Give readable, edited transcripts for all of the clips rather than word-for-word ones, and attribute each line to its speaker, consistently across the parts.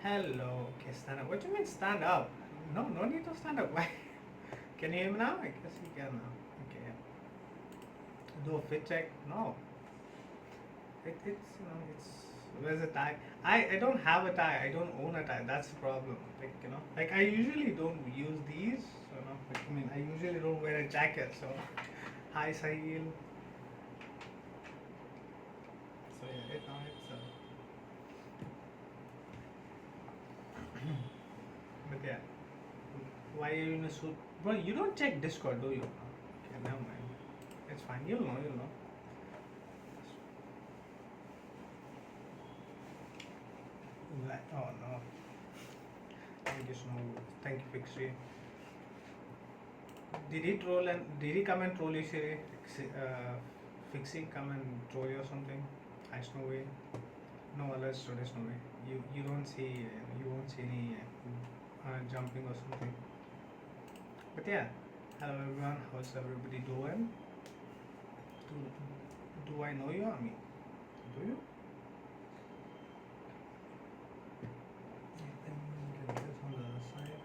Speaker 1: Hello. Okay, stand up. What do you mean stand up? No, no need to stand up. Why? Can you hear me now? I guess you can now. Okay. Yeah. Do a fit check? No. It's where's the tie? I don't have a tie. I don't own a tie. That's the problem. Like I usually don't use these. Like, I mean, I usually don't wear a jacket. So, hi Sahil. So yeah, but yeah, why are you in a suit? Bro, you don't check Discord, do you? Okay, never mind. It's fine. You'll know. You'll know. Oh no. Thank you so much. Thank you, Pixie. Did he come and troll you, Siri? Fixie come and troll you or something? Hi Snowy. No alerts today, Snowy. You don't see you won't see any jumping or something. But yeah, hello everyone. How's everybody doing? Do I know you? I mean, do you? Get this on the other side.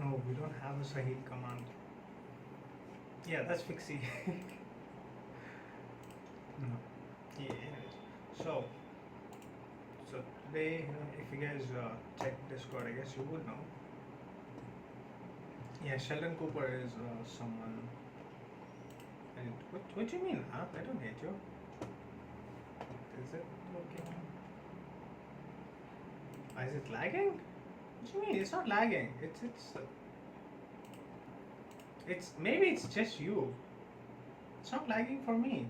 Speaker 1: No, we don't have a Sahil command. Yeah, that's Fixie. No. Yeah, anyways. So today, if you guys check Discord, I guess you would know. Yeah, Sheldon Cooper is someone. And what do you mean, huh? I don't hate you. Is it working? Is it lagging? What do you mean? It's not lagging. It's maybe it's just you. It's not lagging for me.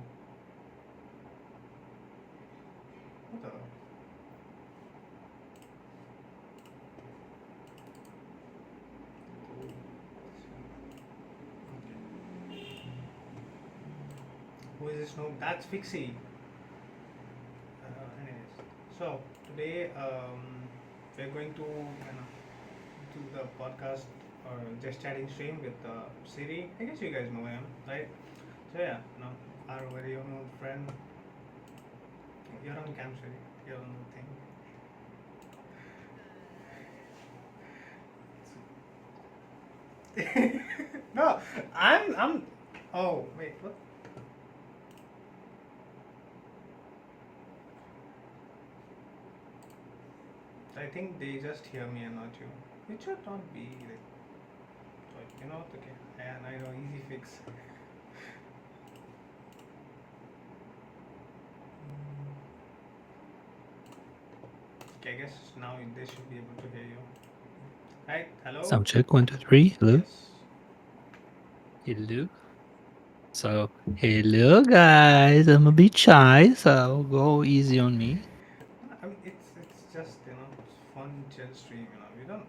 Speaker 1: What the? Who is this? No, that's Fixie. Anyways, so today we're going to do the podcast or just chatting stream with Siri. I guess you guys know him, right? So yeah, no, our very own friend. You're on cam, Siri. You're on the thing. No, I'm. Oh wait, what? I think they just hear me and not you. It should not be like. You know, okay. Yeah, I know, easy fix. Okay, I guess now they should be able to hear you. Right? Hello?
Speaker 2: Sound check, 1, 2, 3. Hello.
Speaker 1: Yes.
Speaker 2: Hello. So, hello guys. I'm a bit shy, so go easy on me.
Speaker 1: I mean, it's just it's fun chill stream.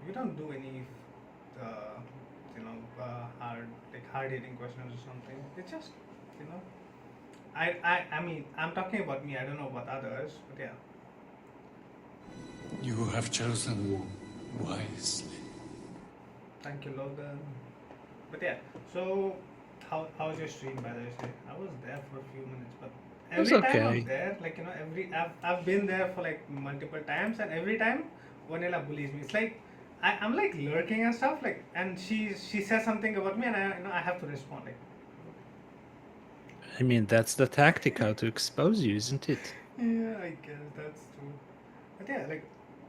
Speaker 1: We don't do any hard hitting questions or something. It's just you know I mean I'm talking about me. I don't know about others, but yeah.
Speaker 3: You have chosen wisely.
Speaker 1: Thank you, Logan. But yeah, so how's your stream, by the way? I was there for a few minutes, but
Speaker 2: It was
Speaker 1: every time I'm
Speaker 2: okay.
Speaker 1: there, I've been there for like multiple times, and every time Vanilla bullies me. It's like I'm like lurking and stuff, like, and she says something about me, and I have to respond like.
Speaker 2: I mean, that's the tactic, how to expose you, isn't it?
Speaker 1: Yeah, I guess that's true. But yeah, like,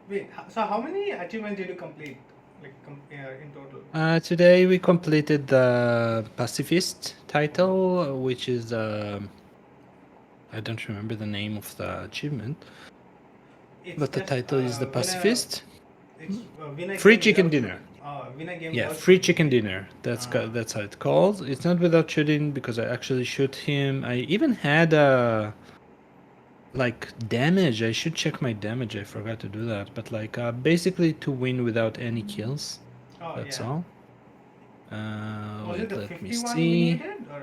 Speaker 1: wait, so how many achievements did you complete, like, in total?
Speaker 2: Today we completed the pacifist title, which is I don't remember the name of the achievement,
Speaker 1: It's
Speaker 2: but the
Speaker 1: just
Speaker 2: title is the pacifist.
Speaker 1: win a
Speaker 2: Free
Speaker 1: game
Speaker 2: chicken
Speaker 1: without
Speaker 2: dinner.
Speaker 1: shooting. Win a game
Speaker 2: Yeah,
Speaker 1: without
Speaker 2: free
Speaker 1: shooting.
Speaker 2: chicken dinner. That's that's how it's called. It's not without shooting because I actually shoot him. I even had like damage. I should check my damage. I forgot to do that. But like basically to win without any kills.
Speaker 1: Oh
Speaker 2: That's
Speaker 1: yeah.
Speaker 2: all.
Speaker 1: Was it
Speaker 2: Wait,
Speaker 1: the
Speaker 2: let me
Speaker 1: 51 you
Speaker 2: see.
Speaker 1: needed or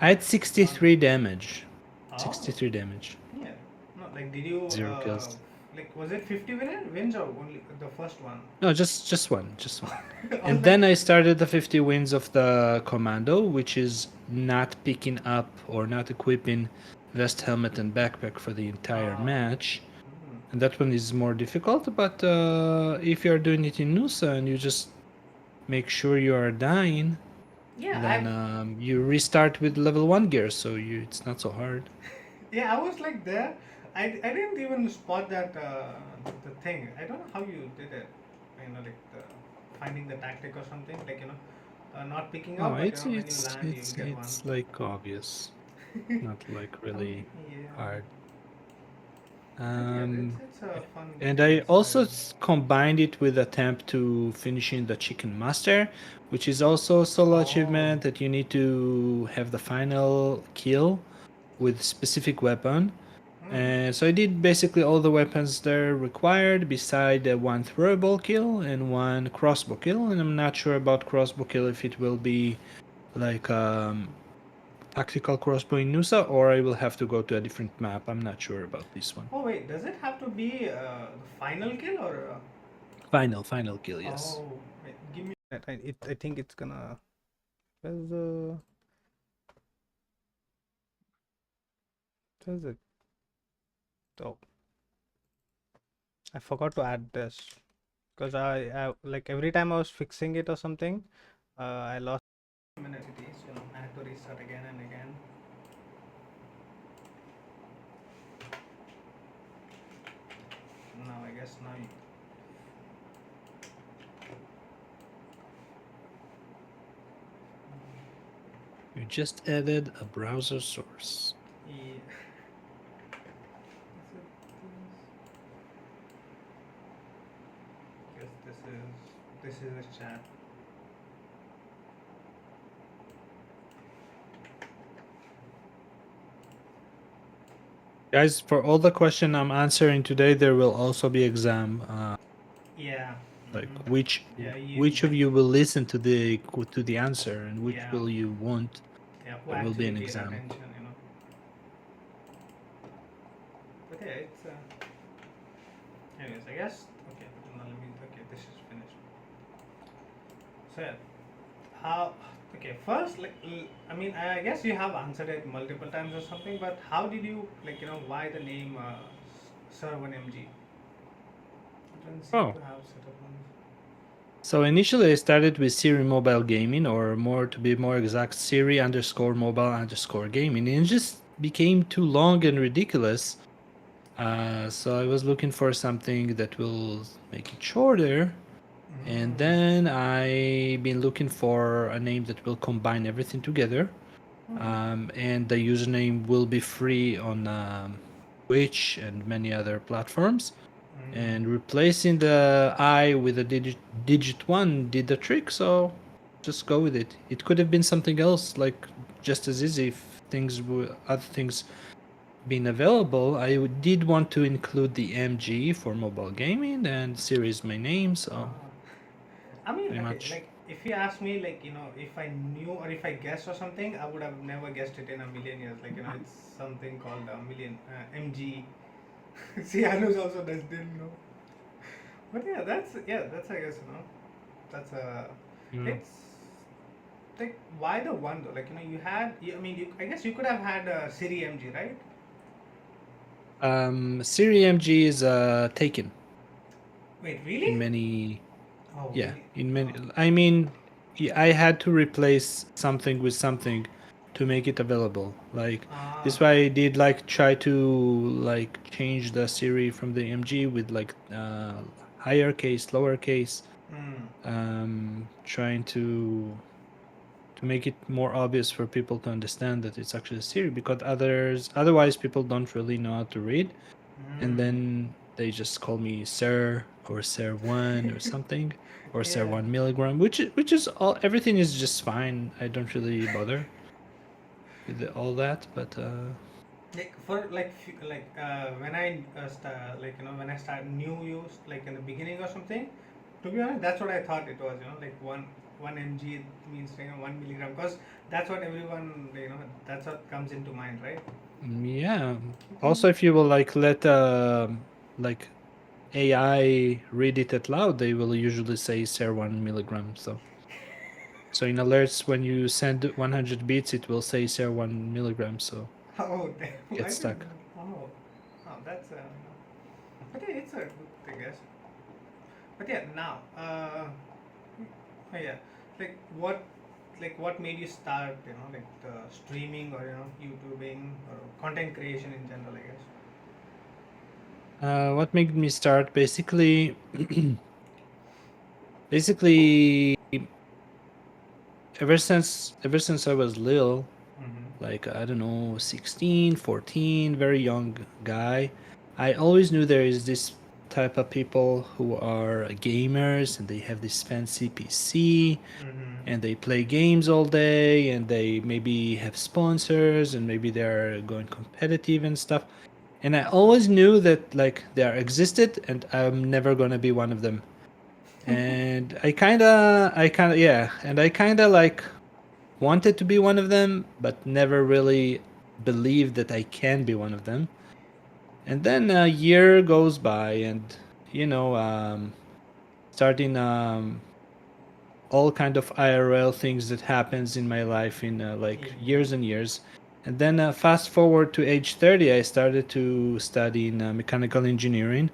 Speaker 2: I had 63 damage.
Speaker 1: oh
Speaker 2: 63 damage.
Speaker 1: yeah. No, like did you
Speaker 2: 0 kills.
Speaker 1: like was it 50 wins or only the first one?
Speaker 2: No, just one, just one.
Speaker 1: I was
Speaker 2: And
Speaker 1: like,
Speaker 2: then I started the 50 wins of the commando, which is not picking up or not equipping vest, helmet, and backpack for the entire match. And that one is more difficult, but if you're doing it in Nusa and you just make sure you are dying,
Speaker 1: yeah,
Speaker 2: then you restart with level 1 gear, so it's not so hard.
Speaker 1: yeah, I was like there. I didn't even spot that the thing. I don't know how you did it. You know, like finding the tactic or something. Like not picking
Speaker 2: Oh,
Speaker 1: up, but you
Speaker 2: it's
Speaker 1: know when you
Speaker 2: it's
Speaker 1: land, you'll
Speaker 2: it's
Speaker 1: get one.
Speaker 2: it's like obvious, not like really
Speaker 1: Yeah.
Speaker 2: hard.
Speaker 1: But yeah, it's a fun
Speaker 2: And
Speaker 1: game
Speaker 2: I also
Speaker 1: style.
Speaker 2: combined it with attempt to finishing the Chicken Master, which is also a solo
Speaker 1: Oh.
Speaker 2: achievement that you need to have the final kill with specific weapon. And so I did basically all the weapons there required, beside one throwable kill and one crossbow kill. And I'm not sure about crossbow kill if it will be like tactical crossbow in Nusa, or I will have to go to a different map. I'm not sure about this one.
Speaker 1: Oh wait, does it have to be the final kill or?
Speaker 2: Final kill, yes.
Speaker 1: Oh, wait, give me. I think it's gonna. Where's the? Where's it? Oh, I forgot to add this because I like every time I was fixing it or something, I lost minutes. You know, I had to restart again and again. Now I guess now.
Speaker 2: You just added a browser source.
Speaker 1: Yeah. Guess this is a chat.
Speaker 2: Guys, for all the question I'm answering today, there will also be exam.
Speaker 1: Yeah.
Speaker 2: Like
Speaker 1: Mhm.
Speaker 2: which
Speaker 1: Yeah,
Speaker 2: which of you will listen to the answer and which
Speaker 1: Yeah.
Speaker 2: will you want?
Speaker 1: Yeah, who
Speaker 2: There will be
Speaker 1: actually
Speaker 2: an
Speaker 1: paid
Speaker 2: exam.
Speaker 1: attention, you know. But yeah, it's. Anyways, I guess. Okay, now let me. Okay, this is finished. So yeah, how? Okay, first, like, I mean, I guess you have answered it multiple times or something, but how did you, like, why the name sir1mg? It doesn't seem
Speaker 2: Oh,
Speaker 1: to have set up one.
Speaker 2: so initially I started with Siri Mobile Gaming, or more to be more exact, Siri underscore mobile underscore gaming, and it just became too long and ridiculous. So I was looking for something that will make it shorter. And then I been looking for a name that will combine everything together. And the username will be free on Twitch and many other platforms. And replacing the I with a digit 1 did the trick, so just go with it. It could have been something else, like just as easy if other things been available. I did want to include the MG for mobile gaming, and Siri my name, so
Speaker 1: I mean,
Speaker 2: pretty
Speaker 1: okay,
Speaker 2: much.
Speaker 1: like if you ask me, like if I knew or if I guessed or something, I would have never guessed it in a million years. Like it's something called a million MG. See, Anuj also didn't know. But that's I guess that's a
Speaker 2: Yeah.
Speaker 1: it's like why the one though? Like you had I mean I guess you could have had Siri MG, right?
Speaker 2: Siri MG is taken
Speaker 1: Wait,
Speaker 2: in
Speaker 1: really?
Speaker 2: many.
Speaker 1: Oh,
Speaker 2: Yeah,
Speaker 1: really?
Speaker 2: in many. I mean, I had to replace something with something to make it available. Like this,
Speaker 1: Ah.
Speaker 2: why I did like try to like change the Siri from the MG with like higher case, lower case, trying to make it more obvious for people to understand that it's actually Siri, because otherwise people don't really know how to read, and then they just call me sir or sir1 or something, or sir
Speaker 1: Yeah.
Speaker 2: 1 milligram, which is all. Everything is just fine. I don't really bother with all that, but
Speaker 1: Like for when I like when I start new use like in the beginning or something. To be honest, that's what I thought it was. Like one mg means 1 milligram because that's what everyone that's what comes into mind, right?
Speaker 2: yeah. Also, if you will like let like AI read it out loud, they will usually say sir1 mg. So in alerts, when you send 100 bits, it will say sir1 mg. So
Speaker 1: Oh,
Speaker 2: get
Speaker 1: I didn't
Speaker 2: stuck.
Speaker 1: know. That's but yeah, it's a good thing, I guess. But yeah, now, yeah, like what, what made you start, like streaming or YouTubing or content creation in general, I guess.
Speaker 2: What made me start? Basically, ever since I was little,
Speaker 1: Mm-hmm.
Speaker 2: like I don't know, 16, 14, very young guy, I always knew there is this type of people who are gamers and they have this fancy PC
Speaker 1: Mm-hmm.
Speaker 2: and they play games all day and they maybe have sponsors and maybe they're going competitive and stuff. And I always knew that like there existed and I'm never gonna be one of them. And yeah, and I kinda like wanted to be one of them, but never really believed that I can be one of them. And then a year goes by, and you know, starting all kind of IRL things that happens in my life in like
Speaker 1: Yeah.
Speaker 2: years and years. And then fast forward to age 30, I started to study in mechanical engineering,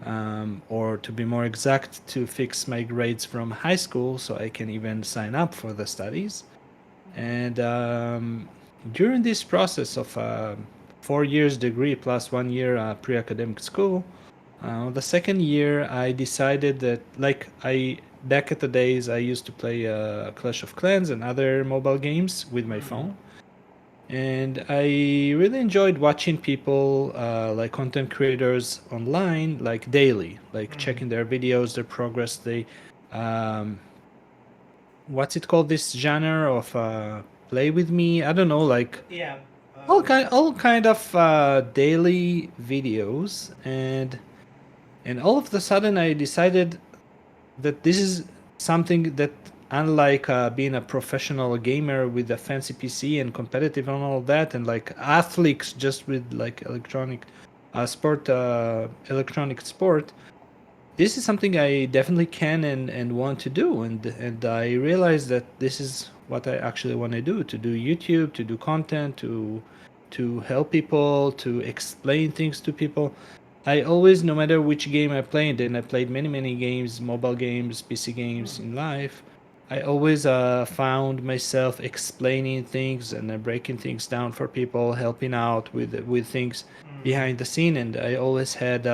Speaker 1: Mm-hmm.
Speaker 2: or to be more exact, to fix my grades from high school so I can even sign up for the studies. And during this process of 4 years degree plus 1 year pre-academic school, the second year I decided that like I back at the days I used to play Clash of Clans and other mobile games with my
Speaker 1: Mm-hmm.
Speaker 2: phone, and I really enjoyed watching people like content creators online like daily, like
Speaker 1: Mm-hmm.
Speaker 2: checking their videos, their progress. They um, what's it called, this genre of play with me, I don't know, like
Speaker 1: Yeah.
Speaker 2: all kind of daily videos. And all of the sudden I decided that this is something that, unlike being a professional gamer with a fancy PC and competitive and all that, and like athletes just with like electronic sport, this is something I definitely can and want to do. And I realized that this is what I actually want to do YouTube, to do content, to help people, to explain things to people. I always, no matter which game I played, and I played many games, mobile games, PC games in life, I always found myself explaining things and breaking things down for people, helping out with things
Speaker 1: Mm-hmm.
Speaker 2: behind the scene. And I always had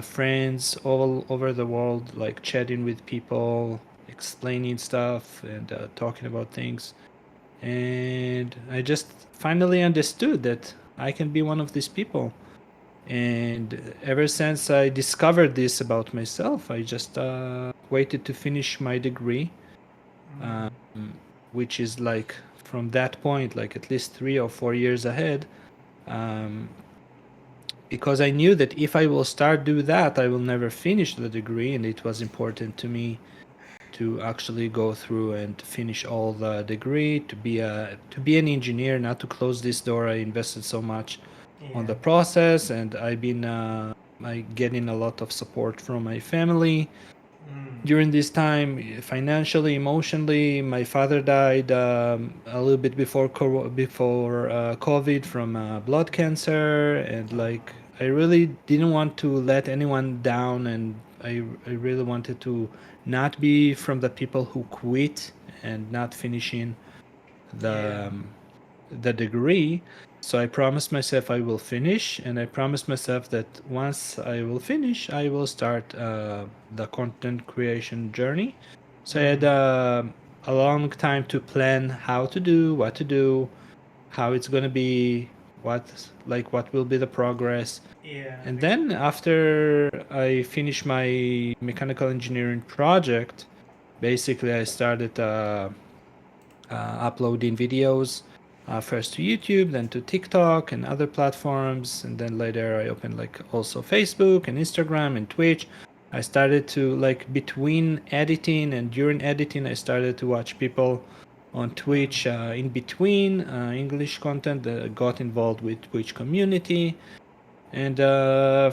Speaker 2: friends all over the world, like chatting with people, explaining stuff, and talking about things. And I just finally understood that I can be one of these people. And ever since I discovered this about myself, I just waited to finish my degree, um, which is like from that point, like at least 3 or 4 years ahead. Um, because I knew that if I will start do that, I will never finish the degree, and it was important to me to actually go through and finish all the degree, to be an engineer, not to close this door. I invested so much on
Speaker 1: Yeah.
Speaker 2: the process, and I've been I getting a lot of support from my family
Speaker 1: Mm.
Speaker 2: during this time, financially, emotionally. My father died a little bit before COVID from blood cancer, and like
Speaker 1: Uh-huh.
Speaker 2: I really didn't want to let anyone down, and I really wanted to not be from the people who quit and not finishing
Speaker 1: Yeah.
Speaker 2: the the degree. So I promised myself I will finish, and I promised myself that once I will finish, I will start the content creation journey. So I had
Speaker 1: Mm.
Speaker 2: a long time to plan how to do, what to do, how it's gonna be, what will be the progress.
Speaker 1: Yeah.
Speaker 2: And then after I finished my mechanical engineering project, basically I started uploading videos, first to YouTube, then to TikTok and other platforms, and then later I opened like also Facebook and Instagram and Twitch. I started to like between editing and during editing, I started to watch people on Twitch in between English content that got involved with Twitch community. And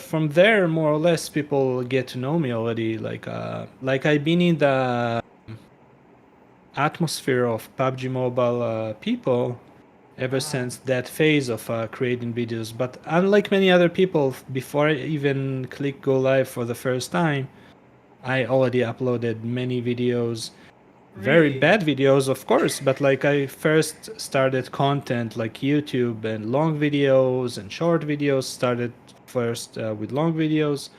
Speaker 2: from there, more or less, people get to know me already. Like I've been in the atmosphere of PUBG Mobile people ever
Speaker 1: Ah,
Speaker 2: since that phase of creating videos. But unlike many other people, before I even click go live for the first time, I already uploaded many videos, very
Speaker 1: really?
Speaker 2: bad videos, of course. But like I first started content like YouTube and long videos and short videos. Started first with long videos,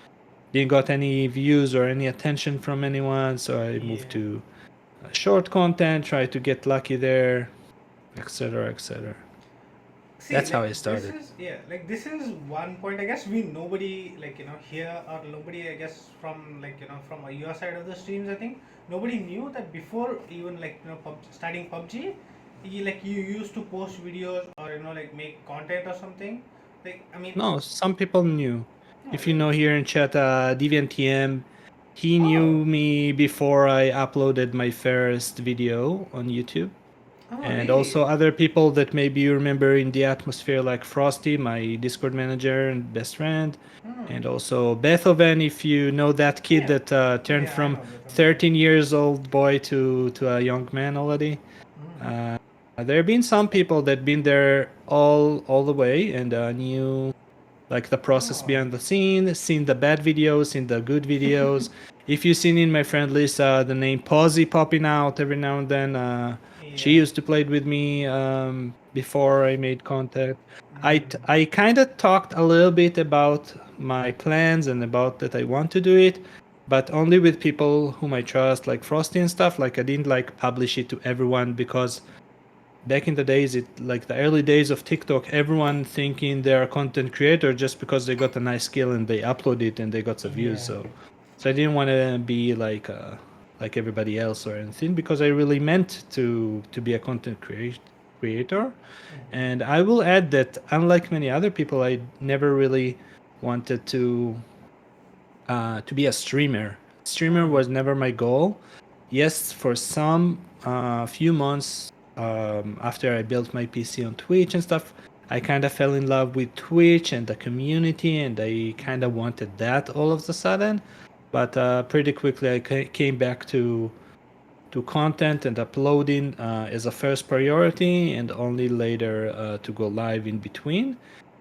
Speaker 2: didn't got any views or any attention from anyone, so I moved
Speaker 1: Yeah.
Speaker 2: to short content, tried to get lucky there, etc., etc.
Speaker 1: See,
Speaker 2: That's how
Speaker 1: like
Speaker 2: I
Speaker 1: this
Speaker 2: started.
Speaker 1: is yeah, like this is one point. I guess we nobody like here or nobody. I guess from from your side of the streams. I think nobody knew that before even starting PUBG, you used to post videos or like make content or something. Like I mean,
Speaker 2: No, some people knew.
Speaker 1: no,
Speaker 2: If you
Speaker 1: really.
Speaker 2: know here in chat, DeviantTM, he
Speaker 1: Oh,
Speaker 2: knew me before I uploaded my first video on YouTube.
Speaker 1: oh,
Speaker 2: And
Speaker 1: really?
Speaker 2: also other people that maybe you remember in the atmosphere, like Frosty, my Discord manager and best friend.
Speaker 1: Hmm.
Speaker 2: And also Beethoven, if you know that kid
Speaker 1: Yeah,
Speaker 2: that turned
Speaker 1: yeah, I
Speaker 2: from
Speaker 1: know that one. Yeah.
Speaker 2: 13 years old boy to a young man already.
Speaker 1: Hmm.
Speaker 2: Uh, there have been some people that been there all the way and knew like the process
Speaker 1: Oh,
Speaker 2: behind the scene, seen the bad videos, seen the good videos. If you've seen in my friend list the name Posy popping out every now and then, she
Speaker 1: yeah.
Speaker 2: used to play with me before I made contact.
Speaker 1: Mm.
Speaker 2: I kind of talked a little bit about my plans and about that I want to do it, but only with people whom I trust, like Frosty and stuff. Like I didn't like publish it to everyone because back in the days, it like the early days of TikTok, everyone thinking they're a content creator just because they got a nice skill and they upload it and they got some views.
Speaker 1: Yeah.
Speaker 2: So I didn't want to be like everybody else or anything because I really meant to be a creator. And I will add that unlike many other people, I never really wanted to be a streamer. Streamer
Speaker 1: Mm.
Speaker 2: was never my goal. Yes, for some few months after I built my PC on Twitch and stuff, I kind of fell in love with Twitch and the community, and I kind of wanted that all of a sudden. But pretty quickly, I came back to content and uploading as a first priority, and only later to go live in between.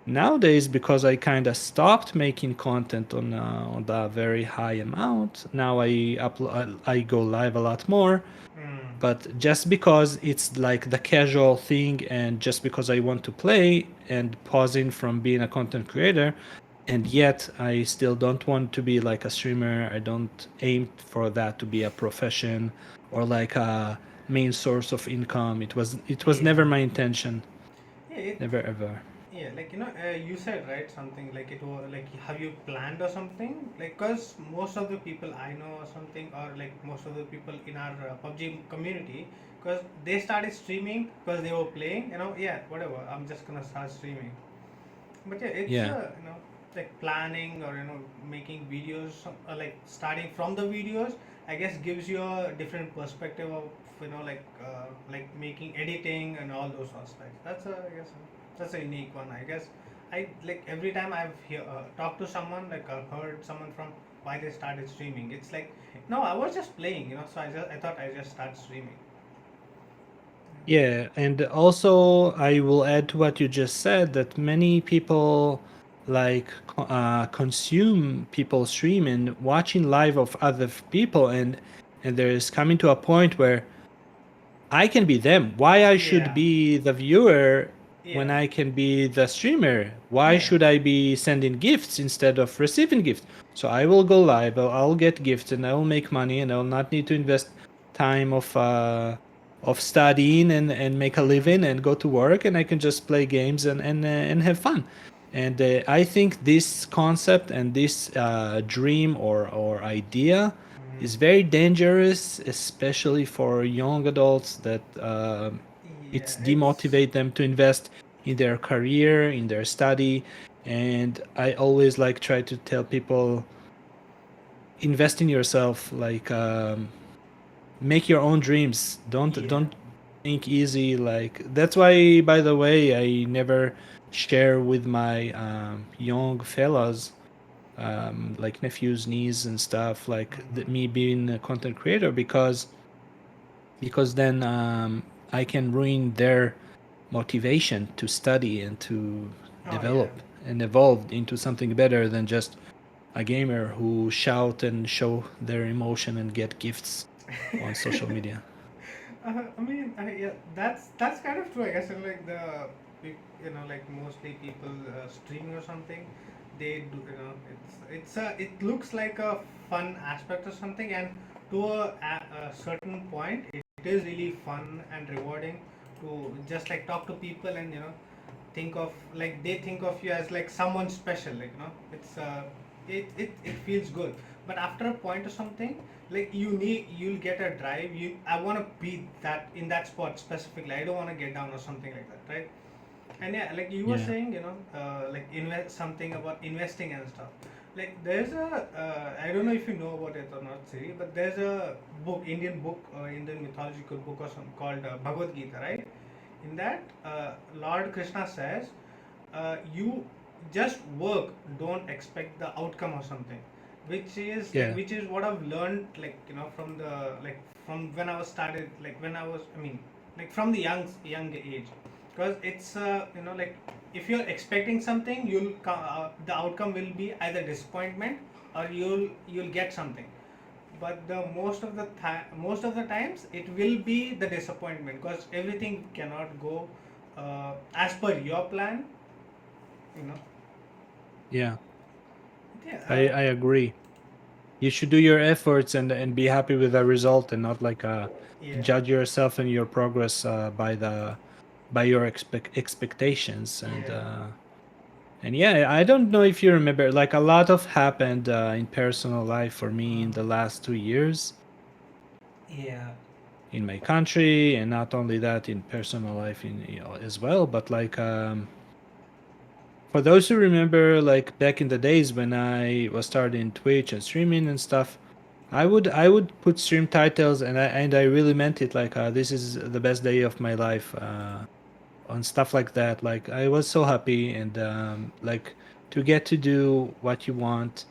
Speaker 2: Nowadays, because I kind of stopped making content on the very high amount, now I go live a lot more.
Speaker 1: Mm.
Speaker 2: But just because it's like the casual thing, and just because I want to play and pausing from being a content creator, and yet I still don't want to be like a streamer. I don't aim for that to be a profession or like a main source of income. It was
Speaker 1: Yeah.
Speaker 2: never my intention.
Speaker 1: Yeah.
Speaker 2: Never ever.
Speaker 1: Yeah. You said right something like it was like have you planned or something? Like, cause most of the people I know or something, or like most of the people in our PUBG community, cause they started streaming because they were playing. Yeah, whatever. I'm just gonna start streaming. But yeah, it's
Speaker 2: Yeah.
Speaker 1: like planning or making videos like starting from the videos. I guess gives you a different perspective of like making editing and all those aspects. That's a I guess that's a unique one. I guess I like every time talked to someone like I've heard someone from why they started streaming. It's like no, I was just playing. So I thought I just start streaming.
Speaker 2: Yeah, and also I will add to what you just said that many people like consume people stream and watching live of other people, and there's coming to a point where I can be them. Why I should
Speaker 1: Yeah,
Speaker 2: be the viewer when
Speaker 1: yeah,
Speaker 2: I can be the streamer? Why
Speaker 1: yeah.
Speaker 2: should I be sending gifts instead of receiving gifts? So I will go live, I'll get gifts, and I will make money, and I will not need to invest time of studying and make a
Speaker 1: Mm-hmm.
Speaker 2: living and go to work, and I can just play games and have fun. And I think this concept and this dream or idea is very dangerous, especially for young adults that it's
Speaker 1: Yeah, it's
Speaker 2: demotivate them to invest in their career, in their study. And I always like try to tell people invest in yourself, like make your own dreams. Don't
Speaker 1: yeah.
Speaker 2: don't think easy. Like that's why, by the way, I never share with my young fellows, like nephews, nieces, and stuff, like me being a content creator, because then I can ruin their motivation to study and to
Speaker 1: Oh yeah.
Speaker 2: develop and evolve into something better than just a gamer who shout and show their emotion and get gifts on social media.
Speaker 1: I mean, yeah, that's kind of true. I guess and like like mostly people streaming or something, they do. It looks like a fun aspect or something, and to a certain point, it is really fun and rewarding to just like talk to people and think of like they think of you as like someone special. Like it feels good, but after a point or something, like you'll get a drive. I want to be that in that spot specifically. I don't want to get down or something like that, right? And yeah, like you were
Speaker 2: Yeah.
Speaker 1: saying, like invest something about investing and stuff. Like there's a I don't know if you know about it or not, Siri, but there's a book, Indian book, Indian mythological book or something called Bhagavad Gita, right? In that, Lord Krishna says, you just work, don't expect the outcome or something,
Speaker 2: Yeah.
Speaker 1: which is what I've learned, like from the like from when I was started, like when I was, I mean, like from the young age, because it's like if you're expecting something, the outcome will be either disappointment or you'll get something, but the most of the times it will be the disappointment because everything cannot go as per your plan, you know.
Speaker 2: Yeah.
Speaker 1: Yeah.
Speaker 2: I agree. You should do your efforts and be happy with the result, and not like
Speaker 1: Yeah.
Speaker 2: judge yourself and your progress by your expectations.
Speaker 1: Yeah.
Speaker 2: And yeah, I don't know if you remember, like a lot of happened in personal life for me in
Speaker 1: uh,
Speaker 2: the last 2 years
Speaker 1: yeah.
Speaker 2: in my country, and not only that, in personal life in as well. But like for those who remember, like back in the days when I was starting Twitch and streaming and stuff, I would put stream titles, and I really meant it. Like this is the best day of my life, on stuff like that. Like I was so happy, and like to get to do what you want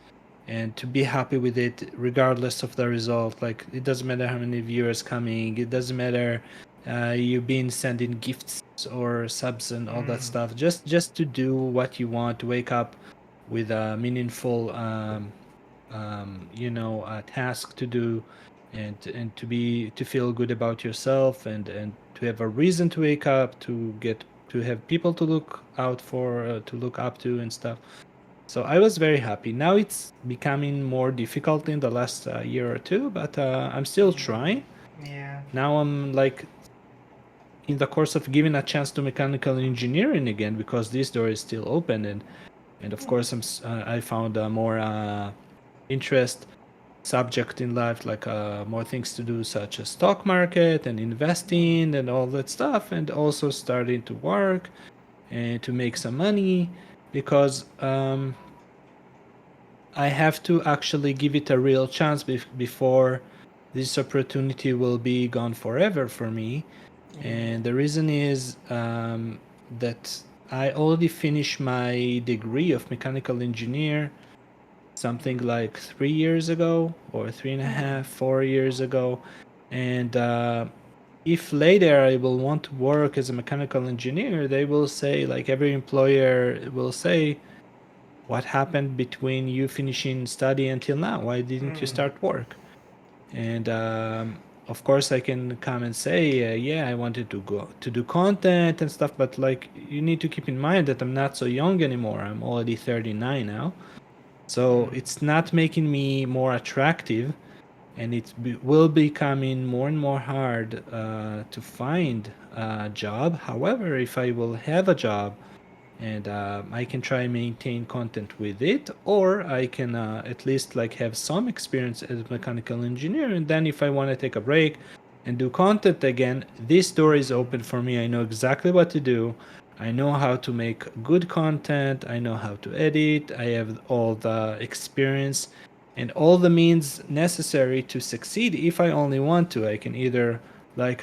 Speaker 2: and to be happy with it regardless of the result. Like it doesn't matter how many viewers coming, it doesn't matter you being sending gifts or subs and all that
Speaker 1: Mm.
Speaker 2: stuff. Just to do what you want, to wake up with a meaningful task to do, and to feel good about yourself, and to have a reason to wake up, to have people to look out for, to look up to and stuff. So I was very happy. Now it's becoming more difficult in the last year or two, but I'm still trying.
Speaker 1: Yeah.
Speaker 2: Now I'm like in the course of giving a chance to mechanical engineering again, because this door is still open, and of course I found a more interest subject in life, like more things to do, such as stock market and investing and all that stuff, and also starting to work and to make some money, because I have to actually give it a real chance before this opportunity will be gone forever for me.
Speaker 1: Yeah.
Speaker 2: And the reason is that I already finished my degree of mechanical engineer something like 3 years ago, or three and a
Speaker 1: Hmm.
Speaker 2: half, 4 years ago. And if later I will want to work as a mechanical engineer, they will say, like every employer will say, what happened between you finishing study until now? Why didn't you
Speaker 1: Hmm.
Speaker 2: start work? And of course, I can come and say, yeah, I wanted to go to do content and stuff, but like you need to keep in mind that I'm not so young anymore. I'm already 39 now, so
Speaker 1: Hmm.
Speaker 2: it's not making me more attractive, and will becoming more and more hard to find a job. However, if I will have a job, and I can try maintain content with it, or I can at least like have some experience as a mechanical engineer, and then if I want to take a break and do content again, this door is
Speaker 1: Hmm.
Speaker 2: open for me. I know exactly what to do. I know how to make good content. I know how to edit. I have all the experience and all the means necessary to succeed if I only want to. I can either like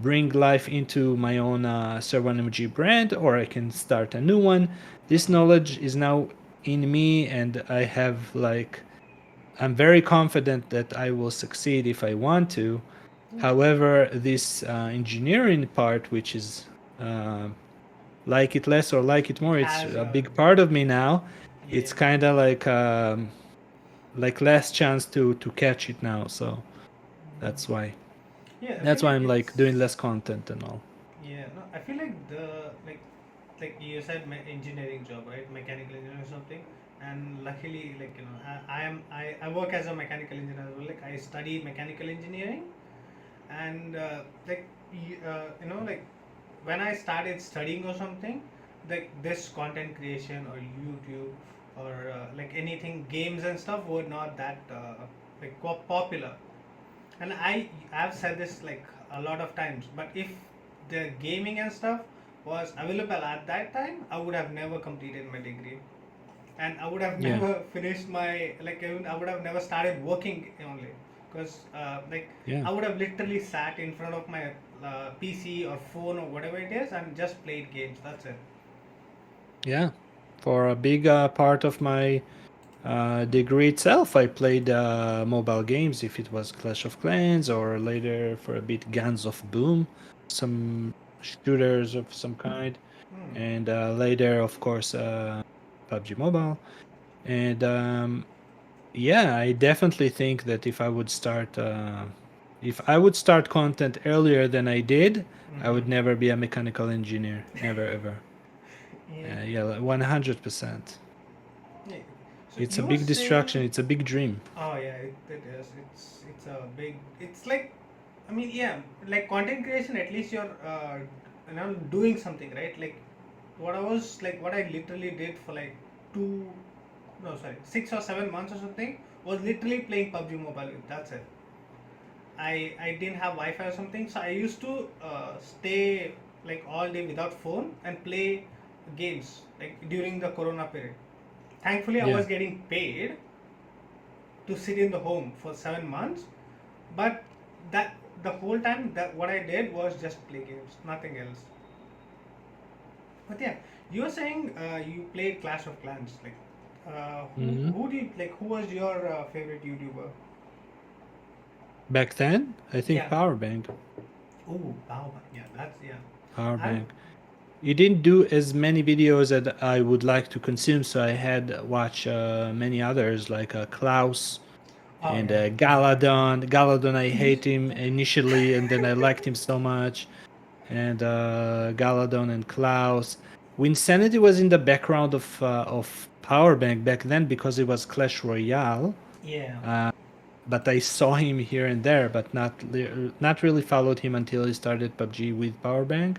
Speaker 2: bring life into my own sir1mg brand, or I can start a new one. This knowledge is now in me, and I have like I'm very confident that I will succeed if I want to. However, this engineering part, which is like it less or like it more, it's
Speaker 1: Has
Speaker 2: a
Speaker 1: a
Speaker 2: big part of me now.
Speaker 1: yeah.
Speaker 2: It's kind of like less chance to catch it now. So that's why
Speaker 1: Yeah, I feel
Speaker 2: that's why
Speaker 1: like
Speaker 2: I'm like doing
Speaker 1: it's
Speaker 2: less content and all.
Speaker 1: yeah. No, I feel like the like you said, my engineering job, right? Mechanical engineering or something. And luckily, like I work as a mechanical engineer as well. Like I studied mechanical engineering, and like when I started studying or something, like this content creation or YouTube or like anything, games and stuff were not that popular. And I've said this like a lot of times, but if the gaming and stuff was available at that time, I would have never completed my degree, and I would have
Speaker 2: Yeah,
Speaker 1: never finished my like even I would have never started working only, because like
Speaker 2: yeah,
Speaker 1: I would have literally sat in front of my PC or phone or whatever it is and just played games. That's it.
Speaker 2: yeah. For a big part of my degree itself, I played mobile games. If it was Clash of Clans, or later for a bit Guns of Boom, some shooters of some kind,
Speaker 1: Hmm.
Speaker 2: and later, of course, PUBG Mobile. And yeah, I definitely think that if I would start content earlier than I did, I would
Speaker 1: Mm-hmm.
Speaker 2: never be a mechanical engineer. Never ever.
Speaker 1: Yeah.
Speaker 2: Yeah, like 100%.
Speaker 1: Yeah. So
Speaker 2: It's a
Speaker 1: you were
Speaker 2: big distraction.
Speaker 1: saying,
Speaker 2: It's a big dream.
Speaker 1: oh yeah, it is. It's a big. It's like, I mean, yeah, like content creation. At least you're doing something, right? Like what I literally did for like two, no sorry, 6 or 7 months or something was literally playing PUBG Mobile. That's it. I didn't have Wi-Fi or something, so I used to stay like all day without phone and play games like during the Corona period. Thankfully, I
Speaker 2: Yeah.
Speaker 1: was getting paid to sit in the home for 7 months, but that the whole time that what I did was just play games, nothing else. But yeah, you were saying you played Clash of Clans. Like,
Speaker 2: Hmm.
Speaker 1: who do you like? Who was your favorite YouTuber?
Speaker 2: Back then, I think
Speaker 1: Yeah.
Speaker 2: Power Bank.
Speaker 1: Oh, Bao. Yeah, that's yeah.
Speaker 2: Power
Speaker 1: I
Speaker 2: Bank. You didn't do as many videos that I would like to consume, so I had watch many others like Klaus
Speaker 1: oh
Speaker 2: and
Speaker 1: yeah, exactly.
Speaker 2: Galadon. Galadon, I hate him initially, and then I liked him so much. And Galadon and Klaus. Winsanity was in the background of Powerbank back then because it was Clash Royale.
Speaker 1: Yeah.
Speaker 2: Uh, but I saw him here and there, but not really followed him until he started PUBG with Powerbank.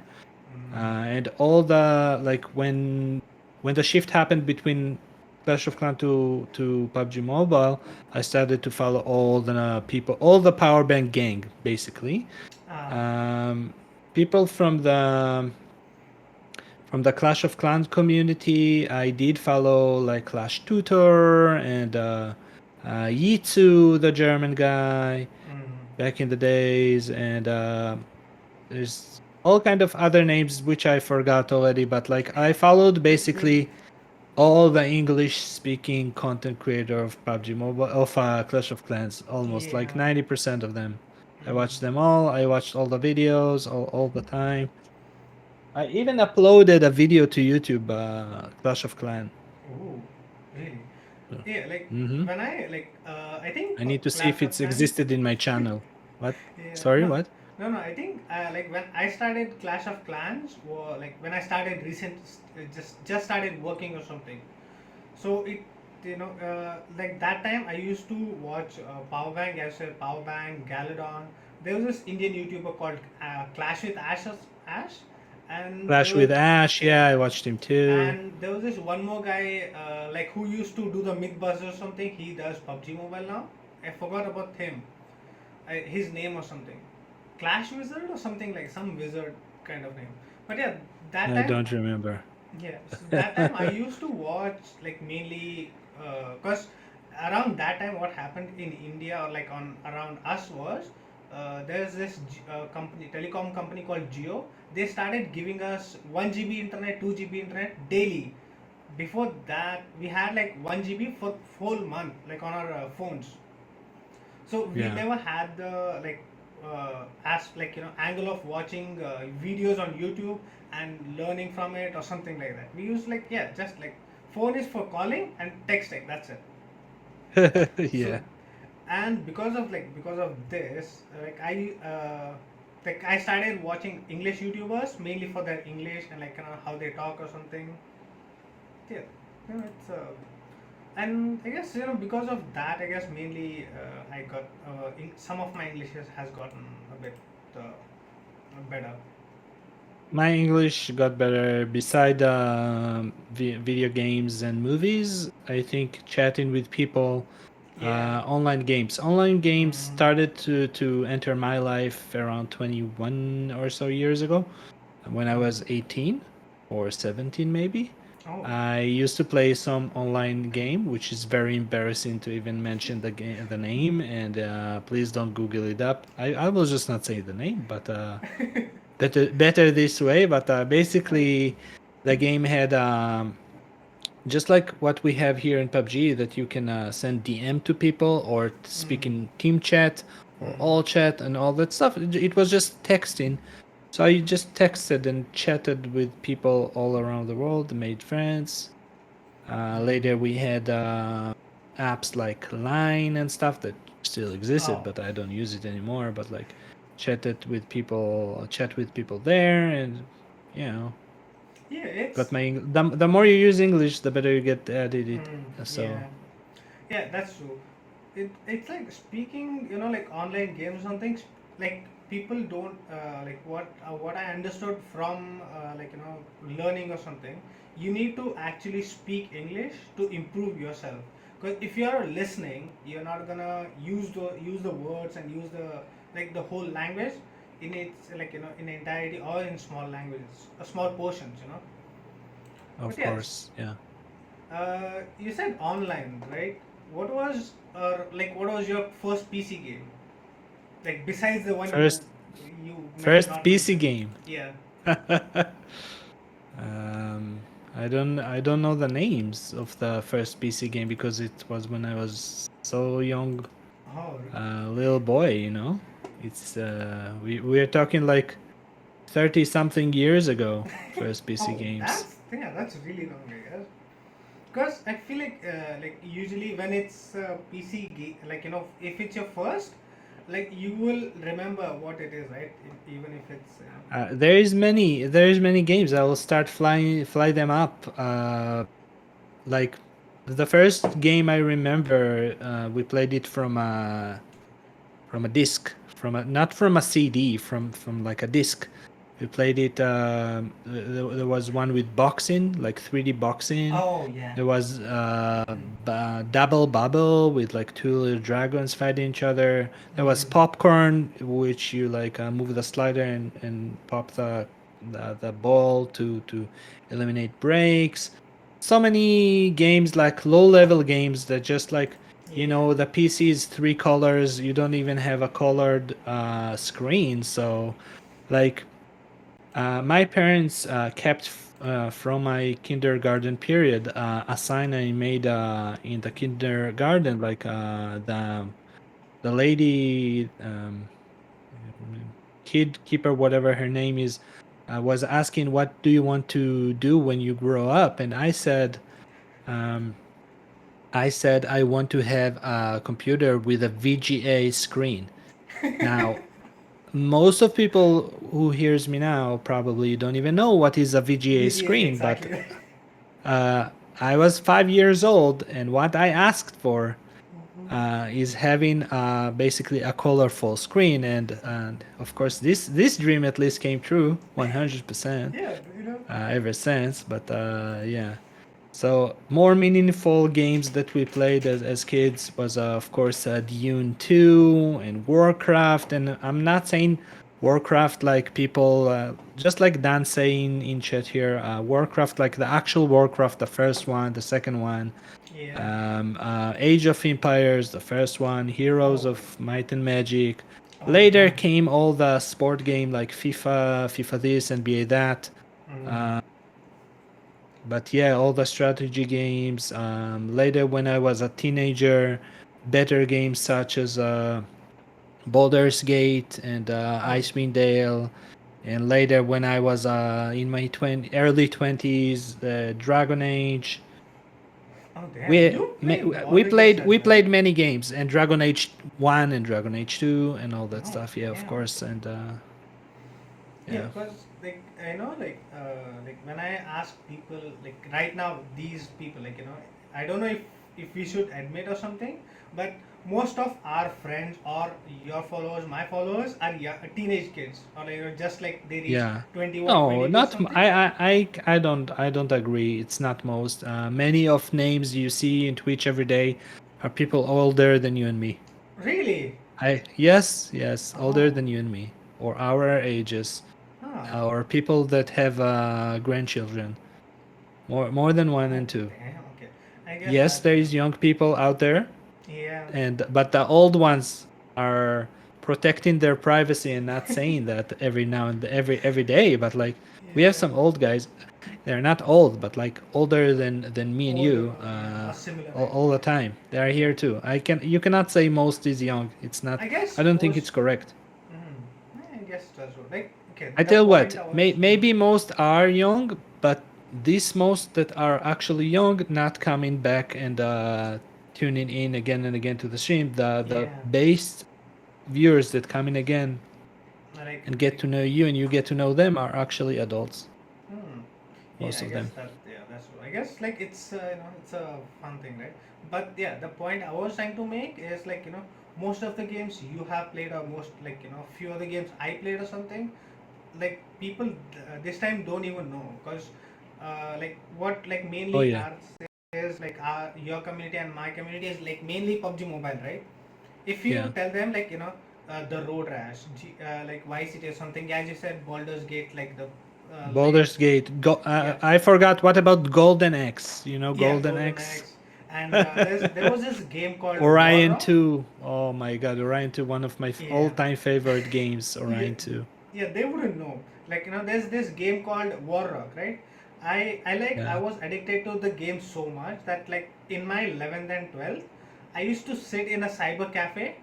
Speaker 2: And all the like when the shift happened between Clash of Clans to PUBG Mobile, I started to follow all the people, all the Powerbank gang, basically.
Speaker 1: Ah.
Speaker 2: Um, People from the Clash of Clans community, I did follow like Clash Tutor and Yitsu, the German guy, back in the days, and there's all kind of other names which I forgot already. But like I followed basically all the English-speaking content creator of PUBG Mobile of Clash of Clans, almost like
Speaker 1: Yeah.
Speaker 2: 90% of them. I
Speaker 1: Mm.
Speaker 2: watched them all. I watched all the videos all the time. I even uploaded a video to YouTube, Clash of Clan.
Speaker 1: Oh, really?
Speaker 2: So,
Speaker 1: Yeah, like
Speaker 2: hmm
Speaker 1: when I like I think
Speaker 2: I need to see if
Speaker 1: Clash of
Speaker 2: it's
Speaker 1: Clans.
Speaker 2: existed in my channel. What?
Speaker 1: Yeah,
Speaker 2: Sorry,
Speaker 1: no,
Speaker 2: what?
Speaker 1: no, no. I think like when I started Clash of Clans, or like when I started just started working or something. So it like that time I used to watch Powerbank, as well, Powerbank, Galadon. There was this Indian YouTuber called Clash with Ash, and there
Speaker 2: Clash
Speaker 1: was
Speaker 2: with Ash.
Speaker 1: yeah,
Speaker 2: Yeah, I watched him too.
Speaker 1: and there was this one more guy like who used to do the Mythbusters or something. He does PUBG Mobile now. I forgot about him. His name or something. Clash Wizard or something, like some wizard kind of name. But yeah, that
Speaker 2: I
Speaker 1: time
Speaker 2: don't remember.
Speaker 1: yeah, so that time I used to watch like mainly because around that time what happened in India or like on around us was there's this company, telecom company called Geo. They started giving us 1 GB internet, 2 GB internet daily. Before that, we had like 1 GB for whole month, like on our phones. So we
Speaker 2: Yeah.
Speaker 1: never had the like as like angle of watching videos on YouTube and learning from it or something like that. We use like just like phone is for calling and texting. That's it. So
Speaker 2: Yeah.
Speaker 1: and because of this like I started watching English YouTubers mainly for their English and like how they talk or something. Yeah, it's and I guess because of that, I guess mainly I got some of my English has gotten a bit better.
Speaker 2: My English got better beside video games and movies. I think chatting with people,
Speaker 1: Yeah.
Speaker 2: online games. Online games
Speaker 1: Mm.
Speaker 2: started to enter my life around 21 or so years ago, when I was 18 or 17 maybe.
Speaker 1: Oh.
Speaker 2: I used to play some online game, which is very embarrassing to even mention the name. And please don't Google it up. I will just not say the name, but better this way. But basically, the game had just like what we have here in PUBG, that you can send DM to people or speak
Speaker 1: Mm.
Speaker 2: in team chat or
Speaker 1: Mm.
Speaker 2: all chat and all that stuff. It was just texting. So I just texted and chatted with people all around the world, made friends. Later, we had apps like Line and stuff that still existed,
Speaker 1: Oh.
Speaker 2: but I don't use it anymore. But like, chat with people there, and you know,
Speaker 1: Yeah,
Speaker 2: got
Speaker 1: it's
Speaker 2: my the more you use English, the better you get at it. So
Speaker 1: yeah. Yeah, that's true. It's like speaking, like online games or something. Like people don't like what I understood from learning or something. You need to actually speak English to improve yourself. Because if you're listening, you're not gonna use the words and use the whole language in its in entirety or in small languages, small portions. But
Speaker 2: of
Speaker 1: yes,
Speaker 2: course, yeah.
Speaker 1: you said online, right? What was your first PC game? Like besides the one you
Speaker 2: First
Speaker 1: you
Speaker 2: first
Speaker 1: not
Speaker 2: PC
Speaker 1: mentioned.
Speaker 2: game.
Speaker 1: Yeah.
Speaker 2: um, I don't know the names of the first PC game because it was when I was so young,
Speaker 1: Oh.
Speaker 2: little boy. It's we are talking like 30 something years ago. First PC
Speaker 1: Oh,
Speaker 2: games.
Speaker 1: that's really long, I guess. Because I feel like usually when it's PC game, if it's your first, like you will remember what it is, right? Even if it's.
Speaker 2: There is many games. I will start fly them up. Like the first game I remember, we played it from a disc, from a not from a CD, from like a disc. We played it. There was one with boxing, like 3D boxing.
Speaker 1: Oh yeah.
Speaker 2: There was Double Bubble with like two little dragons fighting each other. There was Popcorn, which you like move the slider and pop the ball to eliminate breaks. So many games, like low level games, that just like,
Speaker 1: Yeah.
Speaker 2: the PC is three colors. You don't even have a colored screen. So like, my parents kept from my kindergarten period a sign I made in the kindergarten, like the lady, kid keeper, whatever her name is, was asking, "What do you want to do when you grow up?" And um, I said I want to have a computer with a VGA screen. Now, most of people who hears me now probably don't even know what is a VGA
Speaker 1: VGA
Speaker 2: screen, but
Speaker 1: exactly. Right.
Speaker 2: uh, I was 5 years old, and what I asked for is having basically a colorful screen, and of course this dream at least came true 100%
Speaker 1: Yeah.
Speaker 2: ever since. But yeah. So more meaningful games that we played as kids was of course Dune 2 and Warcraft. And I'm not saying Warcraft like people, just like Dan saying in chat here, Warcraft like the actual Warcraft, the first one, the second one,
Speaker 1: Yeah.
Speaker 2: Age of Empires, the first one, Heroes
Speaker 1: Oh.
Speaker 2: of Might and Magic.
Speaker 1: Oh,
Speaker 2: Later
Speaker 1: damn.
Speaker 2: came all the sport game like FIFA this, NBA that.
Speaker 1: Mm.
Speaker 2: Uh, but yeah, all the strategy games. Later, when I was a teenager, better games such as Baldur's Gate and
Speaker 1: Oh,
Speaker 2: Icewind Dale. And later, when I was in my early 20s, Dragon Age.
Speaker 1: oh, damn.
Speaker 2: We
Speaker 1: You
Speaker 2: ma-
Speaker 1: played all the games as
Speaker 2: we
Speaker 1: well.
Speaker 2: played many games and Dragon Age 1 and Dragon Age 2 and all that
Speaker 1: Oh,
Speaker 2: stuff. Yeah, of
Speaker 1: damn.
Speaker 2: course. And
Speaker 1: Yeah,
Speaker 2: yeah.
Speaker 1: because like I know like when I ask people like right now these people like I don't know if we should admit or something, but most of our friends or your followers, my followers are teenage kids or just like they reach
Speaker 2: Yeah.
Speaker 1: 21,
Speaker 2: No,
Speaker 1: 22
Speaker 2: not
Speaker 1: something.
Speaker 2: I don't agree. It's not most. Many of names you see in Twitch every day are people older than you and me.
Speaker 1: Really?
Speaker 2: Yes, older
Speaker 1: Oh,
Speaker 2: than you and me, or our ages,
Speaker 1: huh.
Speaker 2: or people that have grandchildren, more than one
Speaker 1: Oh,
Speaker 2: and two.
Speaker 1: damn. Okay, I guess
Speaker 2: Yes,
Speaker 1: that
Speaker 2: there is young people out there,
Speaker 1: yeah.
Speaker 2: and but the old ones are protecting their privacy and not saying that every now and every day. But like we have
Speaker 1: Yeah.
Speaker 2: some old guys. They're not old, but like older than me and
Speaker 1: Older
Speaker 2: you,
Speaker 1: or yeah, or similar age.
Speaker 2: all the
Speaker 1: Yeah.
Speaker 2: time. They are here too. You cannot say most is young. It's not.
Speaker 1: I guess
Speaker 2: I don't think
Speaker 1: most.
Speaker 2: it's correct.
Speaker 1: I guess that's what. Like, okay,
Speaker 2: I
Speaker 1: the
Speaker 2: tell
Speaker 1: point
Speaker 2: what,
Speaker 1: I was.
Speaker 2: maybe most are young, but these most that are actually young, not coming back and tuning in again and again to the stream, the
Speaker 1: Yeah,
Speaker 2: base viewers that come in again and get
Speaker 1: like,
Speaker 2: to know you and you get to know them are actually adults,
Speaker 1: hmm. Yeah,
Speaker 2: most
Speaker 1: I
Speaker 2: of
Speaker 1: guess
Speaker 2: them.
Speaker 1: that. Yeah, that's true. I guess like it's it's a fun thing, right? But yeah, the point I was trying to make is like most of the games you have played or most like few of the games I played or something like people this time don't even know because like what like
Speaker 2: Oh
Speaker 1: mainly
Speaker 2: yeah,
Speaker 1: are is like your community and my community is like mainly PUBG Mobile, right? If you
Speaker 2: yeah.
Speaker 1: tell them like the Road Rash, like Vice City or something, as you said, Baldur's Gate, like the
Speaker 2: Baldur's
Speaker 1: latest,
Speaker 2: Gate.
Speaker 1: yeah,
Speaker 2: I forgot. What about Golden Axe? You know
Speaker 1: yeah,
Speaker 2: Golden
Speaker 1: Golden
Speaker 2: Axe?
Speaker 1: Axe, and there was this game called War
Speaker 2: Orion
Speaker 1: Rock.
Speaker 2: 2. Oh my god, Orion 2, one of my
Speaker 1: Yeah,
Speaker 2: all-time favorite games,
Speaker 1: yeah,
Speaker 2: Orion 2.
Speaker 1: yeah, they wouldn't know. Like there's this game called War Rock, right? I
Speaker 2: Yeah.
Speaker 1: was addicted to the game so much that like in my 11th and 12th, I used to sit in a cyber cafe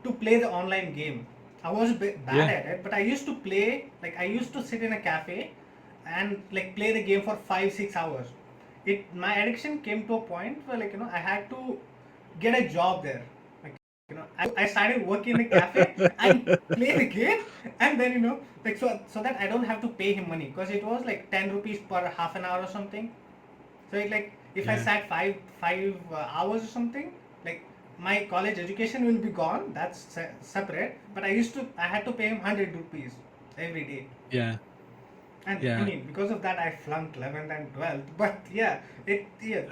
Speaker 1: to play the online game. I was a bit bad
Speaker 2: Yeah.
Speaker 1: at it, but I used to play like I used to sit in a cafe and like play the game for 5 6 hours. It my addiction came to a point where like I had to get a job there. Like I started working in a cafe and play the game, and then like so that I don't have to pay him money because it was like 10 rupees per half an hour or something. So like if I
Speaker 2: Yeah.
Speaker 1: sat five hours or something, like my college education will be gone. That's separate. But I had to pay him 100 rupees every day,
Speaker 2: Yeah.
Speaker 1: and I
Speaker 2: Yeah.
Speaker 1: mean because of that I flunked 11th and 12th. But yeah,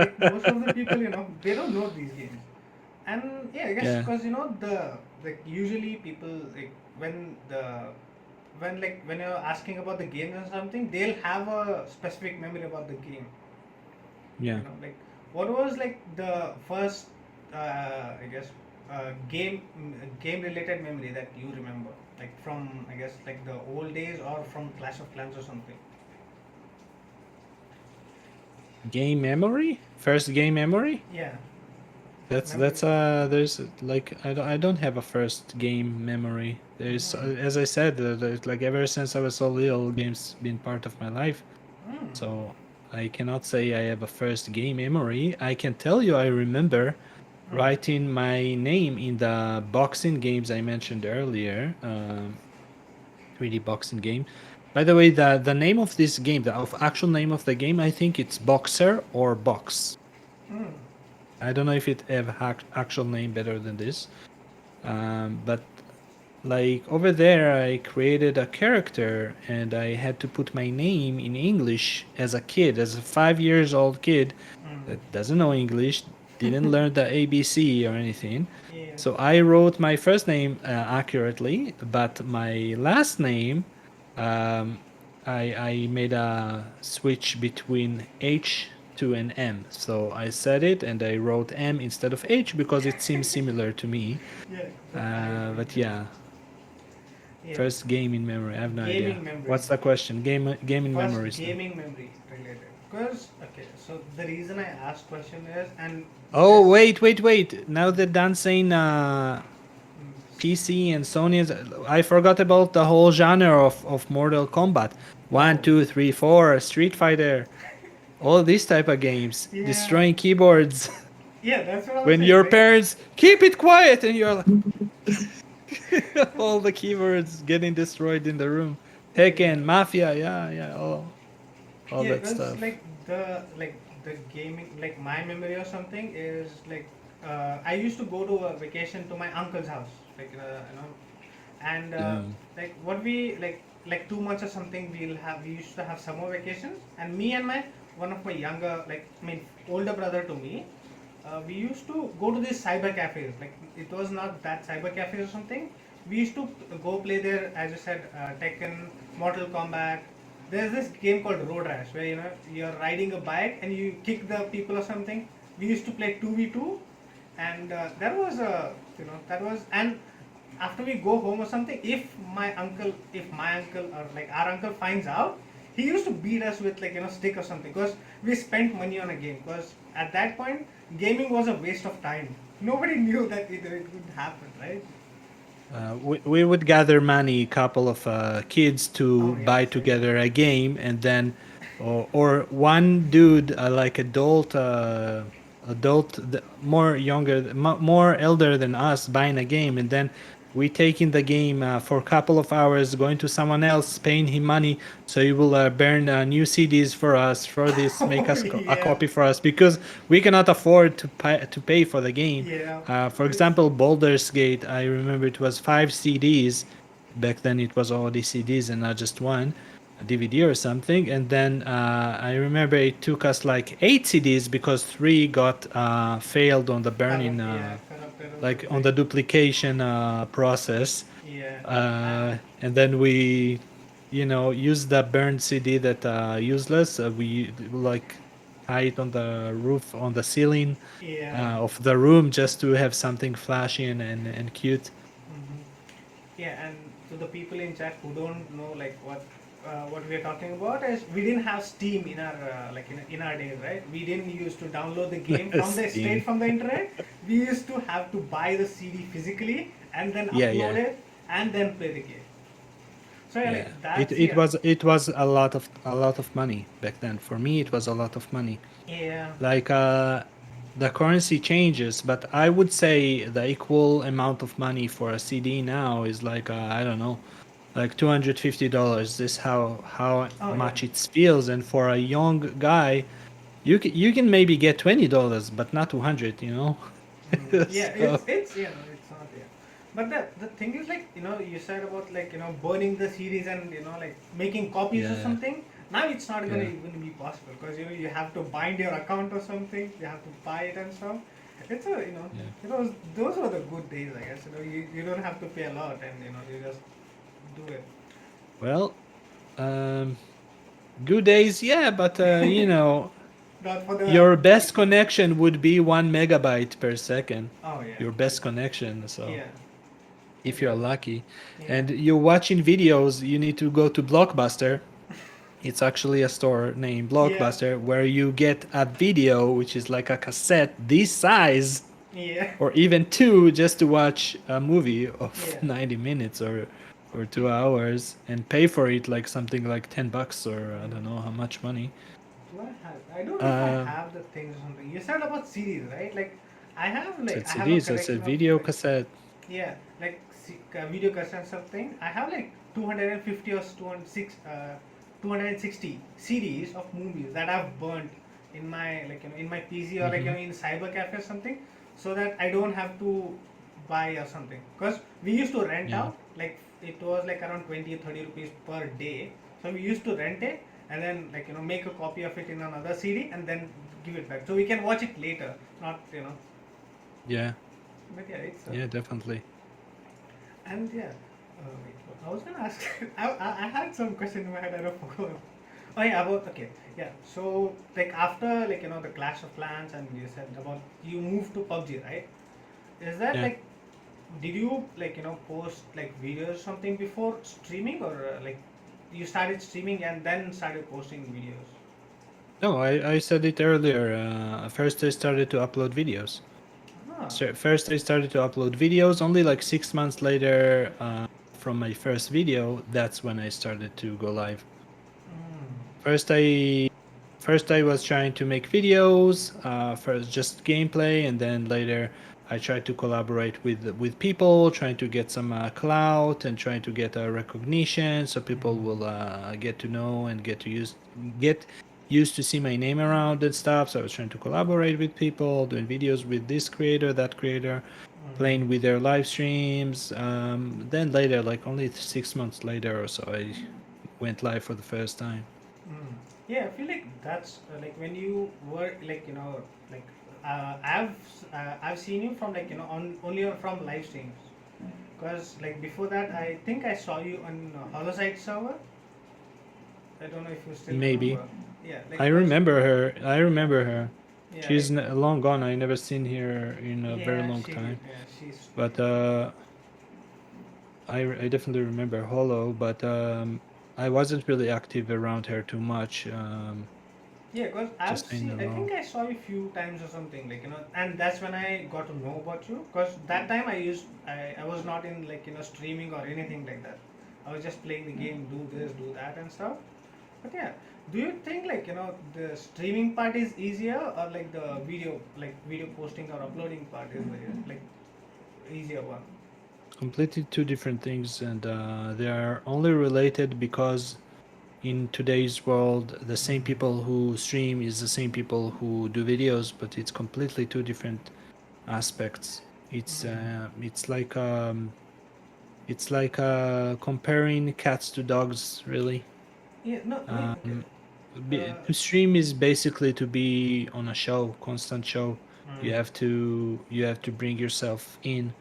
Speaker 1: like most of the people they don't know these games, and yeah I guess
Speaker 2: Yeah.
Speaker 1: because the like usually people like when you're asking about the games or something they'll have a specific memory about the game.
Speaker 2: Yeah.
Speaker 1: Like what was like the first I guess game related memory that you remember like from I guess like the old days or from Clash of Clans or something.
Speaker 2: Game memory? First game memory?
Speaker 1: Yeah, memory.
Speaker 2: That's there's like I don't have a first game memory. There's
Speaker 1: Mm.
Speaker 2: as I said, like ever since I was so little, games been part of my life.
Speaker 1: Mm.
Speaker 2: So I cannot say I have a first game memory. I can tell you I remember
Speaker 1: Mm.
Speaker 2: writing my name in the boxing games I mentioned earlier. 3D boxing game. By the way, the name of this game, the actual name of the game, I think it's Boxer or Box.
Speaker 1: Mm.
Speaker 2: I don't know if it have actual name better than this. But like over there, I created a character and I had to put my name in English as a kid, as a 5 years old kid
Speaker 1: Mm.
Speaker 2: that doesn't know English, didn't learn the ABC or anything.
Speaker 1: Yeah.
Speaker 2: So I wrote my first name accurately, but my last name, um, I made a switch between H to an M. So I said it and I wrote M instead of H because it seems similar to me.
Speaker 1: Yeah, but I agree.
Speaker 2: But
Speaker 1: Yeah.
Speaker 2: yeah,
Speaker 1: Yeah.
Speaker 2: First gaming memory. I have no idea.
Speaker 1: Gaming memory.
Speaker 2: What's the question? Gaming
Speaker 1: First
Speaker 2: memories. Then.
Speaker 1: gaming memory related. Because okay, so the reason I asked question is and
Speaker 2: Oh
Speaker 1: this
Speaker 2: wait! Now that Dan's saying
Speaker 1: mm,
Speaker 2: PC and Sony, I forgot about the whole genre of Mortal Kombat. One,
Speaker 1: oh
Speaker 2: two, three, four, Street Fighter, all these type of games,
Speaker 1: yeah
Speaker 2: destroying keyboards.
Speaker 1: yeah that's what I was
Speaker 2: When
Speaker 1: saying
Speaker 2: your
Speaker 1: like
Speaker 2: parents keep it quiet, and you're like, all the keyboards getting destroyed in the room.
Speaker 1: yeah
Speaker 2: Tekken, Mafia, yeah, all
Speaker 1: yeah
Speaker 2: that
Speaker 1: because
Speaker 2: stuff.
Speaker 1: like the gaming like my memory or something is like I used to go to a vacation to my uncle's house like and
Speaker 2: Damn.
Speaker 1: like what we like 2 months or something we used to have summer vacations and me and my one of my younger like I mean older brother to me we used to go to these cyber cafes like it was not that cyber cafe or something we used to go play there as you said Tekken Mortal Kombat there's this game called Road Rash where you're riding a bike and you kick the people or something we used to play 2v2 and that was that was and after we go home or something if my uncle or like our uncle finds out he used to beat us with like stick or something because we spent money on a game because at that point gaming was a waste of time nobody knew that it would happen right
Speaker 2: We would gather money, couple of kids, to
Speaker 1: oh yeah
Speaker 2: buy
Speaker 1: same
Speaker 2: together a game, and then, or one dude, like more younger, more elder than us, buying a game, and then we taking the game for a couple of hours, going to someone else, paying him money, so he will burn new CDs for us, for this, make
Speaker 1: oh
Speaker 2: us a
Speaker 1: yeah
Speaker 2: copy for us, because we cannot afford to pay for the game.
Speaker 1: yeah
Speaker 2: For
Speaker 1: it's
Speaker 2: example, Baldur's Gate, I remember it was 5 CDs. Back then it was already CDs and not just one, a DVD or something. And then I remember it took us like 8 CDs because three got failed on the burning,
Speaker 1: corrupted or
Speaker 2: like on
Speaker 1: something
Speaker 2: the duplication process.
Speaker 1: yeah
Speaker 2: And then we, used the burned CD that useless. We like tie it on the roof, on the ceiling
Speaker 1: yeah
Speaker 2: of the room just to have something flashy and cute.
Speaker 1: hmm Yeah, and to the people in chat who don't know like what we are talking about is we didn't have Steam in our like in our days, right? We didn't used to download the game from the straight
Speaker 2: Steam.
Speaker 1: from the internet. We used to have to buy the CD physically and then
Speaker 2: Yeah,
Speaker 1: upload
Speaker 2: yeah,
Speaker 1: it and then play the game. So yeah,
Speaker 2: yeah.
Speaker 1: like
Speaker 2: It
Speaker 1: that's
Speaker 2: it
Speaker 1: yeah,
Speaker 2: was it was a lot of money back then. For me, it was a lot of money.
Speaker 1: yeah,
Speaker 2: Like the currency changes, but I would say the equal amount of money for a CD now is like I don't know, like $250. This how
Speaker 1: oh yeah,
Speaker 2: much it feels, and for a young guy, you can maybe get $20, but not 200.
Speaker 1: yeah.
Speaker 2: So
Speaker 1: It's it's not yeah. But the thing is like you said about like burning the series and like making copies or
Speaker 2: yeah,
Speaker 1: something. Now it's not gonna
Speaker 2: yeah,
Speaker 1: even be possible because you have to bind your account or something. You have to buy it and stuff. It's a
Speaker 2: yeah.
Speaker 1: those were the good days I guess. You don't have to pay a lot and you just do it.
Speaker 2: Well, um, good days, yeah, but
Speaker 1: Not for the
Speaker 2: your best connection would be 1 megabyte per second.
Speaker 1: oh yeah
Speaker 2: Your best connection, so
Speaker 1: yeah
Speaker 2: if you're
Speaker 1: okay
Speaker 2: lucky,
Speaker 1: yeah
Speaker 2: and you're watching videos, you need to go to Blockbuster. It's actually a store named
Speaker 1: yeah
Speaker 2: Blockbuster where you get a video, which is like a cassette this size,
Speaker 1: yeah
Speaker 2: or even two, just to watch a movie of
Speaker 1: yeah.
Speaker 2: 90 minutes or 2 hours, and pay for it like something like $10 or I don't know how much money.
Speaker 1: Do I have? I don't know if I
Speaker 2: Uh,
Speaker 1: have the things or something. You said about series, right? Like, I
Speaker 2: it's
Speaker 1: have a
Speaker 2: CDs, so it's a
Speaker 1: collection of
Speaker 2: video
Speaker 1: like,
Speaker 2: cassette.
Speaker 1: yeah, like video cassettes something. I have like 250 or 260 CDs of movies that I've burnt in my like in my PC or like
Speaker 2: Hmm.
Speaker 1: in cyber cafe or something, so that I don't have to buy or something. Because we used to rent
Speaker 2: Yeah,
Speaker 1: out like it was like around 20 or 30 rupees per day. So we used to rent it and then like make a copy of it in another CD and then give it back so we can watch it later. Not
Speaker 2: yeah,
Speaker 1: but yeah, it's
Speaker 2: yeah, definitely.
Speaker 1: and yeah. Wait, I was gonna ask. I had some question in my head. I don't forgot. Oh yeah, about okay, yeah. So like after like the Clash of Clans and you said about you moved to PUBG, right? Is that
Speaker 2: Yeah.
Speaker 1: like did you like post like videos or something before streaming, or like you started streaming and then started posting videos?
Speaker 2: No, I said it earlier. First, I started to upload videos.
Speaker 1: Ah.
Speaker 2: First, I started to upload videos. Only like 6 months later, from my first video, that's when I started to go live.
Speaker 1: Mm.
Speaker 2: First, I was trying to make videos, first just gameplay, and then later I tried to collaborate with people, trying to get some clout and trying to get recognition, so people will get to know and get used to see my name around and stuff. So I was trying to collaborate with people, doing videos with this creator, that creator, playing with their live streams. Then later, like only 6 months later or so, I went live for the first time.
Speaker 1: Mm. Yeah, I feel like that's like when you were like like I've seen you from like on only from live streams, because like before that I think I saw you on Holosite server. I don't know if you still
Speaker 2: Maybe.
Speaker 1: remember. Yeah, like
Speaker 2: I
Speaker 1: cause
Speaker 2: remember her. I remember her.
Speaker 1: yeah
Speaker 2: She's
Speaker 1: like
Speaker 2: long gone. I never seen her in a very
Speaker 1: yeah
Speaker 2: long
Speaker 1: she
Speaker 2: time.
Speaker 1: yeah she's
Speaker 2: But I definitely remember Hollow. But I wasn't really active around her too much.
Speaker 1: yeah, because I've
Speaker 2: Just in
Speaker 1: seen,
Speaker 2: a
Speaker 1: I
Speaker 2: row.
Speaker 1: think I saw you few times or something, like and that's when I got to know about you. Because that time I was not in like streaming or anything like that. I was just playing the game, do this, do that, and stuff. But yeah, do you think like the streaming part is easier, or like the video posting or uploading part is like easier one?
Speaker 2: Completely two different things, and they are only related because in today's world, the same people who stream is the same people who do videos, but it's completely two different aspects. It's like comparing cats to dogs, really.
Speaker 1: Yeah, no, I mean, okay.
Speaker 2: To stream is basically to be on a show, constant show. You
Speaker 1: Mm,
Speaker 2: have to bring yourself in.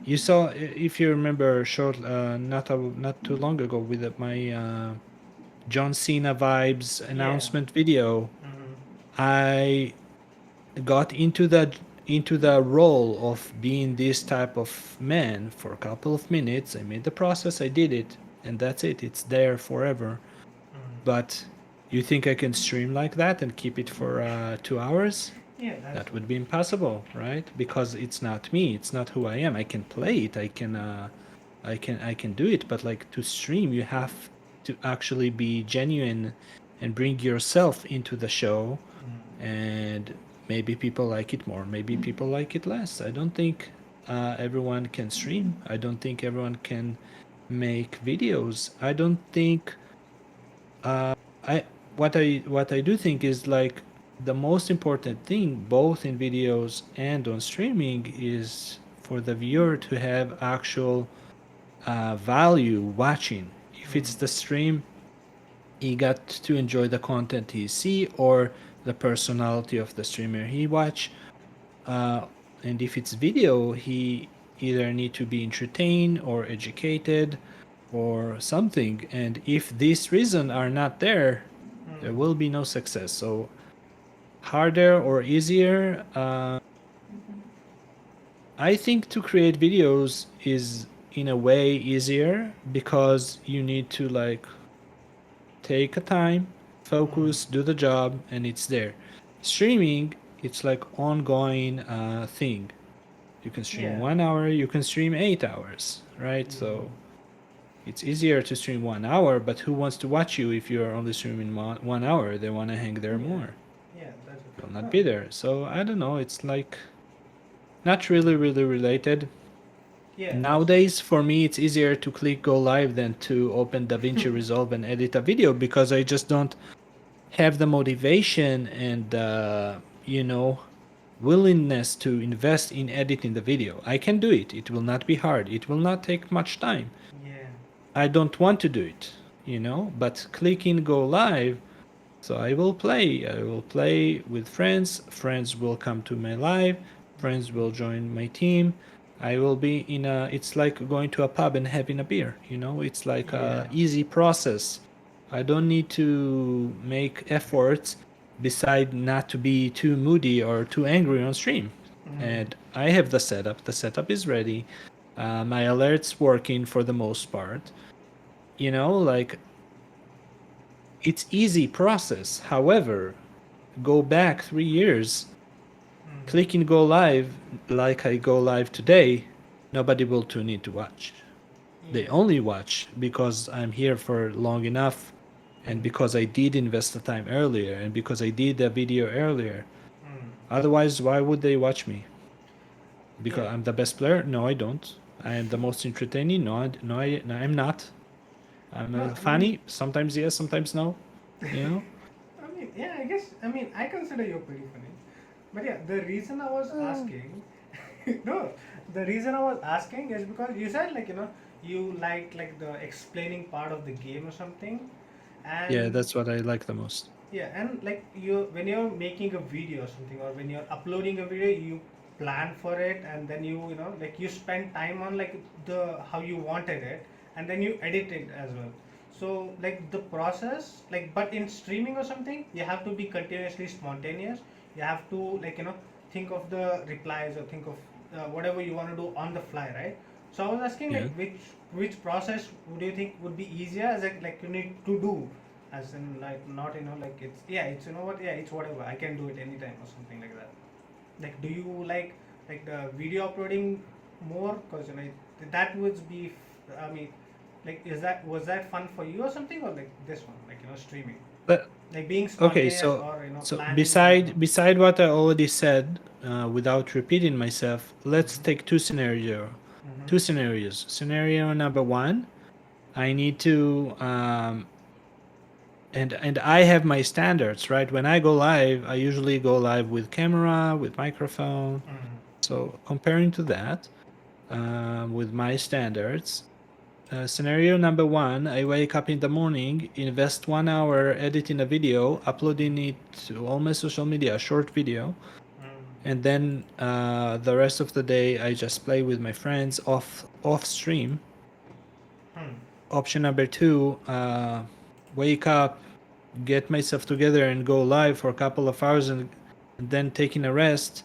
Speaker 2: You saw, if you remember, not too long ago, with my John Cena vibes
Speaker 1: yeah.
Speaker 2: announcement video,
Speaker 1: Mm,
Speaker 2: I got into the role of being this type of man for a couple of minutes. I made the process, I did it, and that's it. It's there forever.
Speaker 1: mm.
Speaker 2: But you think I can stream like that and keep it for 2 hours?
Speaker 1: Yeah, that's
Speaker 2: That would be impossible, right? Because it's not me. It's not who I am. I can play it. I can do it. But like to stream, you have to actually be genuine and bring yourself into the show. And maybe people like it more. Maybe people like it less. I don't think everyone can stream. I don't think everyone can make videos. I don't think I what I do think is like the most important thing both in videos and on streaming is for the viewer to have actual value watching. If it's the stream, he got to enjoy the content he see or the personality of the streamer he watch. uh, and if it's video, he either need to be entertained or educated or something. And if these reasons are not there, there will be no success. So harder or easier, I think to create videos is in a way easier because you need to like take a time, focus, do the job, and it's there. Streaming, it's like ongoing thing. You can stream
Speaker 1: yeah.
Speaker 2: 1 hour, you can stream 8 hours, right? So it's easier to stream 1 hour, but who wants to watch you if you are only streaming 1 hour? They want to hang there
Speaker 1: Yeah,
Speaker 2: more.
Speaker 1: yeah, that's
Speaker 2: You'll not
Speaker 1: no,
Speaker 2: be there. So I don't know. It's like not really, really related.
Speaker 1: yeah, that's
Speaker 2: Nowadays, for me, it's easier to click go live than to open DaVinci Resolve and edit a video because I just don't have the motivation and willingness to invest in editing the video. I can do it. It will not be hard. It will not take much time.
Speaker 1: yeah,
Speaker 2: I don't want to do it, but clicking go live. So I will play. I will play with friends. Friends will come to my live. Friends will join my team. I will be in a. It's like going to a pub and having a beer. It's like
Speaker 1: yeah,
Speaker 2: a easy process. I don't need to make efforts beside not to be too moody or too angry on stream. and I have the setup. The setup is ready. My alerts working for the most part. You know, like it's easy process. However, go back 3 years, click and go live like I go live today, nobody will tune in to watch. They
Speaker 1: Yeah.
Speaker 2: only watch because I'm here for long enough and because I did invest the time earlier and because I did the video earlier. Otherwise, why would they watch me? Because
Speaker 1: Yeah.
Speaker 2: I'm the best player? No, I don't. I am the most entertaining? No, I'm not. I'm
Speaker 1: No, I mean,
Speaker 2: funny? Sometimes yes, sometimes no. You know?
Speaker 1: yeah, I guess, I consider you pretty funny. But yeah, the reason I was asking, no, the reason I was asking is because you said you like the explaining part of the game or something,
Speaker 2: Yeah,
Speaker 1: and
Speaker 2: that's what I like the most.
Speaker 1: yeah, and like when you're making a video or something, or when you're uploading a video, you plan for it, and then like you spend time on like the how you wanted it, and then you edit it as well. So like the process, like but in streaming or something, you have to be continuously spontaneous. You have to think of the replies or think of whatever you want to do on the fly, right? So I was asking
Speaker 2: Yeah.
Speaker 1: like which process would you think would be easier as like you need to do, as in like not like it's it's what, it's whatever, I can do it anytime or something like that. Like do you like the video uploading more, because that would be I mean, like was that fun for you or something, or like this one, like streaming,
Speaker 2: But
Speaker 1: like being
Speaker 2: okay,
Speaker 1: spontaneous, or
Speaker 2: so
Speaker 1: planning, or
Speaker 2: beside what I already said, without repeating myself, let's take
Speaker 1: Mm-hmm.
Speaker 2: two scenarios. Scenario number one, I need to and I have my standards, right? When I go live, I usually go live with camera, with microphone.
Speaker 1: Mm-hmm.
Speaker 2: So comparing to that, with my standards, scenario number one, I wake up in the morning, invest 1 hour editing a video, uploading it to all my social media, a short video, and then the rest of the day I just play with my friends off stream.
Speaker 1: Hmm.
Speaker 2: Option number two, wake up, get myself together and go live for a couple of hours and then taking a rest,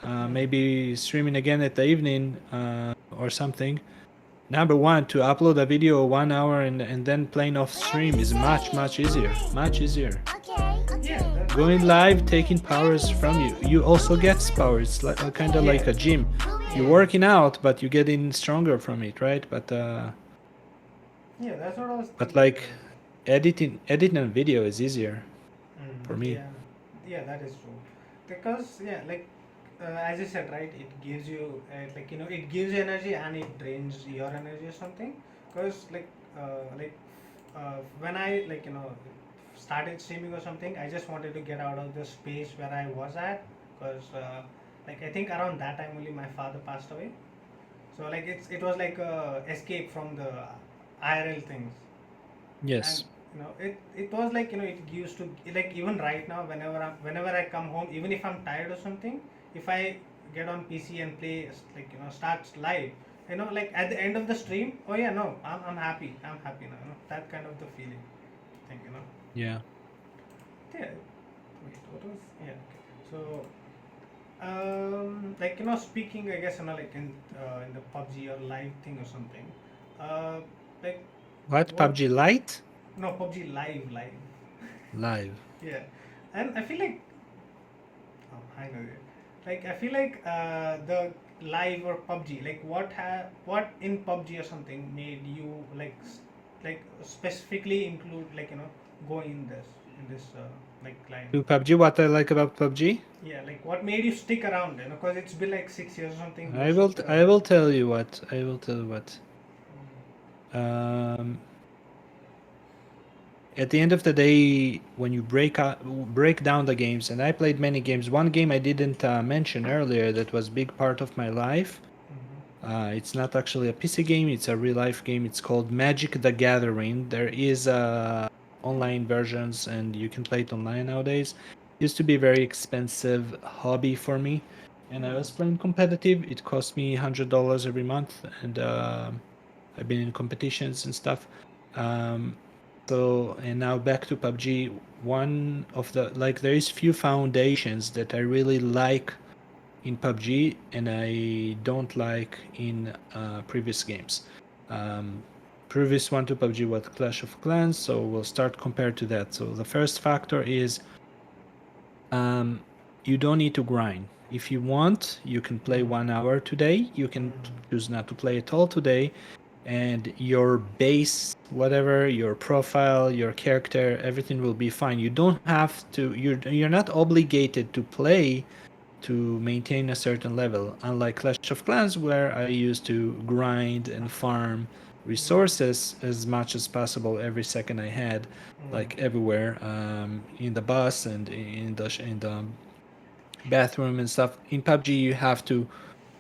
Speaker 2: maybe streaming again at the evening or something. Number one, to upload a video 1 hour and then playing off stream is much easier. Much easier.
Speaker 1: Yeah, that,
Speaker 2: Going live, taking powers from you. You also get powers. It's like, kind of like
Speaker 1: yeah.
Speaker 2: a gym. You're working out, but you're getting stronger from it, right?
Speaker 1: Yeah, that's what I was
Speaker 2: But
Speaker 1: thinking.
Speaker 2: like editing a video is easier for me.
Speaker 1: Yeah, yeah, that is true. Because like as you said, right, it gives you it gives you energy and it drains your energy or something. Because when I started streaming or something, I just wanted to get out of the space where I was at. Because like I think around that time only my father passed away. So like it was like a escape from the IRL things. And
Speaker 2: Yes.
Speaker 1: it was like it used to, like even right now, whenever I come home, even if I'm tired or something, if I get on PC and play, like starts live, like at the end of the stream, oh yeah, no, I'm happy, now, that kind of the feeling thing,
Speaker 2: Yeah.
Speaker 1: yeah. Wait, what was, yeah, okay. So like speaking, I guess like in the PUBG or live thing or something, uh like
Speaker 2: What?
Speaker 1: what,
Speaker 2: PUBG Lite?
Speaker 1: no, PUBG live.
Speaker 2: Live.
Speaker 1: Yeah, and I feel like, oh, hang on. Like I feel like the live or PUBG, like what in PUBG or something made you like specifically include go in this like line.
Speaker 2: To PUBG, what I like about PUBG?
Speaker 1: Yeah, like what made you stick around? Because it's been like 6 years or something.
Speaker 2: I
Speaker 1: Most
Speaker 2: will
Speaker 1: of the
Speaker 2: I will tell you what. I will tell you what. Um, at the end of the day, when you break down the games, and I played many games. One game I didn't mention earlier that was big part of my life. It's not actually a PC game; it's a real life game. It's called Magic: The Gathering. There is online versions, and you can play it online nowadays. Used to be a very expensive hobby for me, and I was playing competitive. It cost me $100 every month, and I've been in competitions and stuff. Um, so and now back to PUBG. One of the like there is few foundations that I really like in PUBG and I don't like in previous games. Previous one to PUBG was Clash of Clans, so we'll start compared to that. So the first factor is you don't need to grind. If you want, you can play 1 hour today. You can choose not to play at all today, and your base, whatever your profile, your character, everything will be fine. You don't have to. You're not obligated to play to maintain a certain level. Unlike Clash of Clans, where I used to grind and farm resources as much as possible every second I had, like everywhere, in the bus and in the bathroom and stuff. In PUBG, you have to,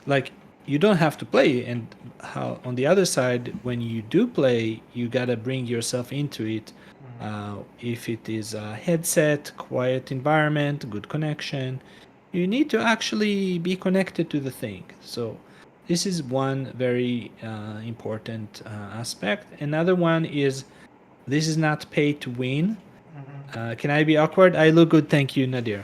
Speaker 2: like, you don't have to play. And how on the other side, when you do play, you gotta bring yourself into it. If it is a headset, quiet environment, good connection, you need to actually be connected to the thing. So this is one very important aspect. Another one is this is not pay to win. Can I be awkward? I look good, thank you, Nadir.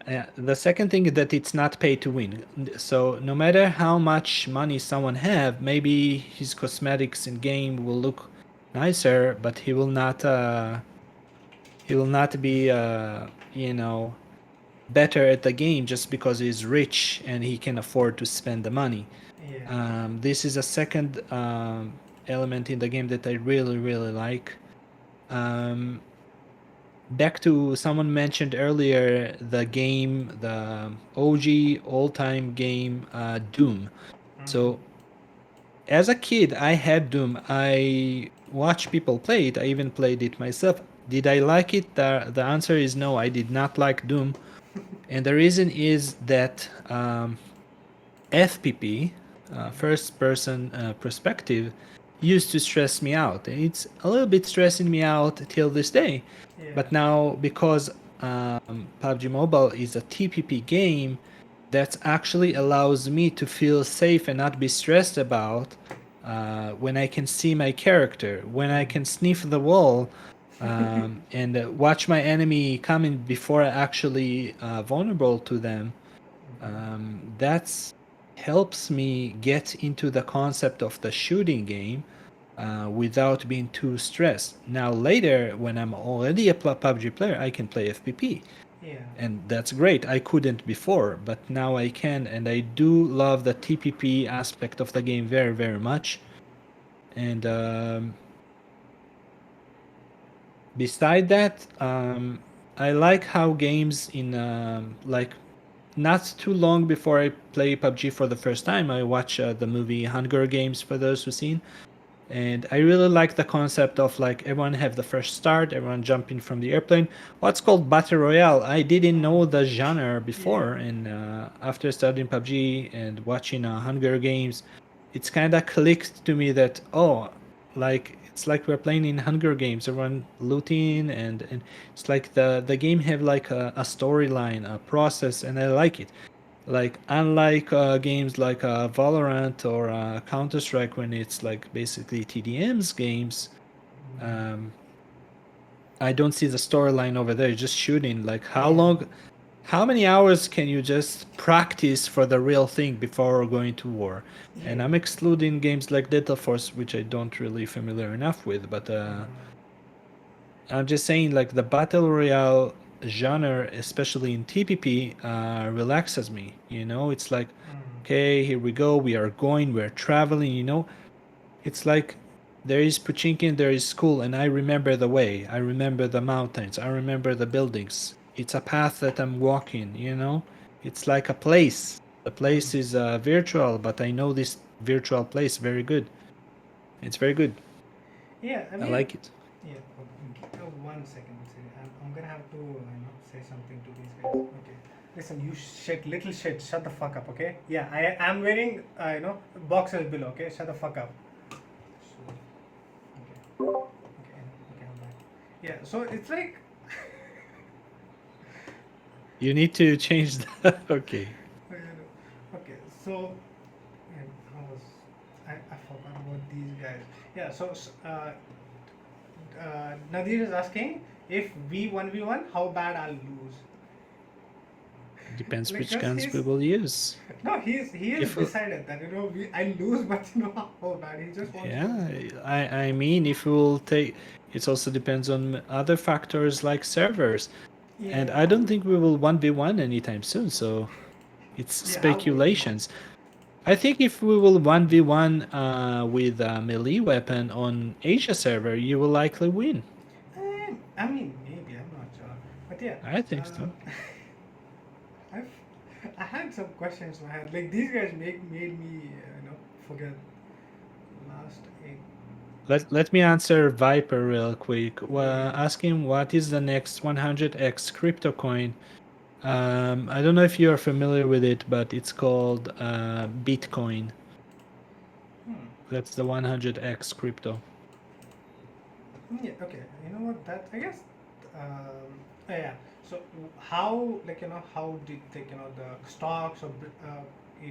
Speaker 1: Yeah.
Speaker 2: The second thing is that it's not pay to win. So no matter how much money someone have, maybe his cosmetics in game will look nicer, but he will not be better at the game just because he's rich and he can afford to spend the money.
Speaker 1: Yeah.
Speaker 2: This is a second element in the game that I really really like. Um, Back to someone mentioned earlier the game, the OG all-time game, Doom. So as a kid, I had Doom. I watched people play it. I even played it myself. Did I like it? The answer is no. I did not like Doom, and the reason is that FPP, first person perspective, used to stress me out. It's a little bit stressing me out till this day. But now, because PUBG Mobile is a TPP game, that actually allows me to feel safe and not be stressed about when I can see my character, when I can sniff the wall, and watch my enemy coming before I actually vulnerable to them. That's helps me get into the concept of the shooting game without being too stressed. Now later, when I'm already a PUBG player, I can play FPP,
Speaker 1: Yeah.
Speaker 2: and that's great. I couldn't before, but now I can, and I do love the TPP aspect of the game very, very much. And beside that, I like how games in like not too long before I play PUBG for the first time, I watch the movie Hunger Games for those who've seen. And I really like the concept of like everyone have the first start, everyone jumping from the airplane. What's called battle royale? I didn't know the genre before, and after studying PUBG and watching Hunger Games, it's kind of clicked to me that like it's like we're playing in Hunger Games. Everyone looting, and it's like the game have like a storyline, a process, and I like it. Like unlike games like Valorant or Counter Strike, when it's like basically TDM's games, um, I don't see the storyline over there. Just shooting. Like how many hours can you just practice for the real thing before going to war? And I'm excluding games like Delta Force, which I don't really familiar enough with, but I'm just saying, like the battle royale genre, especially in TPP, relaxes me. It's like, okay, here we go. We are going. We're traveling. It's like there is Puchinkin, there is school, and I remember the way. I remember the mountains. I remember the buildings. It's a path that I'm walking. It's like a place. The place is virtual, but I know this virtual place very good. It's very good.
Speaker 1: Yeah, I
Speaker 2: I
Speaker 1: mean,
Speaker 2: like it.
Speaker 1: yeah. 1 second. I'm gonna have to say something to these guys. Okay, listen, you little shit. Shut the fuck up, okay? Yeah, I am wearing boxers below. Okay, shut the fuck up. So, okay, I'm back. Yeah, so it's like
Speaker 2: You need to change that. Okay.
Speaker 1: okay, so yeah, I forgot about these guys. Yeah, so Nadir is asking if we 1v1, how bad I'll lose.
Speaker 2: Depends
Speaker 1: Like
Speaker 2: which
Speaker 1: just
Speaker 2: guns we
Speaker 1: he's
Speaker 2: will use.
Speaker 1: no, he has
Speaker 2: If we,
Speaker 1: decided that I lose, but how bad. He just wants to.
Speaker 2: yeah, I mean, if we will take, it also depends on other factors like servers, and I
Speaker 1: Yeah,
Speaker 2: don't think we will 1v1 anytime soon. So it's
Speaker 1: yeah. I would not.
Speaker 2: speculations. I think if we will 1v1 with a melee weapon on Asia server, you will likely win.
Speaker 1: I mean, maybe I'm not sure, but yeah.
Speaker 2: I think so.
Speaker 1: Uh, I've I had some questions in my head. Like these guys made me forget last eight.
Speaker 2: Let me answer Viper real quick.
Speaker 1: Okay.
Speaker 2: Ask him what is the next 100x crypto coin. I don't know if you are familiar with it, but it's called Bitcoin.
Speaker 1: Hmm.
Speaker 2: That's the 100x crypto.
Speaker 1: Yeah. Okay. You know what? That I guess. Yeah. So how how did the stocks or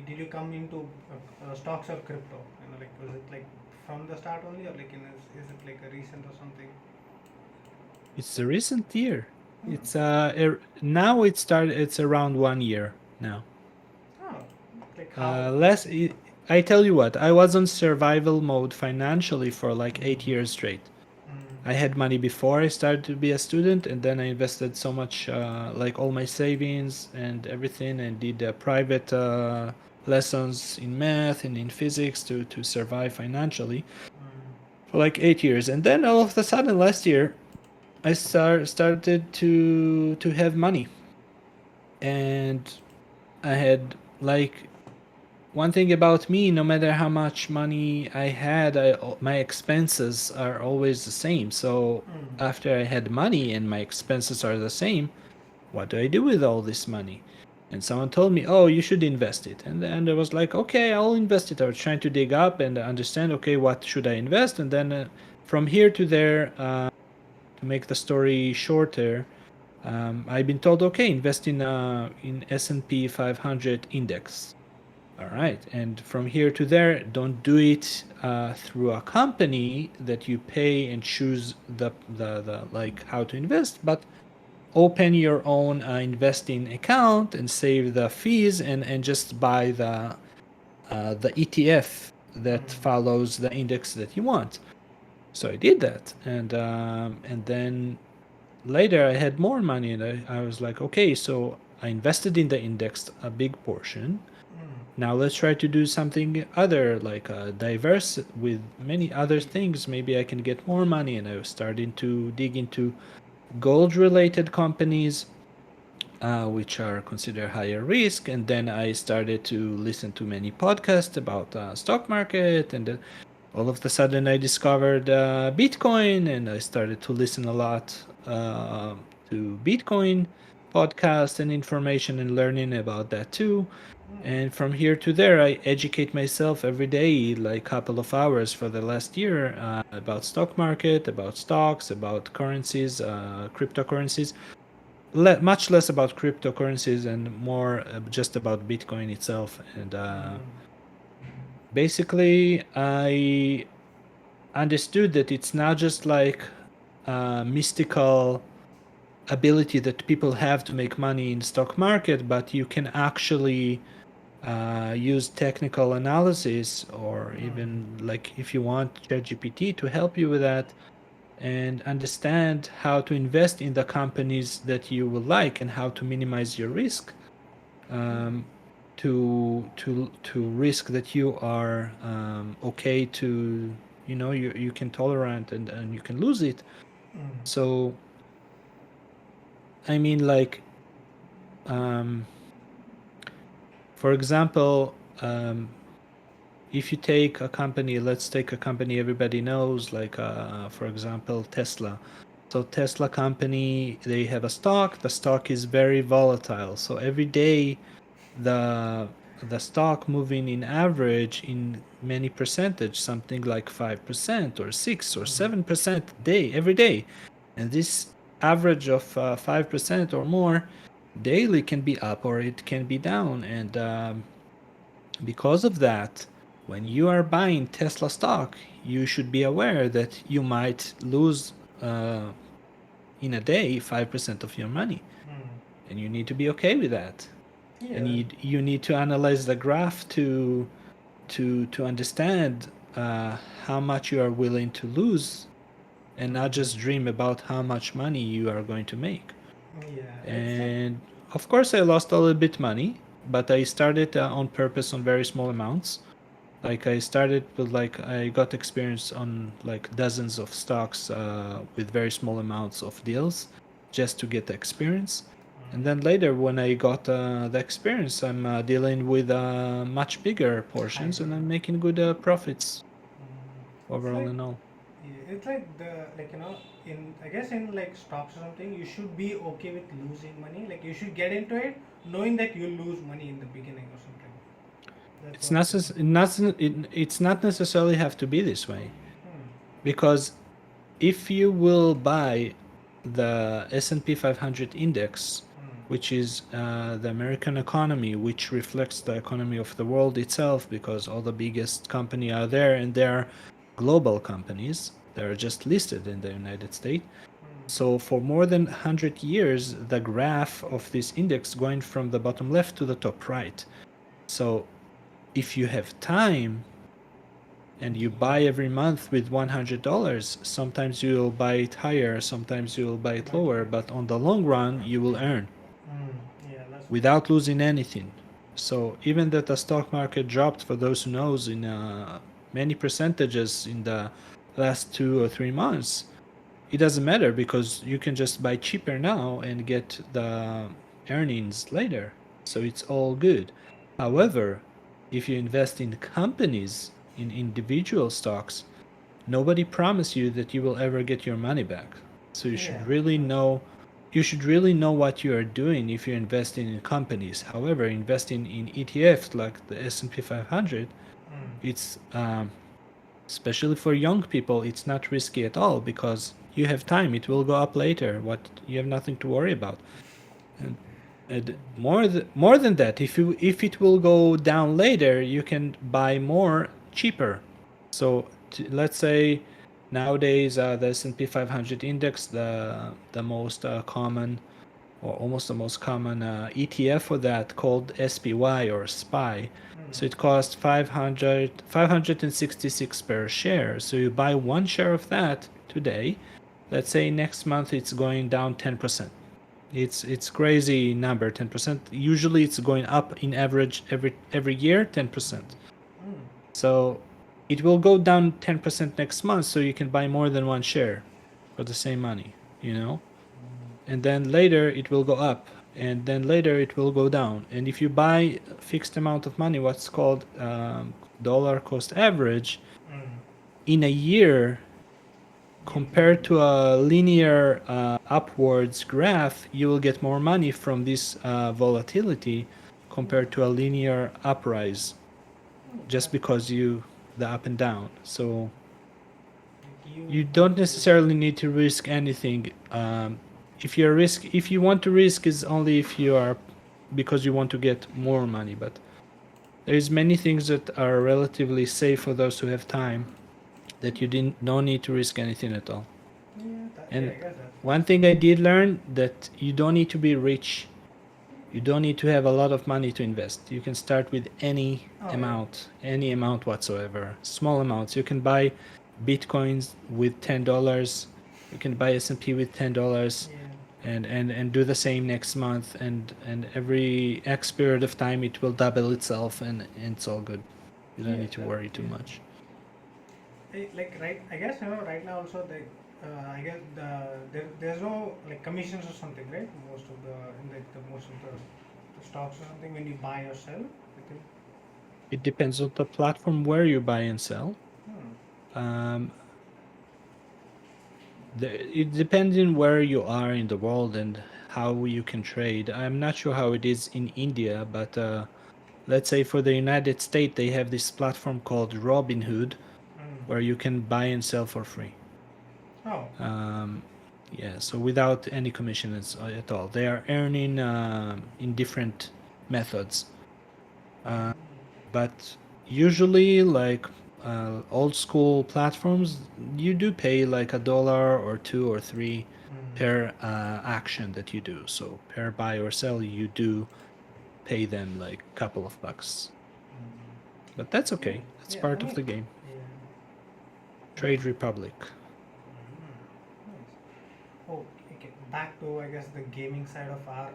Speaker 1: did you come into stocks or crypto? Like was it like from the start only, or like is it like a recent or something?
Speaker 2: It's a recent year.
Speaker 1: Hmm.
Speaker 2: It's now it started. It's around 1 year now.
Speaker 1: Oh, like how?
Speaker 2: Less. I tell you what, I was on survival mode financially for like 8 years straight.
Speaker 1: Mm,
Speaker 2: I had money before I started to be a student, and then I invested so much, like all my savings and everything, and did private lessons in math and in physics to survive financially
Speaker 1: mm,
Speaker 2: for like 8 years. And then all of a sudden last year, I started to have money, and I had like one thing about me, no matter how much money I had, my expenses are always the same. So
Speaker 1: mm,
Speaker 2: after I had money and my expenses are the same, what do I do with all this money? And someone told me, oh, you should invest it. And then I was like, okay, I'll invest it. I was trying to dig up and understand, okay, what should I invest? And then from here to there, to make the story shorter, I've been told, okay, invest in S&P 500 index. All right, and from here to there, don't do it through a company that you pay and choose the like how to invest, but open your own investing account and save the fees and just buy the ETF that
Speaker 1: mm,
Speaker 2: follows the index that you want. So I did that, and then later I had more money, and I was like, okay, so I invested in the index a big portion.
Speaker 1: mm.
Speaker 2: Now let's try to do something other, like diverse with many other things. Maybe I can get more money. And I was starting to dig into gold related companies, which are considered higher risk. And then I started to listen to many podcasts about stock market. And then all of a sudden I discovered Bitcoin, and I started to listen a lot to Bitcoin podcasts and information and learning about that too. And from here to there, I educate myself every day, like a couple of hours for the last year, about stock market, about stocks, about currencies, cryptocurrencies. Much less about cryptocurrencies and more just about Bitcoin itself. And basically, I understood that it's not just like a mystical ability that people have to make money in the stock market, but you can actually use technical analysis, or even like if you want ChatGPT to help you with that, and understand how to invest in the companies that you will like and how to minimize your risk, um, to risk that you are okay to, you can tolerate, and you can lose it. So I mean, like, um, for example, if you take a company, let's take a company everybody knows, like for example, Tesla. So Tesla company, they have a stock. The stock is very volatile. So every day, the the stock moving in average in many percentage, something like 5% or 6 or 7% day every day, and this average of 5% or more daily can be up or it can be down, and because of that, when you are buying Tesla stock, you should be aware that you might lose uh, in a day 5% of your money, and you need to be okay with that.
Speaker 1: Yeah.
Speaker 2: And you need to analyze the graph to understand how much you are willing to lose, and not just dream about how much money you are going to make.
Speaker 1: Yeah.
Speaker 2: And of course, I lost a little bit money, but I started on purpose on very small amounts. Like I started with I got experience on like dozens of stocks with very small amounts of deals, just to get the experience. And then later, when I got the experience, I'm dealing with much bigger portions, and I'm making good profits overall
Speaker 1: like
Speaker 2: and all.
Speaker 1: Yeah, it's like in I guess in like stocks or something, you should be okay with losing money. Like you should get into it knowing that you'll lose money in the beginning or something. That's
Speaker 2: It's
Speaker 1: what.
Speaker 2: it's not necessarily have to be this way,
Speaker 1: Hmm.
Speaker 2: because if you will buy the S&P 500 index, which is the American economy, which reflects the economy of the world itself, because all the biggest company are there, and they're global companies. They're just listed in the United States. So for more than 100 years, the graph of this index going from the bottom left to the top right. So if you have time and you buy every month with $100, sometimes you'll buy it higher, sometimes you'll buy it lower, but on the long run, you will earn
Speaker 1: Yeah, that's
Speaker 2: without losing anything. So even that the stock market dropped, for those who knows, in many percentages in the last 2 or 3 months, it doesn't matter, because you can just buy cheaper now and get the earnings later. So it's all good. However, if you invest in companies, in individual stocks, nobody promised you that you will ever get your money back. So you should really know what you are doing if you're investing in companies. However, investing in ETFs like the S&P 500, it's especially for young people, it's not risky at all, because you have time. It will go up later. What you have nothing to worry about. And more than that, if it will go down later, you can buy more cheaper. So let's say nowadays the S&P 500 index, the most common, or almost the most common ETF for that, called SPY or SPY. So it costs 566 per share. So you buy one share of that today. Let's say next month it's going down 10%. It's crazy number, 10%. Usually it's going up in average every year 10%. So it will go down 10% next month, so you can buy more than one share for the same money, and then later it will go up, and then later it will go down. And if you buy a fixed amount of money, what's called dollar cost average, in a year, compared to a linear upwards graph, you will get more money from this volatility compared to a linear uprise, just because the up and down. So you don't necessarily need to risk anything. If you want to risk, is only if you are, because you want to get more money. But there is many things that are relatively safe for those who have time, that you don't need to risk anything at all. And
Speaker 1: I guess that.
Speaker 2: one thing I did learn, that you don't need to be rich. You don't need to have a lot of money to invest. You can start with any amount whatsoever. Small amounts. You can buy bitcoins with $10. You can buy S&P with $10, and do the same next month, and every X period of time it will double itself, and it's all good. You don't need to worry too much.
Speaker 1: Like right, I guess right now also I guess there's no like commissions or something, right? Most of the in like the most of the stocks or something when you buy or sell. I think.
Speaker 2: It depends on the platform where you buy and sell. Um, it depends on where you are in the world and how you can trade. I'm not sure how it is in India, but let's say for the United States, they have this platform called Robinhood, where you can buy and sell for free.
Speaker 1: Oh.
Speaker 2: Yeah, so without any commissions at all. They are earning in different methods. But usually, like old school platforms, you do pay like $1 or $2 or $3 per action that you do. So per buy or sell, you do pay them like a couple of bucks. But that's
Speaker 1: Yeah,
Speaker 2: okay. That's
Speaker 1: yeah. I
Speaker 2: part of
Speaker 1: mean,
Speaker 2: the game.
Speaker 1: yeah.
Speaker 2: Trade Republic.
Speaker 1: Nice. Oh, okay. Back to I guess the gaming side of our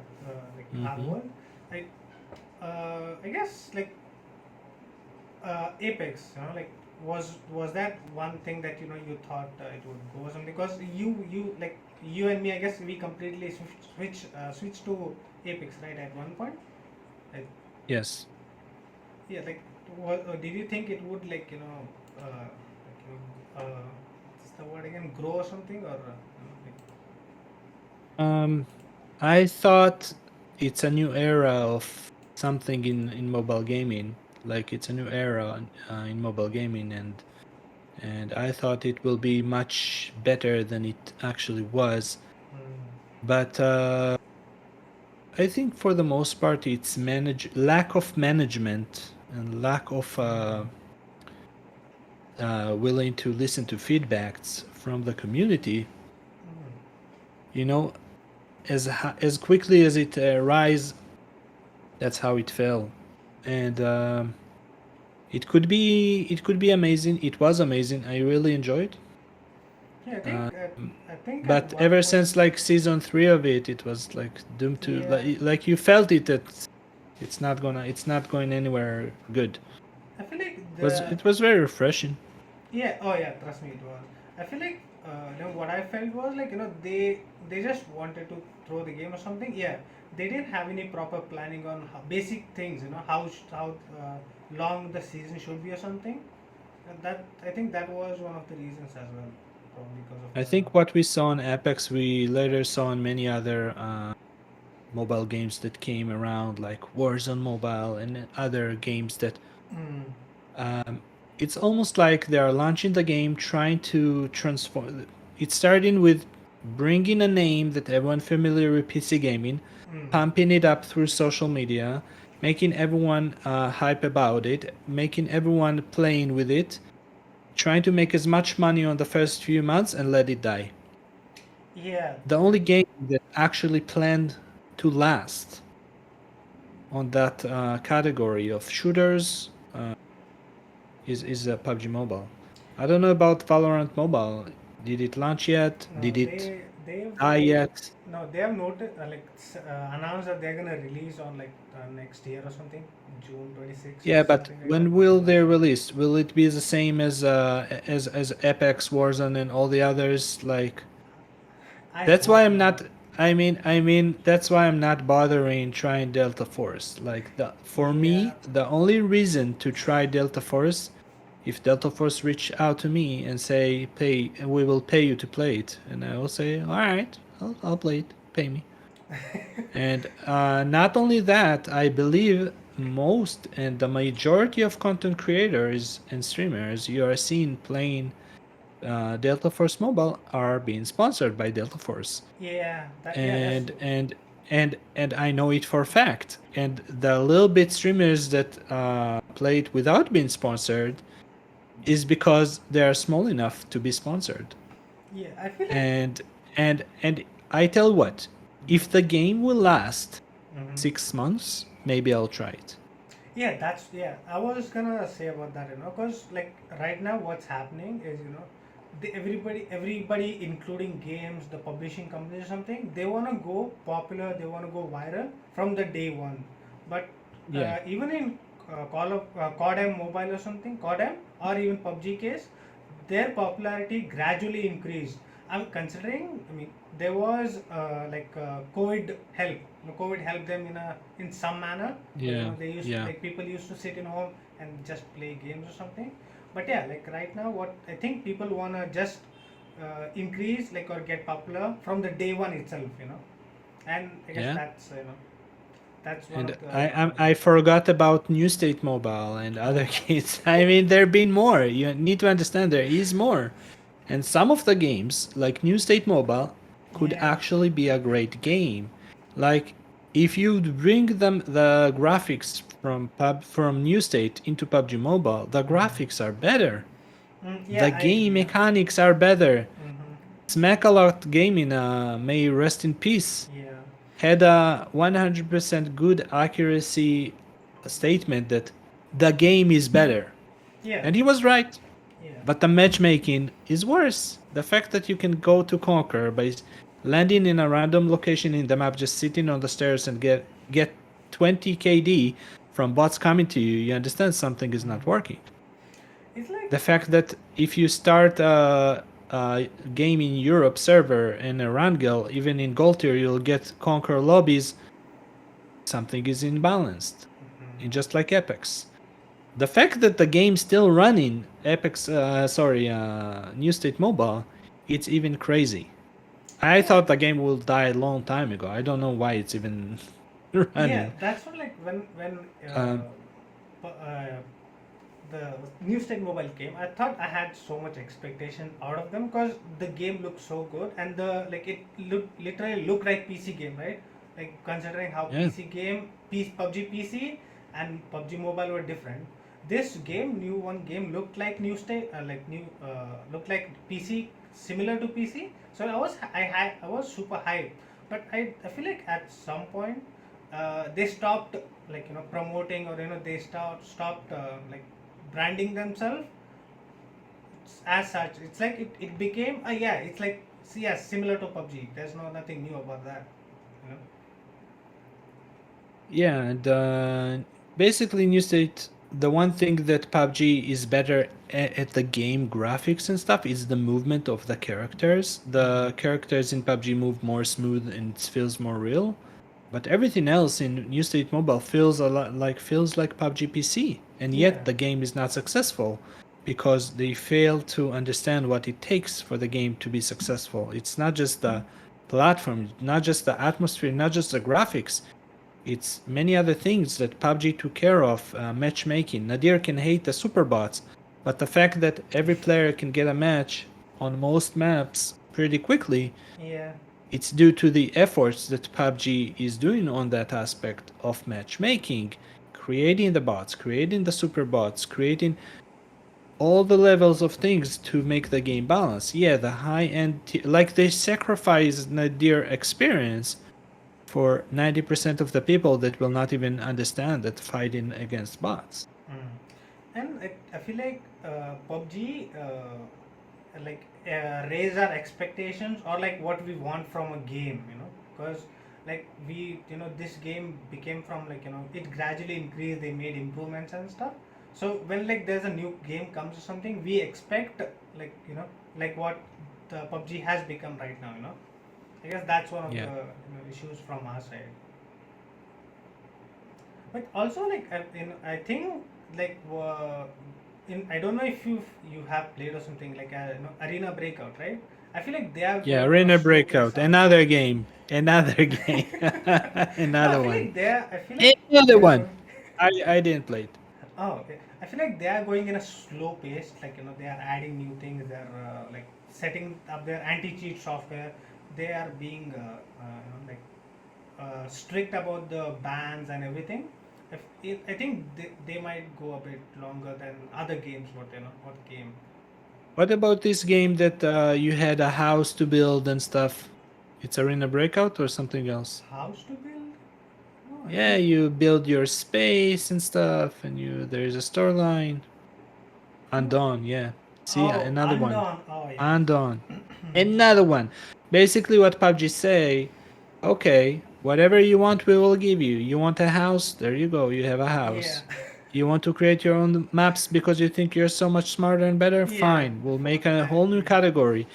Speaker 1: our
Speaker 2: Mm-hmm.
Speaker 1: world. I guess Apex. Was that one thing that you thought it would go or something? Because you and me, I guess we completely switched to Apex right at one point. Like,
Speaker 2: Yes.
Speaker 1: yeah, did you think it would what's the word again? Grow or something or
Speaker 2: I thought it's a new era of something in mobile gaming. Like it's a new era in mobile gaming, and I thought it will be much better than it actually was. But I think for the most part, it's lack of management and lack of willing to listen to feedbacks from the community. You know, as quickly as it rise, that's how it fell, and it could be amazing. It was amazing. I really enjoyed.
Speaker 1: yeah,
Speaker 2: Uh,
Speaker 1: I think at
Speaker 2: but
Speaker 1: one
Speaker 2: ever
Speaker 1: point,
Speaker 2: since like season 3 of it, it was like doomed to
Speaker 1: yeah,
Speaker 2: like you felt it that it's not going anywhere good.
Speaker 1: I feel like
Speaker 2: Was
Speaker 1: the
Speaker 2: it was very refreshing.
Speaker 1: yeah, oh yeah, trust me, it was. I feel like what I felt was they just wanted to throw the game or something. Yeah, they didn't have any proper planning on basic things. How long the season should be or something. And that I think that was one of the reasons as well, probably because of
Speaker 2: I
Speaker 1: the.
Speaker 2: think what we saw in Apex, we later saw in many other mobile games that came around, like Warzone Mobile and other games that
Speaker 1: Mm,
Speaker 2: um, it's almost like they are launching the game, trying to transform. It's starting with bringing a name that everyone familiar with PC gaming,
Speaker 1: mm.
Speaker 2: pumping it up through social media, making everyone hype about it, making everyone playing with it, trying to make as much money on the first few months and let it die.
Speaker 1: Yeah,
Speaker 2: The only game that actually planned to last on that category of shooters is PUBG Mobile. I don't know about Valorant Mobile. Did it launch yet?
Speaker 1: no,
Speaker 2: Did it
Speaker 1: they've
Speaker 2: die yet?
Speaker 1: no, they have noted announced that they're gonna release on next year or something, June 26 or
Speaker 2: Yeah, but
Speaker 1: something like that.
Speaker 2: when
Speaker 1: But
Speaker 2: will
Speaker 1: I'm not
Speaker 2: they
Speaker 1: sure.
Speaker 2: release? Will it be the same as Apex, Warzone, and all the others? Like
Speaker 1: I
Speaker 2: that's why
Speaker 1: hope
Speaker 2: I'm
Speaker 1: not.
Speaker 2: not. I mean, that's why I'm not bothering trying Delta Force. Like for
Speaker 1: Yeah,
Speaker 2: me, the only reason to try Delta Force, if Delta Force reach out to me and say, "Pay, we will pay you to play it," and I will say, "All right, I'll play it. Pay me." And not only that, I believe most and the majority of content creators and streamers you are seeing playing Delta Force Mobile are being sponsored by Delta Force,
Speaker 1: that's
Speaker 2: and
Speaker 1: true.
Speaker 2: and and I know it for a fact. And the little bit streamers that play it without being sponsored is because they are small enough to be sponsored.
Speaker 1: Yeah, I feel like.
Speaker 2: And I tell what, if the game will last
Speaker 1: Mhm.
Speaker 2: 6 months, maybe I'll try it.
Speaker 1: Yeah, I was gonna say about that, because right now what's happening is everybody, including games, the publishing companies or something, they wanna go popular, they wanna go viral from the day one. But
Speaker 2: Yeah.
Speaker 1: even in Call of CODM mobile or something, CODM or even PUBG case, their popularity gradually increased. I'm considering. I mean, there was COVID help. COVID helped them in some manner, because
Speaker 2: Yeah.
Speaker 1: they used
Speaker 2: Yeah.
Speaker 1: people used to sit in home and just play games or something. But yeah, right now, what I think people wanna just increase or get popular from the day one itself. And I guess
Speaker 2: Yeah.
Speaker 1: that's one
Speaker 2: And
Speaker 1: of the.
Speaker 2: I forgot about New State Mobile and other
Speaker 1: Oh.
Speaker 2: games. I mean, there have been more. You need to understand there is more. And some of the games, like New State Mobile, could
Speaker 1: Yeah.
Speaker 2: actually be a great game. Like if you bring them the graphics from New State into PUBG Mobile, the graphics are better. The
Speaker 1: Yeah, I
Speaker 2: game
Speaker 1: agree.
Speaker 2: mechanics are better.
Speaker 1: Mm-hmm.
Speaker 2: Smackalot Gaming, may rest in peace,
Speaker 1: Yeah.
Speaker 2: had a 100% good accuracy statement that the game is better.
Speaker 1: Yeah.
Speaker 2: And he was right.
Speaker 1: Yeah.
Speaker 2: But the matchmaking is worse. The fact that you can go to Conquer by landing in a random location in the map, just sitting on the stairs and get 20 KD from bots coming to you, you understand something is not
Speaker 1: Mm-hmm.
Speaker 2: working.
Speaker 1: It's like,
Speaker 2: The fact that if you start a game in Europe server in a Rangel, even in Gold tier, you'll get Conquer lobbies, something is imbalanced. In just like Apex. The fact that the game's still running, New State Mobile, it's even crazy. I
Speaker 1: yeah,
Speaker 2: thought the game will die a long time ago. I don't know why it's even
Speaker 1: yeah.
Speaker 2: running.
Speaker 1: That's what like when
Speaker 2: Um,
Speaker 1: the new state mobile came, I thought I had so much expectation out of them because the game looked so good and the like it literally looked like PC game, right? Like considering how
Speaker 2: yeah,
Speaker 1: PUBG PC and PUBG Mobile were different. This game, new one game, looked like looked like PC, similar to PC. So I was super hyped, but I feel like at some point they stopped promoting, or they stopped branding themselves as such. It's like it became yeah, it's like, yeah, similar to PUBG. There's nothing new about that, you know.
Speaker 2: yeah, and basically New State. The one thing that PUBG is better at the game graphics and stuff is the movement of the characters. The characters in PUBG move more smooth and it feels more real. But everything else in New State Mobile feels like PUBG PC, and
Speaker 1: Yeah,
Speaker 2: yet the game is not successful because they fail to understand what it takes for the game to be successful. It's not just the platform, not just the atmosphere, not just the graphics. It's many other things that PUBG took care of. Matchmaking. Nadir can hate the superbots, but the fact that every player can get a match on most maps pretty quickly,
Speaker 1: yeah,
Speaker 2: it's due to the efforts that PUBG is doing on that aspect of matchmaking, creating the bots, creating the super bots, creating all the levels of things to make the game balance. Yeah, the high end, like they sacrifice their experience for 90% of the people that will not even understand that fighting against bots.
Speaker 1: mm. And I feel like PUBG raise our expectations, or like what we want from a game, because like this game became from it gradually increased, they made improvements and stuff. So when like there's a new game comes or something, we expect like like what the PUBG has become right now. I guess that's one of
Speaker 2: Yeah.
Speaker 1: the issues from our side. But also like I think like in I don't know if you have played or something like Arena Breakout, right? I feel like they are
Speaker 2: Yeah,
Speaker 1: going on a
Speaker 2: Arena
Speaker 1: slow pace
Speaker 2: Breakout,
Speaker 1: up.
Speaker 2: another game, another game,
Speaker 1: No, I
Speaker 2: another
Speaker 1: feel
Speaker 2: one,
Speaker 1: like
Speaker 2: another
Speaker 1: they are
Speaker 2: one.
Speaker 1: going.
Speaker 2: I didn't play it.
Speaker 1: Oh, okay. I feel like they are going in a slow pace. Like they are adding new things. They are like setting up their anti-cheat software. They are being strict about the bans and everything. I think they might go a bit longer than other games. What came.
Speaker 2: What about this game that you had a house to build and stuff? It's Arena Breakout or something else?
Speaker 1: House to build? No, I
Speaker 2: Yeah,
Speaker 1: think.
Speaker 2: you build your space and stuff, and there's a storyline.
Speaker 1: No.
Speaker 2: Undone, yeah. See,
Speaker 1: Oh,
Speaker 2: another one.
Speaker 1: Undone. Oh yeah.
Speaker 2: Undone. Another one. Basically, what PUBG say, okay, whatever you want, we will give you. You want a house? There you go. You have a
Speaker 1: Yeah.
Speaker 2: house. You want to create your own maps because you think you're so much smarter and better?
Speaker 1: Yeah.
Speaker 2: Fine. We'll make a whole new
Speaker 1: Exactly.
Speaker 2: category.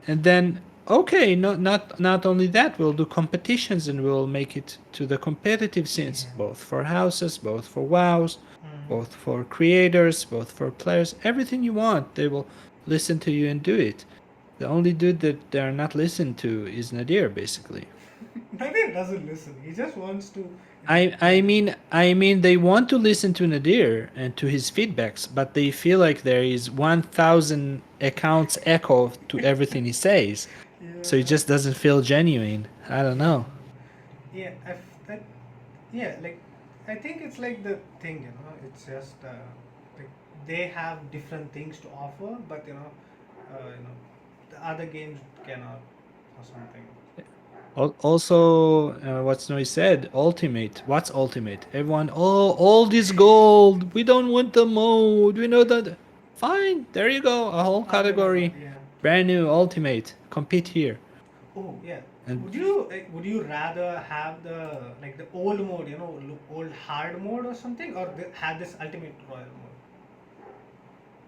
Speaker 2: And then, okay, not only that, we'll do competitions and we'll make it to the competitive scenes,
Speaker 1: Yeah.
Speaker 2: both for houses, both for WoWs,
Speaker 1: Mm.
Speaker 2: both for creators, both for players, everything you want. They will listen to you and do it. The only dude that they're not listening to is Nadir, basically.
Speaker 1: Nadir doesn't listen. He just wants to,
Speaker 2: I I
Speaker 1: like,
Speaker 2: mean I mean they want to listen to Nadir and to his feedbacks, but they feel like there is 1,000 accounts echo to everything he says, so it
Speaker 1: yeah.
Speaker 2: just doesn't feel genuine. I don't know.
Speaker 1: Yeah, that, yeah, like I think it's like the thing, it's just like they have different things to offer, but the other games cannot or something.
Speaker 2: Also, what Snowy said, ultimate. What's ultimate? Everyone, oh, all this gold. We don't want the mode. We know that. Fine, there you go. A whole
Speaker 1: Ultimate,
Speaker 2: category,
Speaker 1: yeah.
Speaker 2: brand new ultimate. Compete here.
Speaker 1: Oh yeah.
Speaker 2: And
Speaker 1: Would you rather have the old mode, old hard mode or something, or have this ultimate royal mode?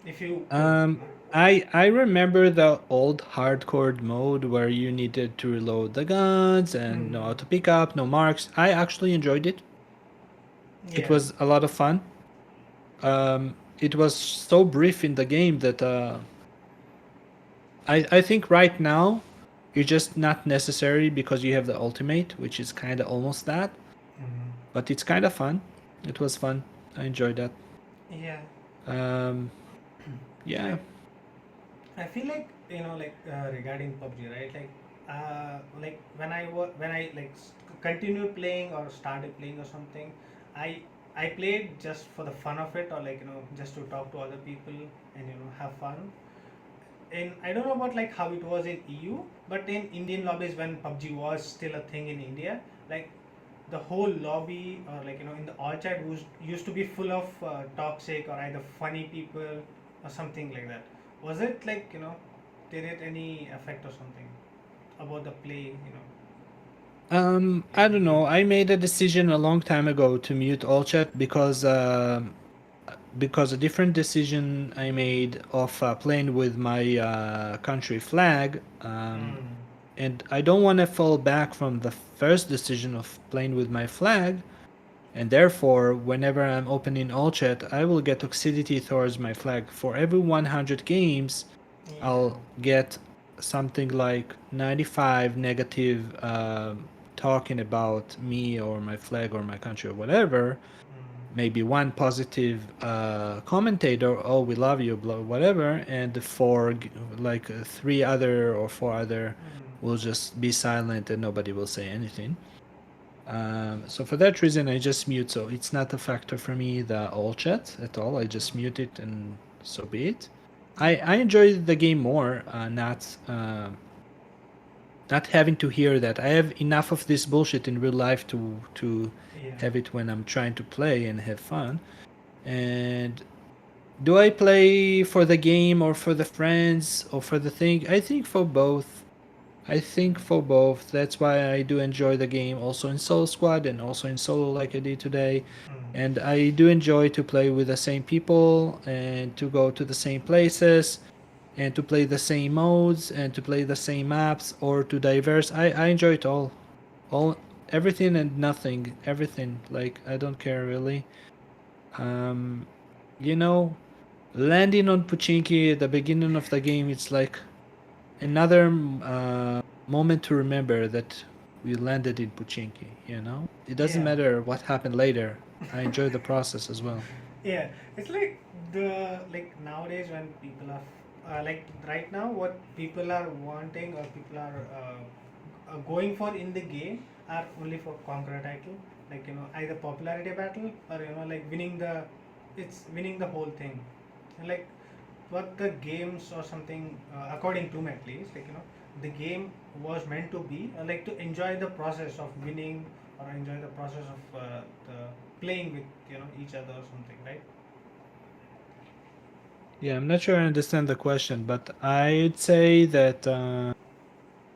Speaker 1: If you could,
Speaker 2: um, I remember the old hardcore mode where you needed to reload the guns and know how to pick up, no marks. I actually enjoyed it. It
Speaker 1: Yeah.
Speaker 2: was a lot of fun. It was so brief in the game that I think right now it's just not necessary because you have the ultimate, which is kind of almost that.
Speaker 1: Hmm.
Speaker 2: But it's kind of fun. It was fun. I enjoyed that.
Speaker 1: Yeah.
Speaker 2: Um, yeah.
Speaker 1: I I feel like regarding PUBG, right? Like when I continued playing or started playing or something, I I played just for the fun of it, or just to talk to other people and have fun. And I don't know about like how it was in EU, but in Indian lobbies when PUBG was still a thing in India, like the whole lobby or in the all chat used to be full of toxic or either funny people or something like that. Was it did it any effect or something about the play,
Speaker 2: I
Speaker 1: in the
Speaker 2: don't
Speaker 1: game?
Speaker 2: know. I made a decision a long time ago to mute all chat because a different decision I made of playing with my country flag.
Speaker 1: Mm.
Speaker 2: And I don't want to fall back from the first decision of playing with my flag. And therefore, whenever I'm opening all chat, I will get toxicity towards my flag. For every 100 games,
Speaker 1: Yeah.
Speaker 2: I'll get something like 95 negative talking about me or my flag or my country or whatever.
Speaker 1: Mm.
Speaker 2: Maybe one positive commentator, oh, we love you, blah, whatever, and three other or four other
Speaker 1: Mm.
Speaker 2: will just be silent and nobody will say anything. So for that reason, I just mute. So it's not a factor for me, the all chat at all. I just mute it and so be it. I
Speaker 1: Yeah.
Speaker 2: enjoy the game more, not having to hear that. I have enough of this bullshit in real life to
Speaker 1: Yeah.
Speaker 2: have it when I'm trying to play and have fun. And do I play for the game or for the friends or for the thing? I think for both. I think for both. That's why I do enjoy the game also in solo squad and also in solo like I did today.
Speaker 1: Mm.
Speaker 2: And I do enjoy to play with the same people and to go to the same places and to play the same modes and to play the same maps or to diverse. I enjoy it all. All everything and nothing. Everything. Like I don't care really. Um you know, landing on Puchinki at the beginning of the game, it's like another moment to remember that we landed in Puchinki. It doesn't
Speaker 1: Yeah.
Speaker 2: matter what happened later. I enjoy the process as well.
Speaker 1: Yeah, it's like nowadays when people are right now what people are wanting or people are going for in the game are only for conqueror title, either popularity battle or winning the whole thing. And what the games or something, according to me at least, the game was meant to be to enjoy the process of winning or enjoy the process of the playing with each other or something, right?
Speaker 2: Yeah, I'm not sure I understand the question, but I'd say that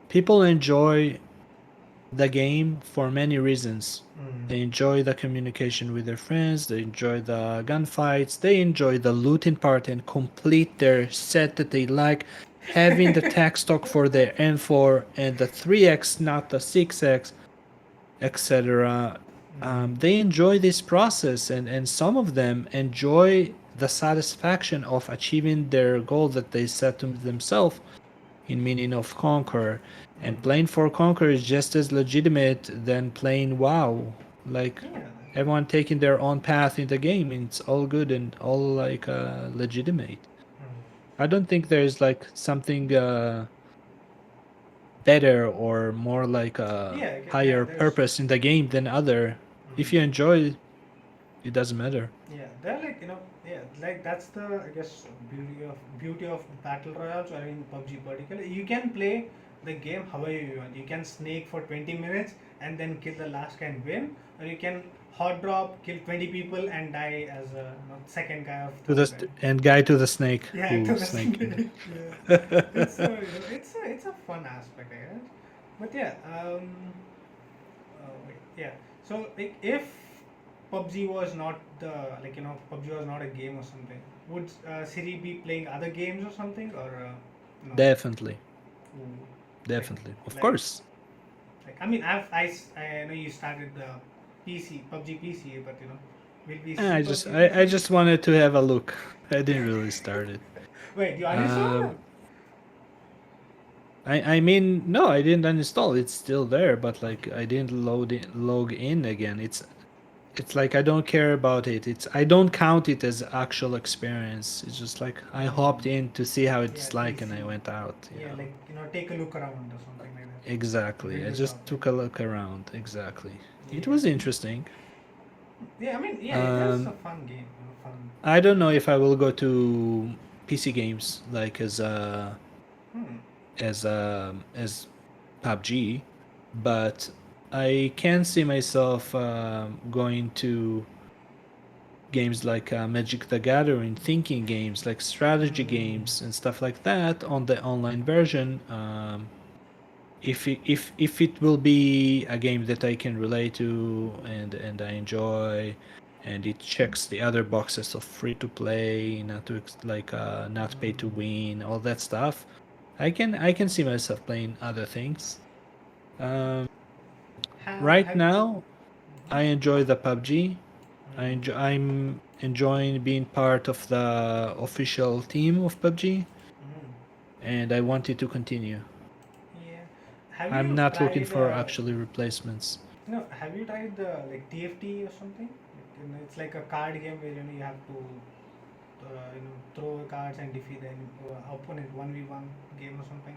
Speaker 2: people enjoy the game for many reasons.
Speaker 1: Mm.
Speaker 2: They enjoy the communication with their friends, they enjoy the gunfights, they enjoy the looting part and complete their set that they like, having the tech stock for their M4 and the 3x, not the 6x, etc.
Speaker 1: Mm.
Speaker 2: They enjoy this process, and some of them enjoy the satisfaction of achieving their goal that they set to themselves in meaning of Conquer. And
Speaker 1: Mm.
Speaker 2: playing for Conquer is just as legitimate than playing WoW. Like
Speaker 1: Yeah.
Speaker 2: everyone taking their own path in the game, it's all good and all like legitimate.
Speaker 1: Mm.
Speaker 2: I don't think there's like something better or more like a
Speaker 1: Yeah, okay, yeah.
Speaker 2: higher
Speaker 1: There's
Speaker 2: purpose in the game than other. If you enjoy, it doesn't matter.
Speaker 1: yeah. They're like yeah. Like that's the I guess beauty of battle royales or in PUBG particularly. You can play the game however you want. You can snake for 20 minutes and then kill the last guy and win, or you can hot drop, kill 20 people and die as a second guy or
Speaker 2: To
Speaker 1: third
Speaker 2: the
Speaker 1: guy.
Speaker 2: and guy to the snake
Speaker 1: Yeah,
Speaker 2: who
Speaker 1: to the
Speaker 2: snake you.
Speaker 1: snake. Yeah, it's a it's a fun aspect, I guess. But yeah, wait, yeah. So like, if PUBG was not the PUBG was not a game or something, would Siri be playing other games or something or no?
Speaker 2: Definitely,
Speaker 1: Ooh, like
Speaker 2: definitely, of
Speaker 1: like
Speaker 2: course.
Speaker 1: I mean I know you started the PC PUBG PC, but will we see
Speaker 2: I just
Speaker 1: PUBG
Speaker 2: I
Speaker 1: PC?
Speaker 2: just wanted to have a look. I didn't really start it.
Speaker 1: Wait, you uninstalled
Speaker 2: Um,
Speaker 1: them?
Speaker 2: I mean, no, I didn't uninstall. It's still there, but like I didn't log in again. It's like I don't care about it. It's I don't count it as actual experience. It's just like I hopped in to see how
Speaker 1: Yeah,
Speaker 2: it's like, and I
Speaker 1: TC.
Speaker 2: went out.
Speaker 1: Yeah, like take a look around or something like that.
Speaker 2: Exactly. I
Speaker 1: Window
Speaker 2: just
Speaker 1: shopping.
Speaker 2: took a look around. Exactly. It
Speaker 1: Yeah.
Speaker 2: was interesting.
Speaker 1: Yeah, I mean, yeah, it is a
Speaker 2: Um,
Speaker 1: fun game. Fun.
Speaker 2: I don't know if I will go to PC games like
Speaker 1: Hmm.
Speaker 2: as PUBG, but I can see myself going to games like Magic the Gathering, thinking games like strategy
Speaker 1: Hmm.
Speaker 2: games and stuff like that on the online version. If it will be a game that I can relate to and I enjoy, and it checks the other boxes of free to play, not to not pay to win, all that stuff, I can see myself playing other things. Um, right
Speaker 1: Have
Speaker 2: now,
Speaker 1: mhm.
Speaker 2: I enjoy the PUBG.
Speaker 1: Hmm.
Speaker 2: I'm enjoying being part of the official team of PUBG,
Speaker 1: Hmm.
Speaker 2: and I want it to continue.
Speaker 1: Yeah. Have
Speaker 2: I'm
Speaker 1: you
Speaker 2: not looking
Speaker 1: tried?
Speaker 2: for actually replacements.
Speaker 1: No. Have you tried the TFT or something? It's like a card game where you have to throw cards and defeat the opponent 1v1 game or something.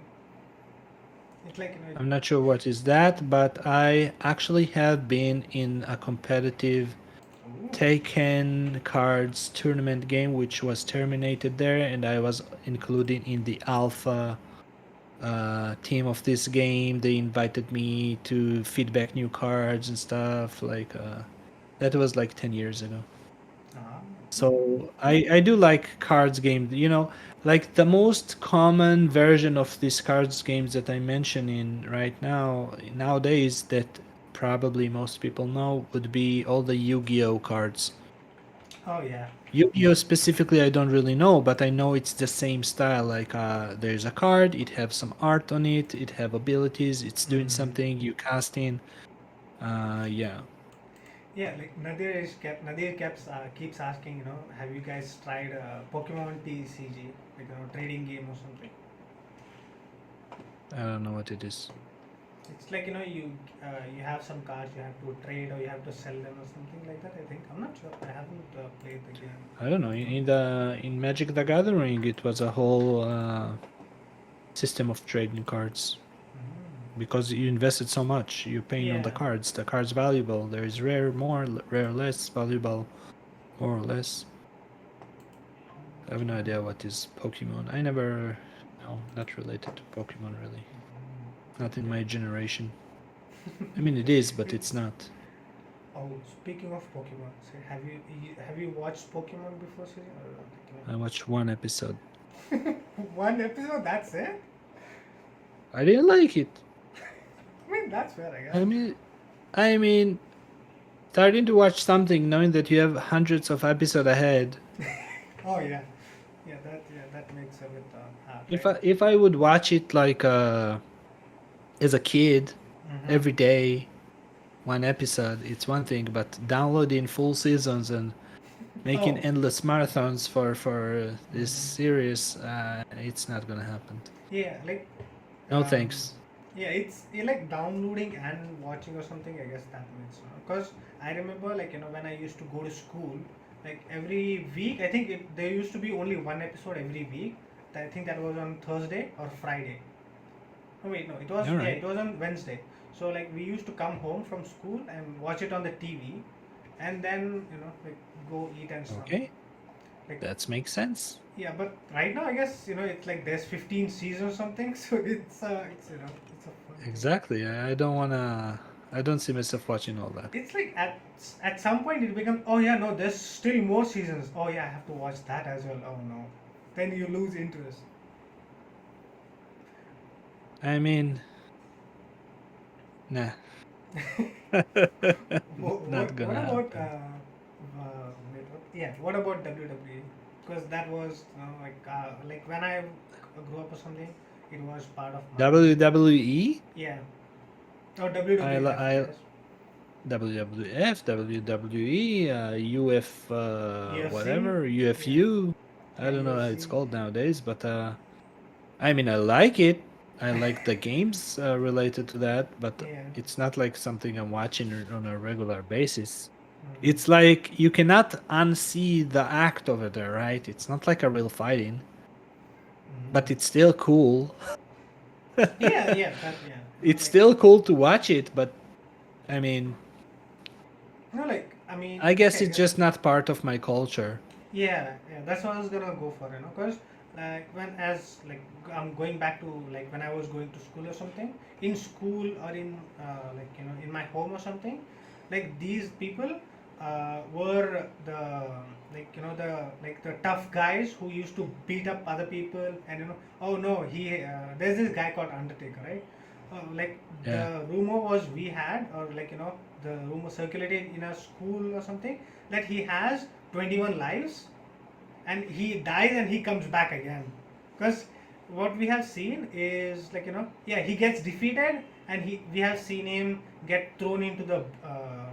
Speaker 1: It's like
Speaker 2: I'm not sure what is that, but I actually have been in a competitive
Speaker 1: Ooh.
Speaker 2: Taken cards tournament game which was terminated there, and I was included in the alpha team of this game. They invited me to feedback new cards and stuff. That was like 10 years ago.
Speaker 1: Ah.
Speaker 2: So I do like cards game. Like the most common version of these cards games that I'm mentioning right now nowadays that probably most people know would be all the Yu-Gi-Oh cards.
Speaker 1: Oh yeah.
Speaker 2: Yu-Gi-Oh specifically I don't really know, but I know it's the same style. Like there's a card, it have some art on it, it have abilities, it's doing
Speaker 1: Hmm.
Speaker 2: something, you casting. Yeah.
Speaker 1: Yeah, like Nadir keeps asking, have you guys tried Pokemon TCG, like trading game or something?
Speaker 2: I don't know what it is.
Speaker 1: It's like you have some cards you have to trade or you have to sell them or something like that. I think I'm not sure. I haven't played the game.
Speaker 2: I don't know. In Magic the Gathering, it was a whole system of trading cards
Speaker 1: Mm.
Speaker 2: because you invested so much. You're paying on the
Speaker 1: Yeah.
Speaker 2: cards. The cards valuable. There is rare, more, rare, less, valuable, more or less. I have no idea what is Pokemon. I never, no, not related to Pokemon really. Not in my generation. I mean, it is, but it's not.
Speaker 1: Oh, speaking of Pokemon, so have you watched Pokemon before, Siri? Or,
Speaker 2: I watched one episode.
Speaker 1: one episode. That's it.
Speaker 2: I didn't like it.
Speaker 1: I mean, that's fair, I
Speaker 2: I
Speaker 1: guess.
Speaker 2: mean, I mean, starting to watch something knowing that you have hundreds of episodes ahead.
Speaker 1: Oh yeah, yeah that makes a bit hard,
Speaker 2: If
Speaker 1: right?
Speaker 2: I would watch it like as a kid
Speaker 1: Mm-hmm.
Speaker 2: every day, one episode, it's one thing, but downloading full seasons and making
Speaker 1: Oh.
Speaker 2: endless marathons for this
Speaker 1: Mm-hmm.
Speaker 2: series, it's not gonna happen.
Speaker 1: Yeah, like,
Speaker 2: No
Speaker 1: um,
Speaker 2: thanks.
Speaker 1: yeah, it's like downloading and watching or something. I guess that makes because I remember when I used to go to school, like every week. I think there used to be only one episode every week. I think that was on Thursday or Friday. No, wait, no, it was
Speaker 2: All
Speaker 1: yeah,
Speaker 2: right.
Speaker 1: it was on Wednesday. So like we used to come home from school and watch it on the TV, and then like go eat and stuff.
Speaker 2: Okay,
Speaker 1: Like
Speaker 2: that makes sense.
Speaker 1: yeah, but right now I guess it's like there's 15 seasons or something, so it's it's a fun thing.
Speaker 2: Exactly. I don't wanna. I don't see myself watching all that.
Speaker 1: It's like at some point it becomes, oh yeah, no, there's still more seasons. Oh yeah, I have to watch that as well. Oh no, then you lose interest.
Speaker 2: I mean, nah. Not
Speaker 1: What
Speaker 2: gonna
Speaker 1: about
Speaker 2: happen.
Speaker 1: wait, yeah, what about WWE? Because that was like when I grew up or something, it was part of my
Speaker 2: WWE.
Speaker 1: yeah. Or
Speaker 2: I
Speaker 1: WWF, I
Speaker 2: I
Speaker 1: guess.
Speaker 2: WWF, WWE, UF,
Speaker 1: UFC,
Speaker 2: whatever,
Speaker 1: yeah,
Speaker 2: UFU. I
Speaker 1: yeah,
Speaker 2: don't know how
Speaker 1: UFC,
Speaker 2: it's called nowadays, but I mean, I like it. I like the games related to that, but
Speaker 1: yeah.
Speaker 2: it's not like something I'm watching on a regular basis.
Speaker 1: Mm.
Speaker 2: It's like you cannot unsee the act over there, right? It's not like a real fighting,
Speaker 1: Mm.
Speaker 2: but it's still cool.
Speaker 1: Yeah, yeah, that yeah.
Speaker 2: It's
Speaker 1: Like
Speaker 2: still cool to watch it, but I mean,
Speaker 1: like I mean,
Speaker 2: I guess
Speaker 1: okay,
Speaker 2: it's just not part of my culture.
Speaker 1: yeah, that's what I was gonna go for, because like when as like I'm going back to like when I was going to school or something, in school or in like in my home or something, like these people were the the tough guys who used to beat up other people, and oh no, there's this guy called Undertaker, right? Like
Speaker 2: Yeah.
Speaker 1: the rumor was we had, or like the rumor circulated in a school or something, that he has 21 lives and he dies and he comes back again, because what we have seen is like yeah, he gets defeated and we have seen him get thrown into the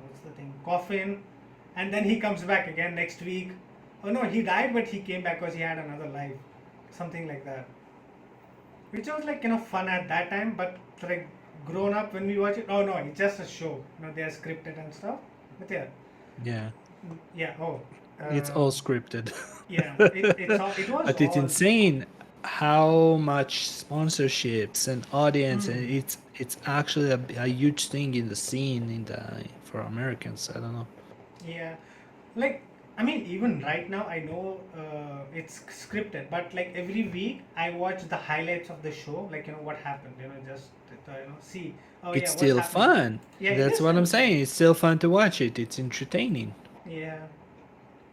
Speaker 1: what's the thing, coffin, and then he comes back again next week. Oh no, he died but he came back because he had another life, something like that, which was like fun at that time, but like grown up when we watch it, oh no, it's just a show, they are scripted and stuff, but yeah.
Speaker 2: Yeah.
Speaker 1: Yeah. Oh.
Speaker 2: It's all scripted.
Speaker 1: Yeah. It was
Speaker 2: But it's
Speaker 1: all.
Speaker 2: insane how much sponsorships and audience, and
Speaker 1: Mm,
Speaker 2: it's actually a huge thing in the scene for Americans. I don't know.
Speaker 1: yeah. Like I mean, even right now, I know it's scripted, but like every week, I watch the highlights of the show. Like what happened. Just see. Oh
Speaker 2: It's
Speaker 1: yeah, what's
Speaker 2: still
Speaker 1: happening.
Speaker 2: fun.
Speaker 1: Yeah, it
Speaker 2: That's
Speaker 1: is
Speaker 2: what I'm
Speaker 1: fun.
Speaker 2: saying. It's still fun to watch it. It's entertaining.
Speaker 1: Yeah.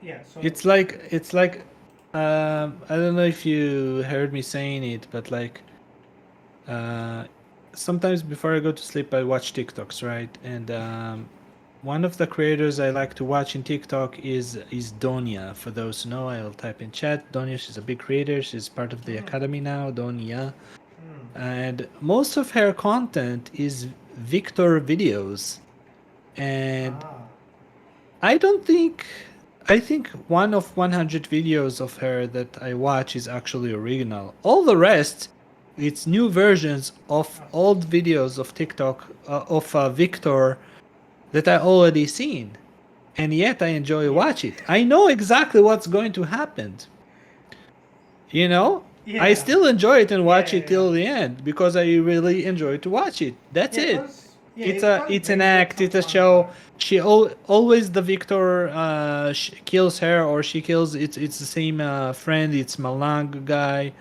Speaker 1: Yeah. So.
Speaker 2: It's like I don't know if you heard me saying it, but like uh, sometimes before I go to sleep, I watch TikToks, right? And one of the creators I like to watch in TikTok is Donia. For those who know, I'll type in chat. Donia, she's a big creator. She's part of the
Speaker 1: Mm,
Speaker 2: academy now. Donia,
Speaker 1: mm,
Speaker 2: and most of her content is Victor videos, and
Speaker 1: ah.
Speaker 2: I don't think. I think one of 100 videos of her that I watch is actually original. All the rest, it's new versions of
Speaker 1: Us.
Speaker 2: old videos of TikTok of Victor that I already seen, and yet I enjoy
Speaker 1: Yeah.
Speaker 2: watch it. I know exactly what's going to happen. You know, I
Speaker 1: Yeah.
Speaker 2: still enjoy it and
Speaker 1: Yeah.
Speaker 2: watch
Speaker 1: Yeah.
Speaker 2: it
Speaker 1: Yeah.
Speaker 2: till the end because I really enjoy to watch it. That's
Speaker 1: Yeah.
Speaker 2: it. It's
Speaker 1: It
Speaker 2: a
Speaker 1: cause
Speaker 2: it's an
Speaker 1: brings out
Speaker 2: act.
Speaker 1: some
Speaker 2: It's a
Speaker 1: fun
Speaker 2: show.
Speaker 1: part.
Speaker 2: Always the victor kills her or she kills. It's the same friend. It's Malang guy,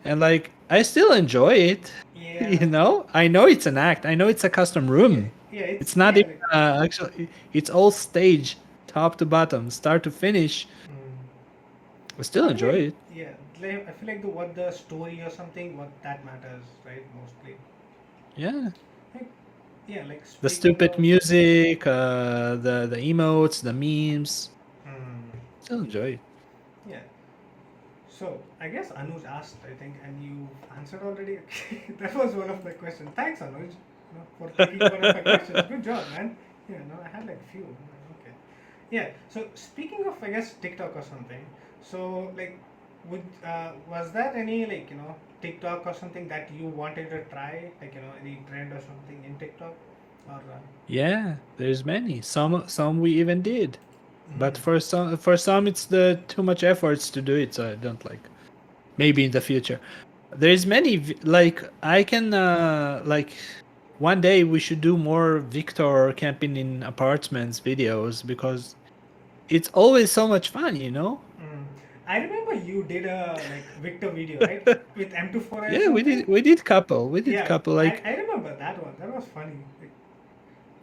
Speaker 2: and like I still enjoy it.
Speaker 1: Yeah.
Speaker 2: I know it's an act. I know it's a custom
Speaker 1: Yeah.
Speaker 2: room.
Speaker 1: Yeah.
Speaker 2: It's not even
Speaker 1: Like,
Speaker 2: actually. It's all stage, top to bottom, start to finish.
Speaker 1: mm.
Speaker 2: I still
Speaker 1: I feel
Speaker 2: enjoy
Speaker 1: like
Speaker 2: it.
Speaker 1: yeah, like, I feel like what the story or something, what that matters, right? Mostly.
Speaker 2: Yeah.
Speaker 1: Like, yeah, like
Speaker 2: The
Speaker 1: speaking
Speaker 2: stupid
Speaker 1: of.
Speaker 2: music, the emotes, the memes.
Speaker 1: Hmm,
Speaker 2: Still enjoy it.
Speaker 1: yeah. So I guess Anuj asked, I think, and you answered already. That was one of my questions. Thanks, Anuj, for picking one of my questions. Good job, man. Yeah, no, I had like few. Okay. Yeah. So speaking of, I guess TikTok or something. So like, would was there any like TikTok or something that you wanted to try, like any trend or something in TikTok, or
Speaker 2: Yeah, there's many. Some we even did. But
Speaker 1: mm,
Speaker 2: for some it's the too much efforts to do it, so I don't like. Maybe in the future. There's many like I can like one day we should do more Victor camping in apartments videos because it's always so much fun, you know?
Speaker 1: Mm. I remember you did a like Victor video, right? With M24 or
Speaker 2: Yeah, we
Speaker 1: something.
Speaker 2: did we did couple. We did
Speaker 1: Yeah,
Speaker 2: couple
Speaker 1: I,
Speaker 2: like
Speaker 1: I remember that one. That was funny. Like,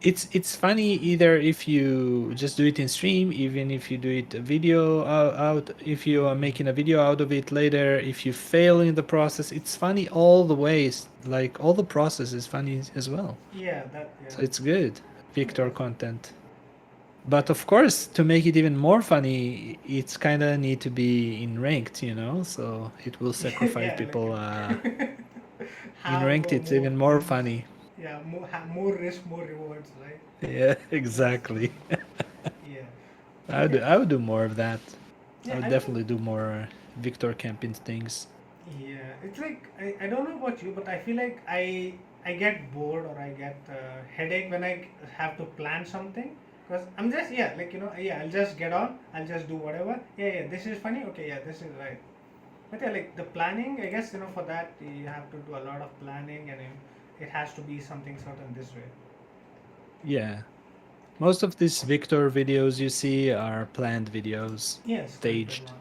Speaker 2: it's funny either if you just do it in stream, even if you do it a video out, if you are making a video out of it later, if you fail in the process, it's funny all the ways. Like all the process is funny as well.
Speaker 1: yeah, that yeah.
Speaker 2: So it's good,
Speaker 1: It
Speaker 2: Victor
Speaker 1: was.
Speaker 2: content. But of course, to make it even more funny, it's kind of need to be in ranked, you know. So it will sacrifice
Speaker 1: Yeah, like
Speaker 2: people. In
Speaker 1: have
Speaker 2: ranked, it's
Speaker 1: more.
Speaker 2: even more funny.
Speaker 1: Yeah, more risk, more rewards, right?
Speaker 2: Yeah,
Speaker 1: That's
Speaker 2: exactly.
Speaker 1: yeah. Okay.
Speaker 2: I would do more of that. I
Speaker 1: Yeah,
Speaker 2: would
Speaker 1: I think
Speaker 2: definitely do more Victor camping things.
Speaker 1: yeah. It's like I don't know about you, but I feel like I get bored or I get headache when I have to plan something because I'm just yeah like yeah I'll just get on I'll just do whatever yeah this is funny okay yeah this is right but yeah like the planning I guess for that you have to do a lot of planning and it has to be something certain this way.
Speaker 2: Yeah. Most of these Victor videos you see are planned videos,
Speaker 1: Yeah, scripted
Speaker 2: staged,
Speaker 1: one.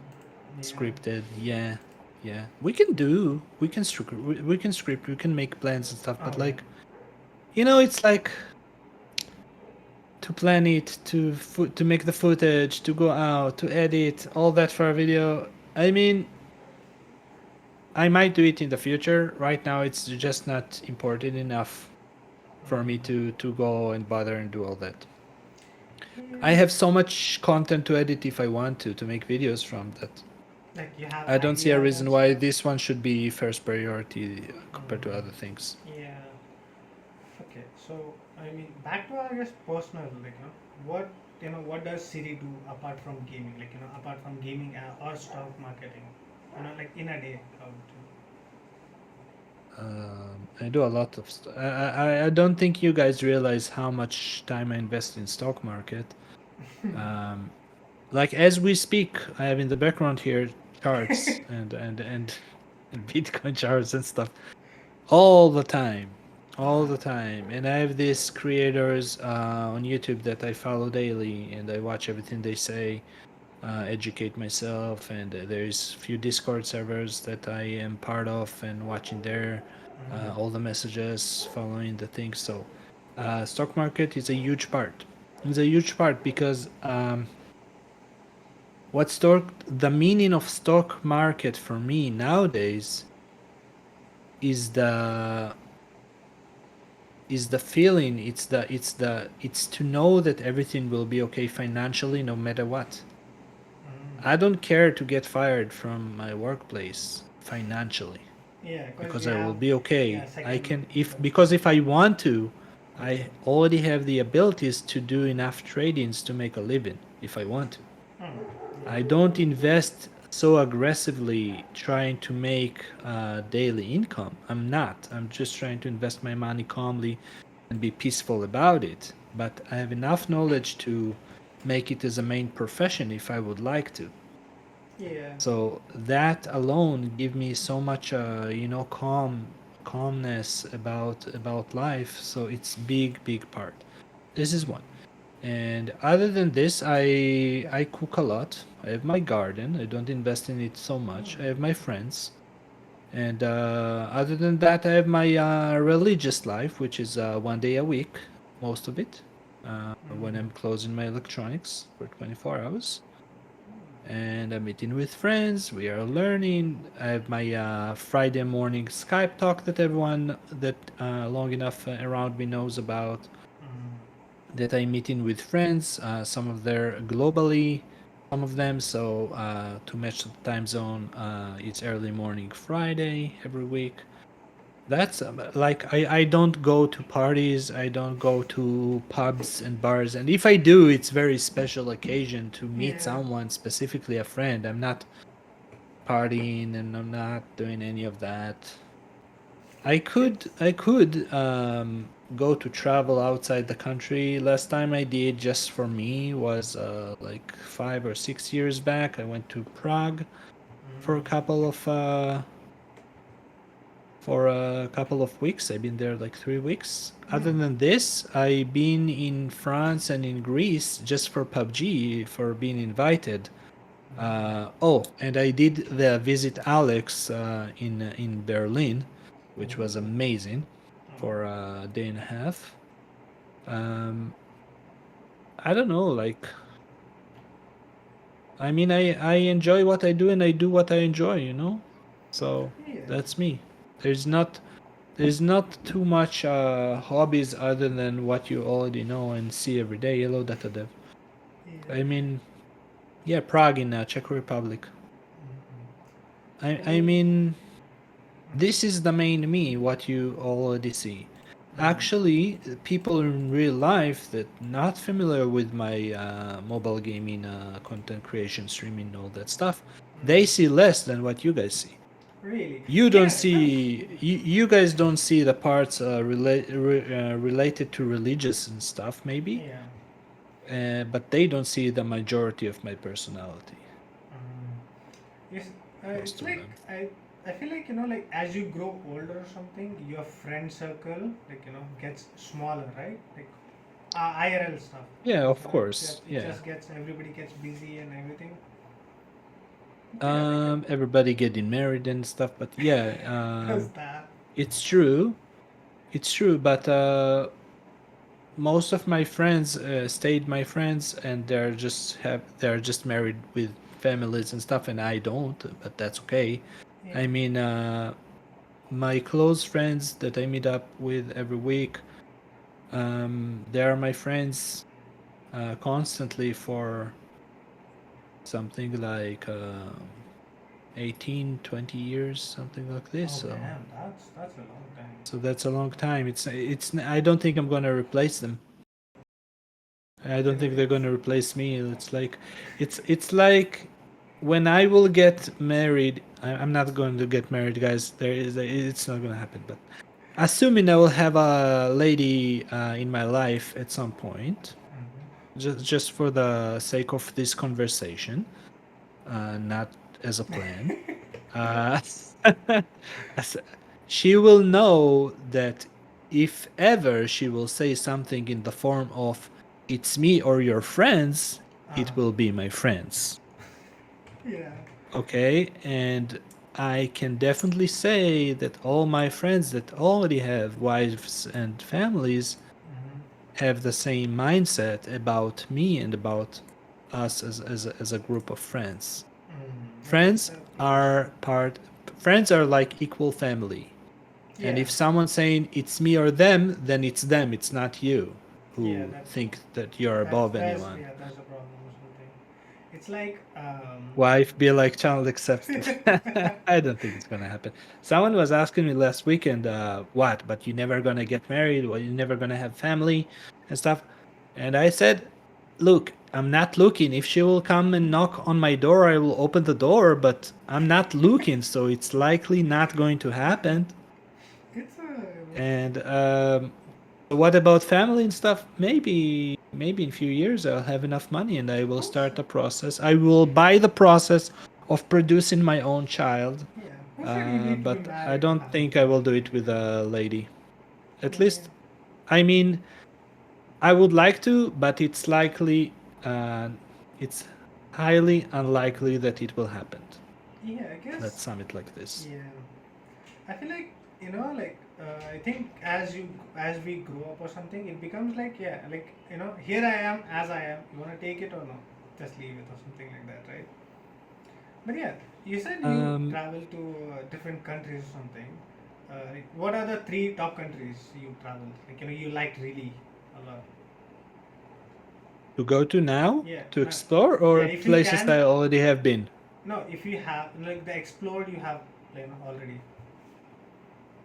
Speaker 1: Yeah.
Speaker 2: scripted. Yeah, yeah. We can script, we can make plans and stuff.
Speaker 1: Oh
Speaker 2: But
Speaker 1: yeah.
Speaker 2: like, it's like to plan it, to make the footage, to go out, to edit, all that for a video. I mean, I might do it in the future. Right now, it's just not important enough for me to go and bother and do all that. I
Speaker 1: Yeah.
Speaker 2: have so much content to edit if I want to make videos from that.
Speaker 1: Like you have
Speaker 2: I don't see a
Speaker 1: ideas and
Speaker 2: reason why
Speaker 1: stuff.
Speaker 2: this one should be first priority compared to
Speaker 1: Mm,
Speaker 2: other things.
Speaker 1: yeah. Okay. So I mean, back to I guess personal. Like what what does Siri do apart from gaming? Like apart from gaming or stock marketing. Like in a day. How would
Speaker 2: I do a lot of stuff. I don't think you guys realize how much time I invest in stock market. Um, like as we speak, I have in the background here charts and Bitcoin charts and stuff all the time, all
Speaker 1: Ah.
Speaker 2: the time. And I have these creators on YouTube that I follow daily, and I watch everything they say, educate myself. And there's few Discord servers that I am part of and watching there, all the messages, following the things. So, stock market is a huge part. It's a huge part because the meaning of stock market for me nowadays is the feeling, it's to know that everything will be okay financially no matter what. I don't care to get fired from my workplace financially
Speaker 1: Yeah, because
Speaker 2: because
Speaker 1: you
Speaker 2: I will
Speaker 1: have
Speaker 2: be okay. I
Speaker 1: second
Speaker 2: can if
Speaker 1: income.
Speaker 2: because if I want to,
Speaker 1: Yeah.
Speaker 2: I already have the abilities to do enough tradings to make a living if I want to.
Speaker 1: Hmm.
Speaker 2: I don't invest so aggressively trying to make daily income. I'm not. I'm just trying to invest my money calmly and be peaceful about it. But I have enough knowledge to make it as a main profession if I would like to.
Speaker 1: Yeah.
Speaker 2: So that alone give me so much, calmness about life. So it's big part. This is one. And other than this, I cook a lot. I have my garden. I don't invest in it so much. I have my friends, and other than that, I have my religious life, which is 1 day a week, most of it, when I'm closing my electronics for 24 hours. And I'm meeting with friends. We are learning. I have my Friday morning Skype talk that everyone that long enough around me knows about, that I'm meeting with friends. Some of them globally, some of them. So to match the time zone, it's early morning Friday every week. That's like I don't go to parties. I don't go to pubs and bars. And if I do, it's very special occasion to meet
Speaker 1: Yeah.
Speaker 2: someone, specifically a friend. I'm not partying and I'm not doing any of that. I could go to travel outside the country. Last time I did just for me was like 5 or 6 years back. I went to Prague for a couple of for a couple of weeks. I've been there like 3 weeks. Other than this, I've been in France and in Greece just for PUBG, for being invited. And I did the visit Alex in Berlin, which was amazing, for a day and a half. Um, I don't know, like, I mean, I enjoy what I do and I do what I enjoy, you know? So
Speaker 1: Yeah.
Speaker 2: that's me. There's not there's not too much hobbies other than what you already know and see every day. Hello, Data Dev.
Speaker 1: Yeah.
Speaker 2: I mean, yeah, Prague in Czech Republic. I mean, this is the main me, what you already see. Actually, people in real life that not familiar with my mobile gaming, content creation, streaming, all that stuff, they see less than what you guys see.
Speaker 1: Really?
Speaker 2: You don't
Speaker 1: Yeah.
Speaker 2: see, you guys don't see the parts related to religious and stuff, maybe, but they don't see the majority of my personality.
Speaker 1: Yes,
Speaker 2: Most
Speaker 1: it's
Speaker 2: of
Speaker 1: like
Speaker 2: them.
Speaker 1: I feel like like as you grow older or something, your friend circle gets smaller, right? Like IRL stuff.
Speaker 2: Yeah,
Speaker 1: Like,
Speaker 2: of course.
Speaker 1: it
Speaker 2: Yeah.
Speaker 1: just gets everybody gets busy and everything. Yeah,
Speaker 2: Everybody getting married and stuff, but yeah,
Speaker 1: how's that?
Speaker 2: it's true. It's true, but most of my friends stayed my friends, and they're just married with families and stuff, and I don't. But that's okay.
Speaker 1: Yeah.
Speaker 2: I mean, my close friends that I meet up with every week, they are my friends constantly for something like 18, 20 years, something like this.
Speaker 1: Oh
Speaker 2: So
Speaker 1: damn, that's a long time.
Speaker 2: so that's a long time. It's I don't think I'm gonna replace them. I don't think they're gonna replace me. It's like when I will get married. I'm not going to get married, guys. It's not gonna happen. But assuming I will have a lady in my life at some point, just for the sake of this conversation, not as a plan. Uh, as- she will know that if ever she will say something in the form of "it's me or your friends," it will be my friends.
Speaker 1: Yeah.
Speaker 2: Okay, and I can definitely say that all my friends that already have wives and families have the same mindset about me and about us as a group of friends. Friends
Speaker 1: Yes.
Speaker 2: are part. Friends are like equal family. And
Speaker 1: Yeah.
Speaker 2: if someone's saying it's me or them, then it's them. It's not you
Speaker 1: Yeah,
Speaker 2: who
Speaker 1: that's true.
Speaker 2: think that you're above anyone.
Speaker 1: That's a problem or something. It's like
Speaker 2: Wife be like child accepted. I don't think it's gonna happen. Someone was asking me last weekend, what? But you never gonna get married? Or you never gonna have family and stuff? And I said, look, I'm not looking. If she will come and knock on my door, I will open the door. But I'm not looking, so it's likely not going to happen.
Speaker 1: it's a
Speaker 2: And what about family and stuff? Maybe in a few years I'll have enough money and I will
Speaker 1: who's
Speaker 2: start the process. I will buy the process of producing my own child.
Speaker 1: yeah. Who said you need to be
Speaker 2: But I
Speaker 1: married to
Speaker 2: don't
Speaker 1: have a
Speaker 2: think I will do
Speaker 1: family?
Speaker 2: it with a lady. At
Speaker 1: Yeah.
Speaker 2: least, I mean, I would like to, but it's highly unlikely that it will happen.
Speaker 1: Yeah, I
Speaker 2: Let's
Speaker 1: guess.
Speaker 2: sum it like this.
Speaker 1: Yeah. I feel like I think as we grow up or something, it becomes like yeah, like here I am as I am. You wanna take it or no? Just leave it or something like that, right? But yeah, you said you
Speaker 2: Um,
Speaker 1: travel to different countries or something. Like, what are the three top countries you traveled? Like you liked really a lot.
Speaker 2: to go to now
Speaker 1: Yeah,
Speaker 2: to
Speaker 1: no,
Speaker 2: explore
Speaker 1: yeah.
Speaker 2: or
Speaker 1: If you
Speaker 2: places
Speaker 1: can,
Speaker 2: that I already have been.
Speaker 1: no. If you have like the explored, you have already.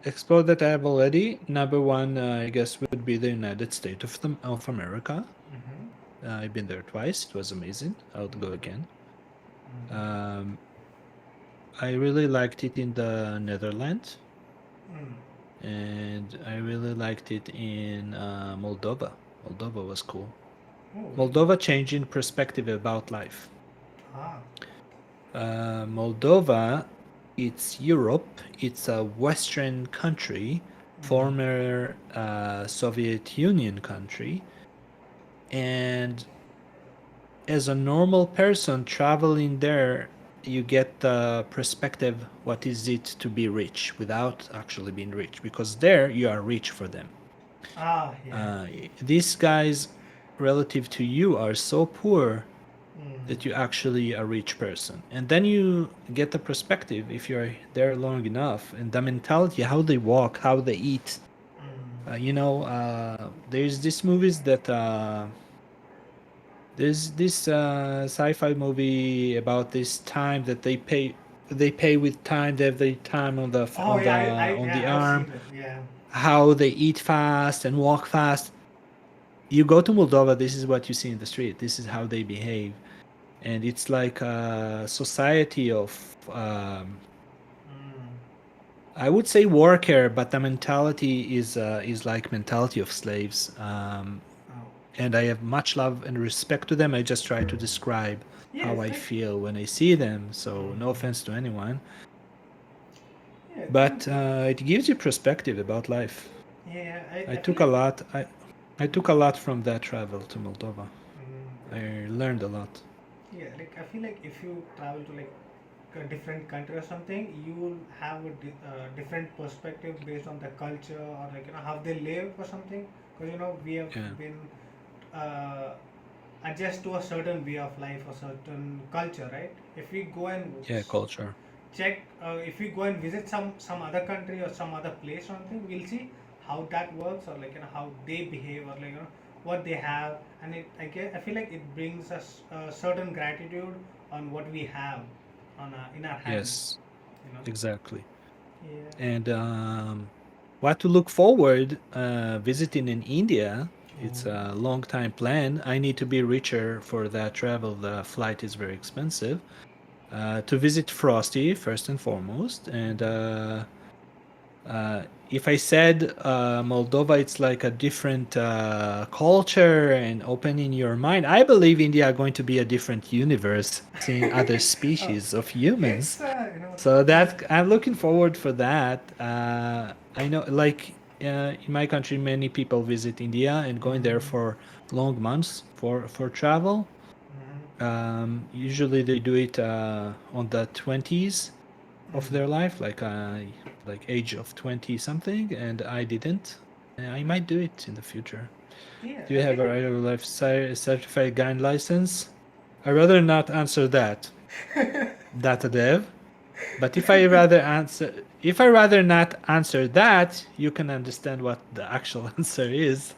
Speaker 2: Explore that I have already. Number one, I guess, would be the United States of America.
Speaker 1: Mm-hmm.
Speaker 2: I've been there twice. It was amazing. I would go again.
Speaker 1: Mm-hmm.
Speaker 2: Um, I really liked it in the Netherlands,
Speaker 1: Mm.
Speaker 2: and I really liked it in Moldova. Moldova was cool.
Speaker 1: Oh, really?
Speaker 2: Moldova changing perspective about life.
Speaker 1: Ah.
Speaker 2: Moldova. it's Europe. It's a Western country, former Soviet Union country, and as a normal person traveling there, you get the perspective what is it to be rich without actually being rich, because there you are rich for them.
Speaker 1: Ah, yeah.
Speaker 2: These guys relative to you are so poor
Speaker 1: Mm.
Speaker 2: that you actually a rich person, and then you get the perspective if you're there long enough, and the mentality, how they walk, how they eat. There's these movies that there's this sci-fi movie about this time that they pay with time. They have the time on the
Speaker 1: Oh yeah,
Speaker 2: on the
Speaker 1: I've
Speaker 2: arm.
Speaker 1: seen it. Yeah.
Speaker 2: How they eat fast and walk fast. You go to Moldova, this is what you see in the street. This is how they behave, and it's like a society of
Speaker 1: Mm.
Speaker 2: I would say worker, but the mentality is like mentality of slaves.
Speaker 1: Oh.
Speaker 2: And I have much love and respect to them. I just try to describe
Speaker 1: Yeah,
Speaker 2: how
Speaker 1: it's
Speaker 2: I
Speaker 1: like.
Speaker 2: feel when I see them. So no
Speaker 1: Mm.
Speaker 2: offense to anyone,
Speaker 1: Yeah, it's like.
Speaker 2: but it gives you perspective about life.
Speaker 1: Yeah,
Speaker 2: I
Speaker 1: I feel
Speaker 2: took a
Speaker 1: like.
Speaker 2: lot. I took a lot from that travel to Moldova.
Speaker 1: Mm.
Speaker 2: I learned a lot.
Speaker 1: Yeah, like I feel like if you travel to like a different country or something, you will have a different perspective based on the culture or like how they live or something. Because we have
Speaker 2: Yeah,
Speaker 1: been uh, adjust to a certain way of life or certain culture, right? If we go and
Speaker 2: yeah, culture.
Speaker 1: check, if we go and visit some other country or some other place or something, we'll see how that works or like how they behave or like what they have, and I feel like it brings us a certain gratitude on what we have on in our hands,
Speaker 2: Yes,
Speaker 1: you know.
Speaker 2: exactly.
Speaker 1: Yeah.
Speaker 2: And what to look forward visiting in India. It's
Speaker 1: Oh.
Speaker 2: a long time plan. I need to be richer for that travel. The flight is very expensive. To visit Frosty first and foremost, and if I said Moldova, it's like a different culture and opening your mind. I believe India are going to be a different universe, seeing other
Speaker 1: Oh,
Speaker 2: species of humans.
Speaker 1: it's
Speaker 2: So
Speaker 1: yeah.
Speaker 2: that I'm looking forward for that. I know, like in my country, many people visit India and going there
Speaker 1: Mm-hmm.
Speaker 2: for long months for travel.
Speaker 1: Mm-hmm.
Speaker 2: Usually they do it on the 20s of
Speaker 1: Mm.
Speaker 2: their life, like age of 20 something, and I didn't. I might do it in the future.
Speaker 1: Yeah,
Speaker 2: Do you
Speaker 1: I
Speaker 2: have
Speaker 1: feel
Speaker 2: a
Speaker 1: like.
Speaker 2: right of life certified gun license? I rather not answer that, data dev. But if I rather not answer that, you can understand what the actual answer is.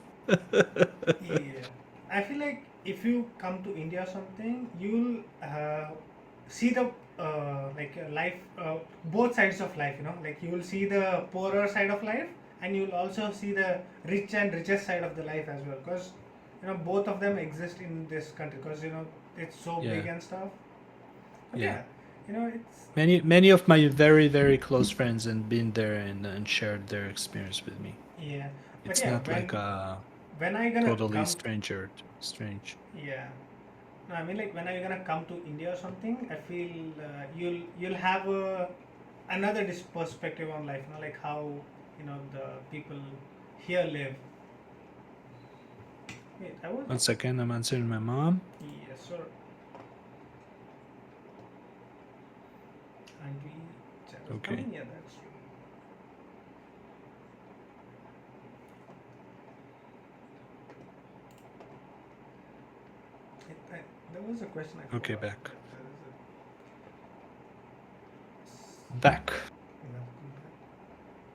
Speaker 1: Yeah, I feel like if you come to India or something, you'll see the life, both sides of life. Like you will see the poorer side of life, and you'll also see the rich and richest side of the life as well. Because both of them exist in this country. Because it's so
Speaker 2: Yeah,
Speaker 1: big and stuff. But
Speaker 2: yeah.
Speaker 1: yeah, it's.
Speaker 2: Many of my very very close friends and been there and shared their experience with me.
Speaker 1: Yeah, but
Speaker 2: It's
Speaker 1: yeah,
Speaker 2: not like a
Speaker 1: when I gonna
Speaker 2: totally
Speaker 1: come.
Speaker 2: stranger strange.
Speaker 1: Yeah. No, I mean like when are you gonna come to India or something? I feel you'll have another perspective on life. Like how the people here live. Wait, I was.
Speaker 2: One second, I'm answering my mom.
Speaker 1: Yes, sir. And we chat is
Speaker 2: Okay.
Speaker 1: coming. Yeah, that's true. There was a question I
Speaker 2: Okay,
Speaker 1: forgot.
Speaker 2: back.
Speaker 1: But there is
Speaker 2: Back.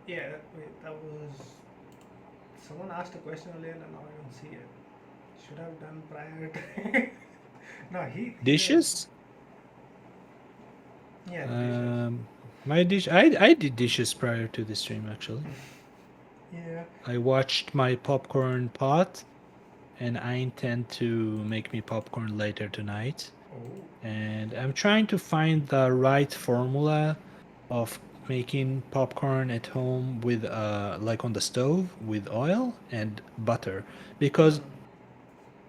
Speaker 1: yeah, wait, that was. Someone asked a question earlier and now I don't see it. Should have done prior to. No, he was.
Speaker 2: Dishes?
Speaker 1: Yeah, the dishes.
Speaker 2: Um, my dish. I did dishes prior to the stream actually.
Speaker 1: Yeah.
Speaker 2: I watched my popcorn pot, and I intend to make me popcorn later tonight.
Speaker 1: Oh.
Speaker 2: And I'm trying to find the right formula of making popcorn at home with like on the stove with oil and butter, because
Speaker 1: Mm.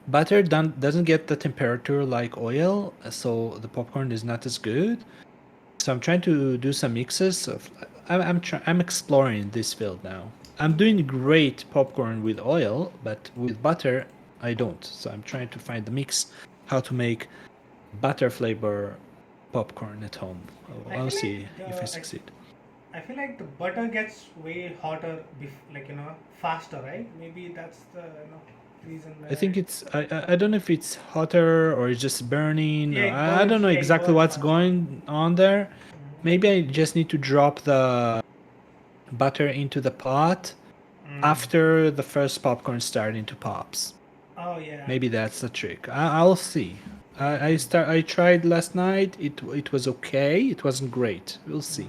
Speaker 2: butter doesn't get the temperature like oil, so the popcorn is not as good. So I'm trying to do some mixes of. I'm exploring this field now. I'm doing great popcorn with oil, but with butter I don't. So I'm trying to find the mix, how to make butter flavor popcorn at home.
Speaker 1: I
Speaker 2: I'll
Speaker 1: feel like
Speaker 2: see if I succeed.
Speaker 1: I feel like the butter gets way hotter, like faster, right? Maybe that's the reason
Speaker 2: I think
Speaker 1: why.
Speaker 2: it's I don't know if it's hotter or it's just burning.
Speaker 1: Yeah,
Speaker 2: Or
Speaker 1: it
Speaker 2: I don't
Speaker 1: burns.
Speaker 2: know
Speaker 1: Yeah, it
Speaker 2: exactly
Speaker 1: burns
Speaker 2: what's
Speaker 1: faster.
Speaker 2: going on there.
Speaker 1: Like,
Speaker 2: Maybe I just need to drop the butter into the pot after the first popcorn starting to pops.
Speaker 1: oh yeah.
Speaker 2: Maybe that's the trick. I'll see. I tried last night. It was okay. It wasn't great. We'll see.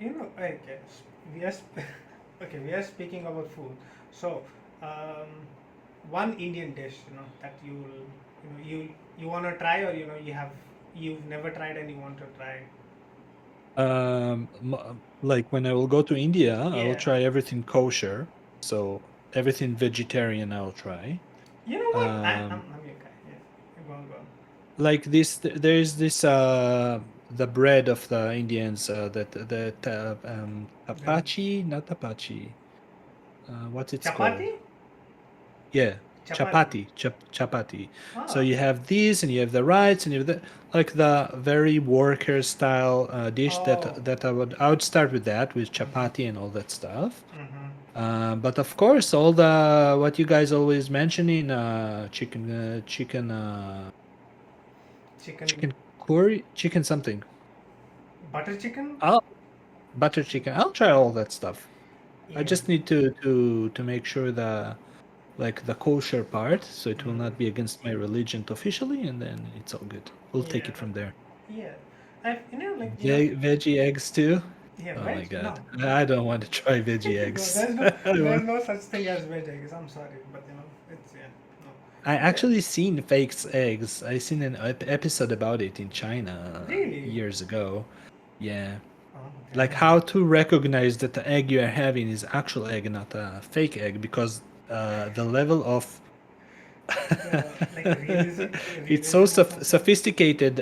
Speaker 1: Okay, we are okay. We are speaking about food. So, um, one Indian dish, that you want to try, or you've never tried and you want to try.
Speaker 2: Like when I will go to India, I will
Speaker 1: Yeah.
Speaker 2: try everything kosher. So everything vegetarian, I'll try.
Speaker 1: You know what?
Speaker 2: Um,
Speaker 1: I'm your guy. Yeah. Go on, go on.
Speaker 2: like this, there's this the bread of the Indians that
Speaker 1: The
Speaker 2: Apache, not Apache. What's it's called?
Speaker 1: chapati?
Speaker 2: Yeah,
Speaker 1: Chapati.
Speaker 2: chapati. So
Speaker 1: Ah.
Speaker 2: you have these, and you have the rice, and you have the like the very worker style dish
Speaker 1: Oh.
Speaker 2: that I would start with that with chapati and all that stuff.
Speaker 1: Mm-hmm.
Speaker 2: But of course, all the what you guys always mentioning,
Speaker 1: Chicken.
Speaker 2: chicken curry, chicken something.
Speaker 1: Butter chicken?
Speaker 2: I'll butter chicken. I'll try all that stuff. I
Speaker 1: Yeah.
Speaker 2: just need to make sure the kosher part, so it will
Speaker 1: Mm.
Speaker 2: not be against my religion officially, and then it's all good. We'll take
Speaker 1: Yeah.
Speaker 2: it from there.
Speaker 1: Yeah. I, like
Speaker 2: Veggie eggs too.
Speaker 1: yeah,
Speaker 2: Oh my
Speaker 1: veg? No.
Speaker 2: god, I don't want to try veggie
Speaker 1: No,
Speaker 2: eggs.
Speaker 1: there's no such thing as veg eggs. I'm sorry, but it's yeah, no.
Speaker 2: I
Speaker 1: But yeah,
Speaker 2: actually seen fake eggs. I seen an episode about it in China
Speaker 1: really?
Speaker 2: years ago. Yeah,
Speaker 1: Oh,
Speaker 2: like
Speaker 1: damn.
Speaker 2: how to recognize that the egg you are having is actual egg, not a fake egg, because the level of
Speaker 1: Like
Speaker 2: it's so
Speaker 1: realism or something.
Speaker 2: sophisticated,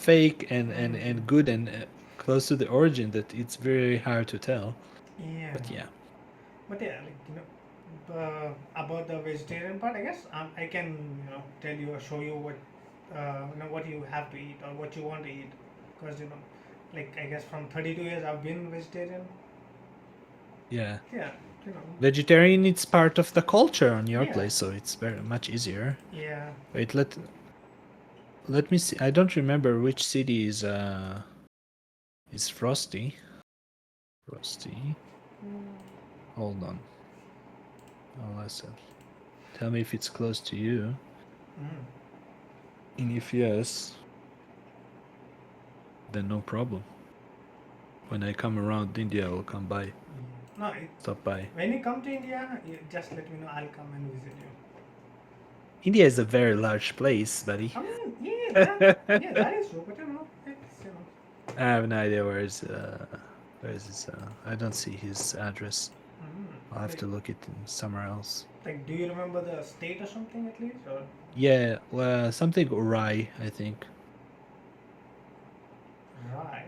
Speaker 2: fake and
Speaker 1: Mm.
Speaker 2: good and close to the origin that it's very hard to tell.
Speaker 1: Yeah,
Speaker 2: But yeah,
Speaker 1: but yeah, like about the vegetarian part, I guess I can tell you or show you what you have to eat or what you want to eat, because like I guess from 32 years I've been vegetarian.
Speaker 2: yeah.
Speaker 1: Yeah,
Speaker 2: Vegetarian, it's part of the culture on your
Speaker 1: yeah,
Speaker 2: place, so it's very much easier.
Speaker 1: yeah.
Speaker 2: Wait, let me see. I don't remember which city is Frosty. Frosty. Hold on. Oh, listen. Tell me if it's close to you.
Speaker 1: Mm.
Speaker 2: And if yes, then no problem. When I come around India, I will come by.
Speaker 1: No,
Speaker 2: Stop by.
Speaker 1: when you come to India, you just let me know. I'll come and visit you.
Speaker 2: India is a very large place, buddy.
Speaker 1: I mean, yeah, that is true. But it's
Speaker 2: I have no idea where is his. I don't see his address. I'll have to look it in somewhere else.
Speaker 1: like, do you remember the state or something at least, or
Speaker 2: Yeah, something Orai, I think.
Speaker 1: Rai?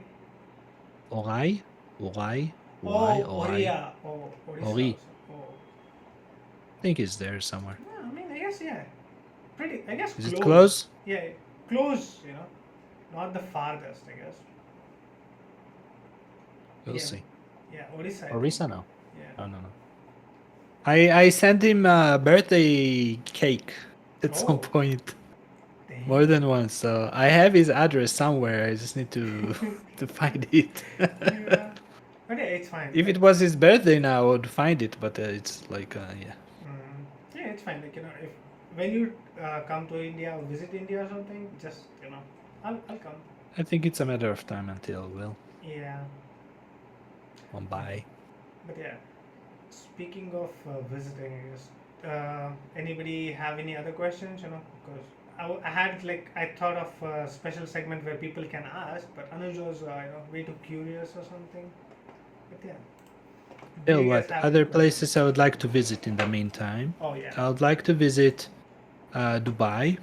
Speaker 2: Orai, Orai,
Speaker 1: Oh,
Speaker 2: Orai.
Speaker 1: Oriya. Oh, Orissa.
Speaker 2: Ori.
Speaker 1: Also. Oh,
Speaker 2: I think it's there somewhere.
Speaker 1: no, I mean, I guess yeah, pretty. I guess
Speaker 2: Is
Speaker 1: close.
Speaker 2: it close?
Speaker 1: Yeah, close. Not the farthest. I guess.
Speaker 2: We'll
Speaker 1: Yeah,
Speaker 2: see.
Speaker 1: yeah, Orissa. I think.
Speaker 2: Orissa, no.
Speaker 1: Yeah.
Speaker 2: No. I sent him a birthday cake at some
Speaker 1: Oh,
Speaker 2: point, more
Speaker 1: damn.
Speaker 2: than once. So I have his address somewhere. I just need to to find it.
Speaker 1: Yeah. But yeah, it's fine.
Speaker 2: If
Speaker 1: Like,
Speaker 2: it was his birthday now, I would find it. But it's like, yeah.
Speaker 1: yeah, it's fine. Like if when you come to India or visit India or something, just I'll come.
Speaker 2: I think it's a matter of time until we'll
Speaker 1: Yeah.
Speaker 2: come by.
Speaker 1: But yeah, speaking of visiting, I guess, anybody have any other questions? Because I had like I thought of a special segment where people can ask, but Anuj was way too curious or something. But yeah, do
Speaker 2: Still,
Speaker 1: you guys
Speaker 2: what
Speaker 1: have
Speaker 2: other
Speaker 1: any questions?
Speaker 2: places I would like to visit in the meantime?
Speaker 1: Oh yeah.
Speaker 2: I would like to visit Dubai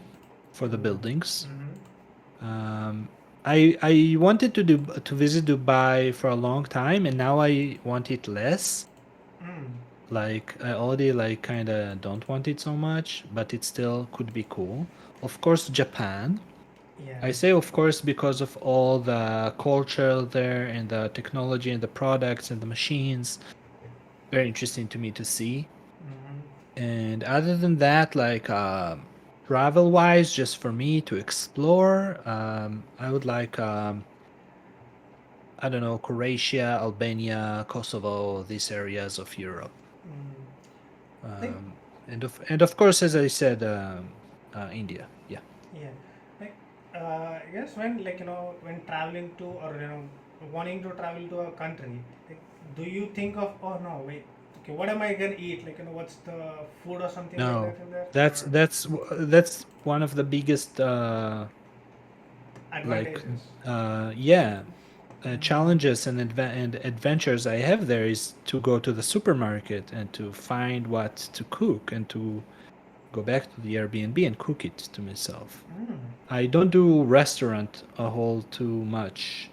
Speaker 2: for the buildings.
Speaker 1: Mm-hmm.
Speaker 2: Um, I wanted to visit Dubai for a long time, and now I want it less.
Speaker 1: Mm.
Speaker 2: Like I already like kind of don't want it so much, but it still could be cool. Of course, Japan.
Speaker 1: Yeah.
Speaker 2: I say of course because of all the culture there and the technology and the products and the machines. Very interesting to me to see.
Speaker 1: Mm.
Speaker 2: And other than that, like travel wise, just for me to explore, I would like I don't know, Croatia, Albania, Kosovo, these areas of Europe.
Speaker 1: Mm. Like,
Speaker 2: Um, and of course, as I said, India. Yeah.
Speaker 1: yeah, like, yes, when, like, when traveling to, or, wanting to travel to a country, like, do you think of, oh no, wait, okay, what am I gonna eat? Like, what's the food or something like
Speaker 2: No,
Speaker 1: that in there?
Speaker 2: that's
Speaker 1: Or
Speaker 2: that's that's one of the biggest like
Speaker 1: advantages?
Speaker 2: yeah
Speaker 1: Mm.
Speaker 2: challenges and adventures I have there is to go to the supermarket and to find what to cook and to go back to the Airbnb and cook it to myself.
Speaker 1: Mm.
Speaker 2: I don't do restaurant a whole too much.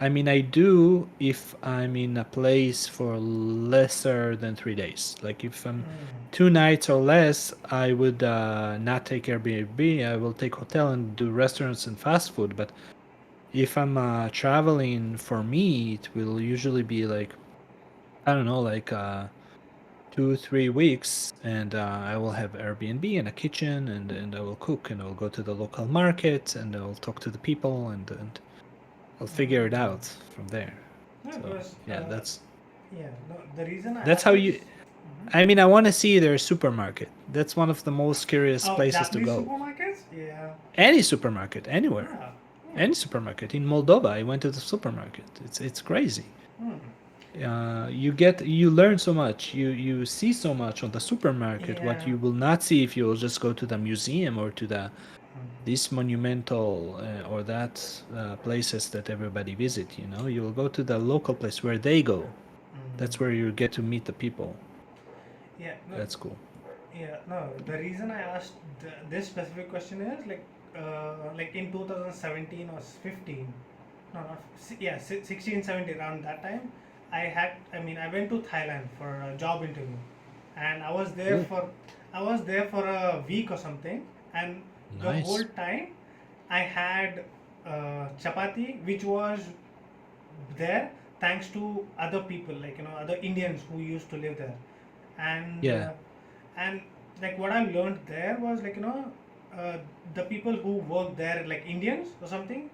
Speaker 2: I mean, I do if I'm in a place for lesser than 3 days. Like if I'm
Speaker 1: Mm.
Speaker 2: 2 nights or less, I would not take Airbnb. I will take hotel and do restaurants and fast food. But if I'm traveling for me, it will usually be like I don't know, like 2 3 weeks, and I will have Airbnb and a kitchen, and I will cook and I'll go to the local market and I'll talk to the people and I'll figure it
Speaker 1: Mm.
Speaker 2: out from there.
Speaker 1: No,
Speaker 2: So
Speaker 1: because,
Speaker 2: yeah, that's
Speaker 1: yeah, no, the reason I
Speaker 2: that's
Speaker 1: asked
Speaker 2: how
Speaker 1: is,
Speaker 2: you. I mean, I want to see their supermarket. That's one of the most curious
Speaker 1: oh,
Speaker 2: places to
Speaker 1: Japanese
Speaker 2: go.
Speaker 1: supermarkets? Yeah.
Speaker 2: Any supermarket, anywhere,
Speaker 1: Ah.
Speaker 2: any supermarket in Moldova. I went to the supermarket. It's crazy.
Speaker 1: Hmm.
Speaker 2: You learn so much. You see so much on the supermarket. What
Speaker 1: Yeah.
Speaker 2: you will not see if you will just go to the museum or to the this monumental or that places that everybody visit. You will go to the local place where they go.
Speaker 1: Mm.
Speaker 2: That's where you get to meet the people.
Speaker 1: Yeah. No.
Speaker 2: That's cool.
Speaker 1: Yeah. No. The reason I asked this specific question is, like in 2017 or 15. No, not yeah, 16, 17, around that time. I went to Thailand for a job interview, and
Speaker 2: Cool.
Speaker 1: I was there for a week or something, and the whole
Speaker 2: Nice.
Speaker 1: time I had chapati, which was there thanks to other people, like, other Indians who used to live there, and
Speaker 2: Yeah.
Speaker 1: uh, and like what I learned there was, like, uh, the people who work there, like Indians or something,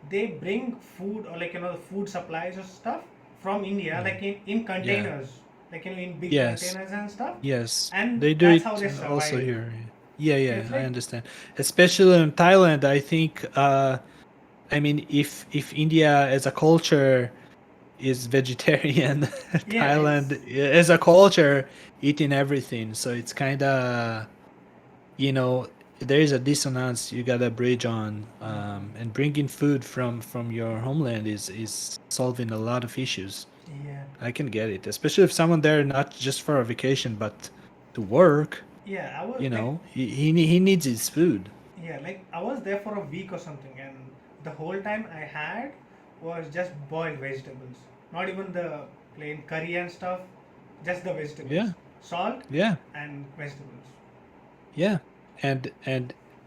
Speaker 1: they bring food, or, like, the food supplies or stuff from India, like in
Speaker 2: Yeah.
Speaker 1: containers, like, in big
Speaker 2: Yes.
Speaker 1: containers and stuff,
Speaker 2: Yes.
Speaker 1: and
Speaker 2: They do
Speaker 1: that's how
Speaker 2: it
Speaker 1: they
Speaker 2: also
Speaker 1: survive.
Speaker 2: here. Yeah, yeah,
Speaker 1: It's
Speaker 2: I
Speaker 1: like,
Speaker 2: understand. Especially in Thailand, I think I mean if India as a culture is vegetarian,
Speaker 1: yeah,
Speaker 2: Thailand
Speaker 1: it's
Speaker 2: as a culture eating everything. So it's kind of you know there is a dissonance you gotta bridge on, and bringing food from your homeland is solving a lot of issues.
Speaker 1: yeah,
Speaker 2: I can get it, especially if someone there not just for a vacation but to work.
Speaker 1: yeah. I was
Speaker 2: You
Speaker 1: like,
Speaker 2: know, he needs his food.
Speaker 1: yeah, like I was there for a week or something, and the whole time I had was just boiled vegetables, not even the plain curry and stuff, just the vegetables,
Speaker 2: Yeah,
Speaker 1: salt
Speaker 2: yeah,
Speaker 1: and vegetables.
Speaker 2: yeah. And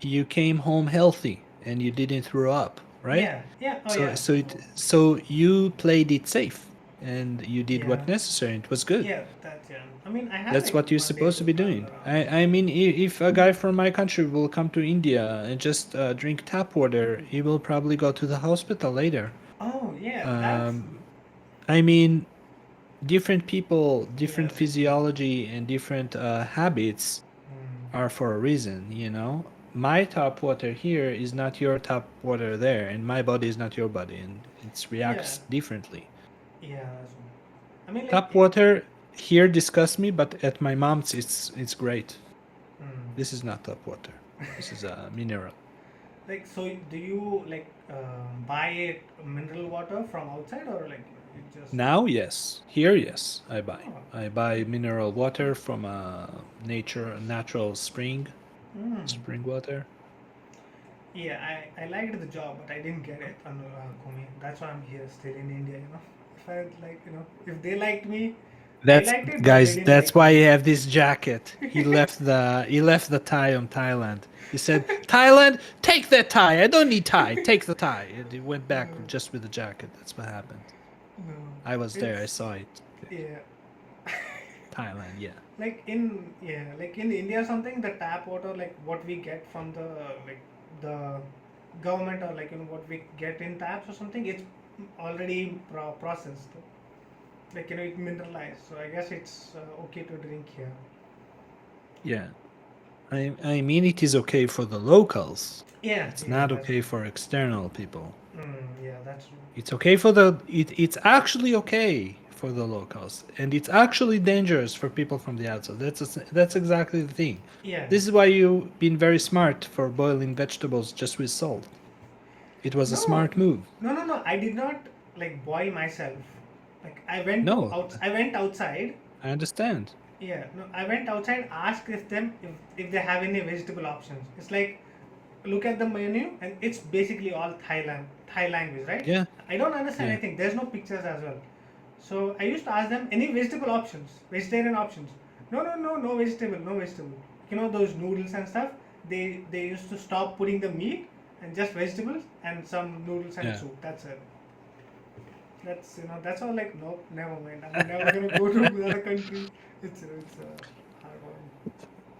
Speaker 2: you came home healthy and you didn't throw up, right?
Speaker 1: Yeah, yeah, oh
Speaker 2: So
Speaker 1: yeah,
Speaker 2: so it so you played it safe and you did
Speaker 1: yeah,
Speaker 2: what necessary. It was good.
Speaker 1: yeah. That, yeah. I mean, I had
Speaker 2: That's
Speaker 1: like
Speaker 2: what you're
Speaker 1: 1 day
Speaker 2: supposed
Speaker 1: to
Speaker 2: to be
Speaker 1: travel
Speaker 2: doing.
Speaker 1: around.
Speaker 2: I mean, if a guy from my country will come to India and just drink tap water, he will probably go to the hospital later.
Speaker 1: Oh yeah, that's
Speaker 2: Um, I mean, different people,
Speaker 1: yeah,
Speaker 2: different
Speaker 1: different.
Speaker 2: physiology, and different habits
Speaker 1: Mm,
Speaker 2: are for a reason. My tap water here is not your tap water there, and my body is not your body, and it
Speaker 1: yeah,
Speaker 2: reacts differently.
Speaker 1: yeah. So, I mean, like,
Speaker 2: Tap water here disgusts me, but at my mom's, it's great. This is not tap water. This is a mineral.
Speaker 1: like, so do you like buy it mineral water from outside, or like you just
Speaker 2: Now, yes. Here, yes, I buy.
Speaker 1: oh,
Speaker 2: I buy mineral water from a natural spring
Speaker 1: mm.
Speaker 2: water.
Speaker 1: Yeah, I liked the job, but I didn't get it on Kumi. That's why I'm here still in India, you know. If I like, you know, if they liked me, I
Speaker 2: That's
Speaker 1: liked it, but they
Speaker 2: guys.
Speaker 1: didn't
Speaker 2: That's
Speaker 1: like
Speaker 2: why
Speaker 1: me.
Speaker 2: you have this jacket. He left the tie on Thailand. He said, "Thailand, take that tie. I don't need tie. Take the tie." And he went back
Speaker 1: No,
Speaker 2: just with the jacket. That's what happened.
Speaker 1: no,
Speaker 2: I was there. I
Speaker 1: it's
Speaker 2: saw it.
Speaker 1: yeah.
Speaker 2: Thailand. Yeah.
Speaker 1: Like in India or something, the tap water, like what we get from the like the government, or like, you know, what we get in taps or something, it's already processed. Like, you know, it mineralized. So I guess it's okay to drink here.
Speaker 2: Yeah. I mean, it is okay for the locals.
Speaker 1: Yeah,
Speaker 2: It's
Speaker 1: yeah,
Speaker 2: not
Speaker 1: that's
Speaker 2: okay
Speaker 1: true.
Speaker 2: for external people.
Speaker 1: Yeah, that's true.
Speaker 2: It's okay for the. It's actually okay for the locals, and it's actually dangerous for people from the outside. That's exactly the thing.
Speaker 1: Yeah.
Speaker 2: This is why you've been very smart for boiling vegetables just with salt. It was a
Speaker 1: No,
Speaker 2: smart move.
Speaker 1: no. I did not like boil myself. Like
Speaker 2: No,
Speaker 1: I went outside.
Speaker 2: I understand.
Speaker 1: Yeah, no, I went outside, asked if they have any vegetable options. It's like, look at the menu, and it's basically all Thai language, right?
Speaker 2: Yeah,
Speaker 1: I don't understand
Speaker 2: yeah,
Speaker 1: anything. There's no pictures as well. So I used to ask them any vegetable options, vegetarian options. No vegetable, no vegetable. You know those noodles and stuff. They used to stop putting the meat and just vegetables and some noodles and
Speaker 2: yeah.
Speaker 1: soup. That's it. That's, you know, that's all. Like, nope, never mind. I'm never gonna go to another country. It's a hard one.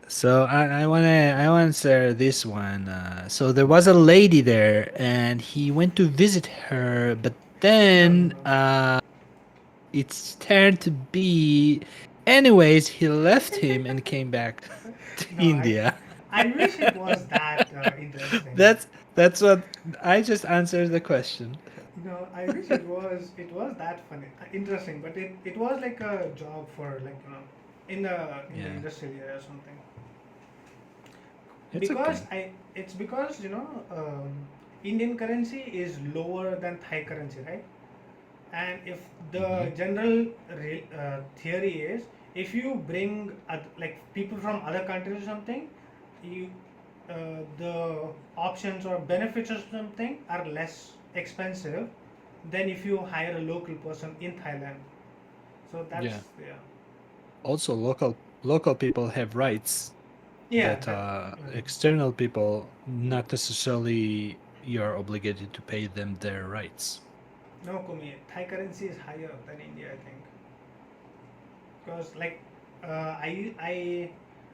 Speaker 2: So I wanna answer this one. So there was a lady there, and he went to visit her, but
Speaker 1: No,
Speaker 2: then
Speaker 1: no.
Speaker 2: it's turned to be. Anyways, he left him and came back to
Speaker 1: No,
Speaker 2: India.
Speaker 1: I wish it was that interesting.
Speaker 2: That's what I just answered the question.
Speaker 1: No, I wish it was that funny, interesting, but it was like a job for, like, you know, in the
Speaker 2: Yeah,
Speaker 1: industrial area or something.
Speaker 2: it's
Speaker 1: Because
Speaker 2: okay.
Speaker 1: it's because, you know, Indian currency is lower than Thai currency, right? And if
Speaker 2: Hmm.
Speaker 1: the general theory is, if you bring like people from other countries or something, you the options or benefits or something are less expensive than if you hire a local person in Thailand. So that's,
Speaker 2: Yeah.
Speaker 1: yeah.
Speaker 2: Also, local people have rights
Speaker 1: Yeah,
Speaker 2: that
Speaker 1: that.
Speaker 2: external people not necessarily you're obligated to pay them their rights.
Speaker 1: No, Kumi, Thai currency is higher than India, I think, because like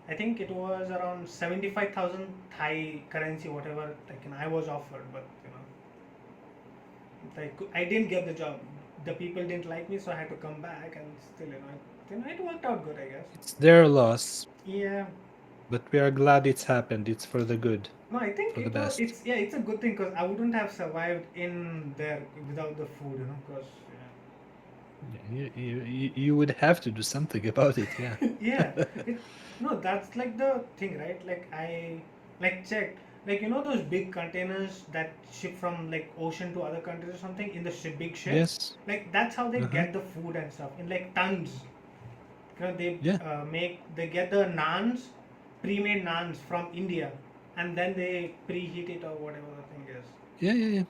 Speaker 1: I think it was around 75,000 Thai currency, whatever. Like, you know, I was offered, but, you know, like, I didn't get the job. The people didn't like me, so I had to come back, and still, you know, it worked out good, I guess.
Speaker 2: It's their loss,
Speaker 1: Yeah.
Speaker 2: but we are glad it's happened. It's for the good,
Speaker 1: No, I think
Speaker 2: for the best.
Speaker 1: it's a good thing, because I wouldn't have survived in there without the food, you know, because
Speaker 2: You would have to do something about it. Yeah.
Speaker 1: yeah, it no, that's like the thing, right? Like, I like checked, like, you know, those big containers that ship from like ocean to other countries or something in the big ships.
Speaker 2: Yes.
Speaker 1: Like, that's how they
Speaker 2: Uh huh.
Speaker 1: get the food and stuff in like tons. You know,
Speaker 2: Yeah.
Speaker 1: they get the naans, pre-made naans from India, and then they preheat it or whatever the thing is.
Speaker 2: Yeah. Yeah. Yeah.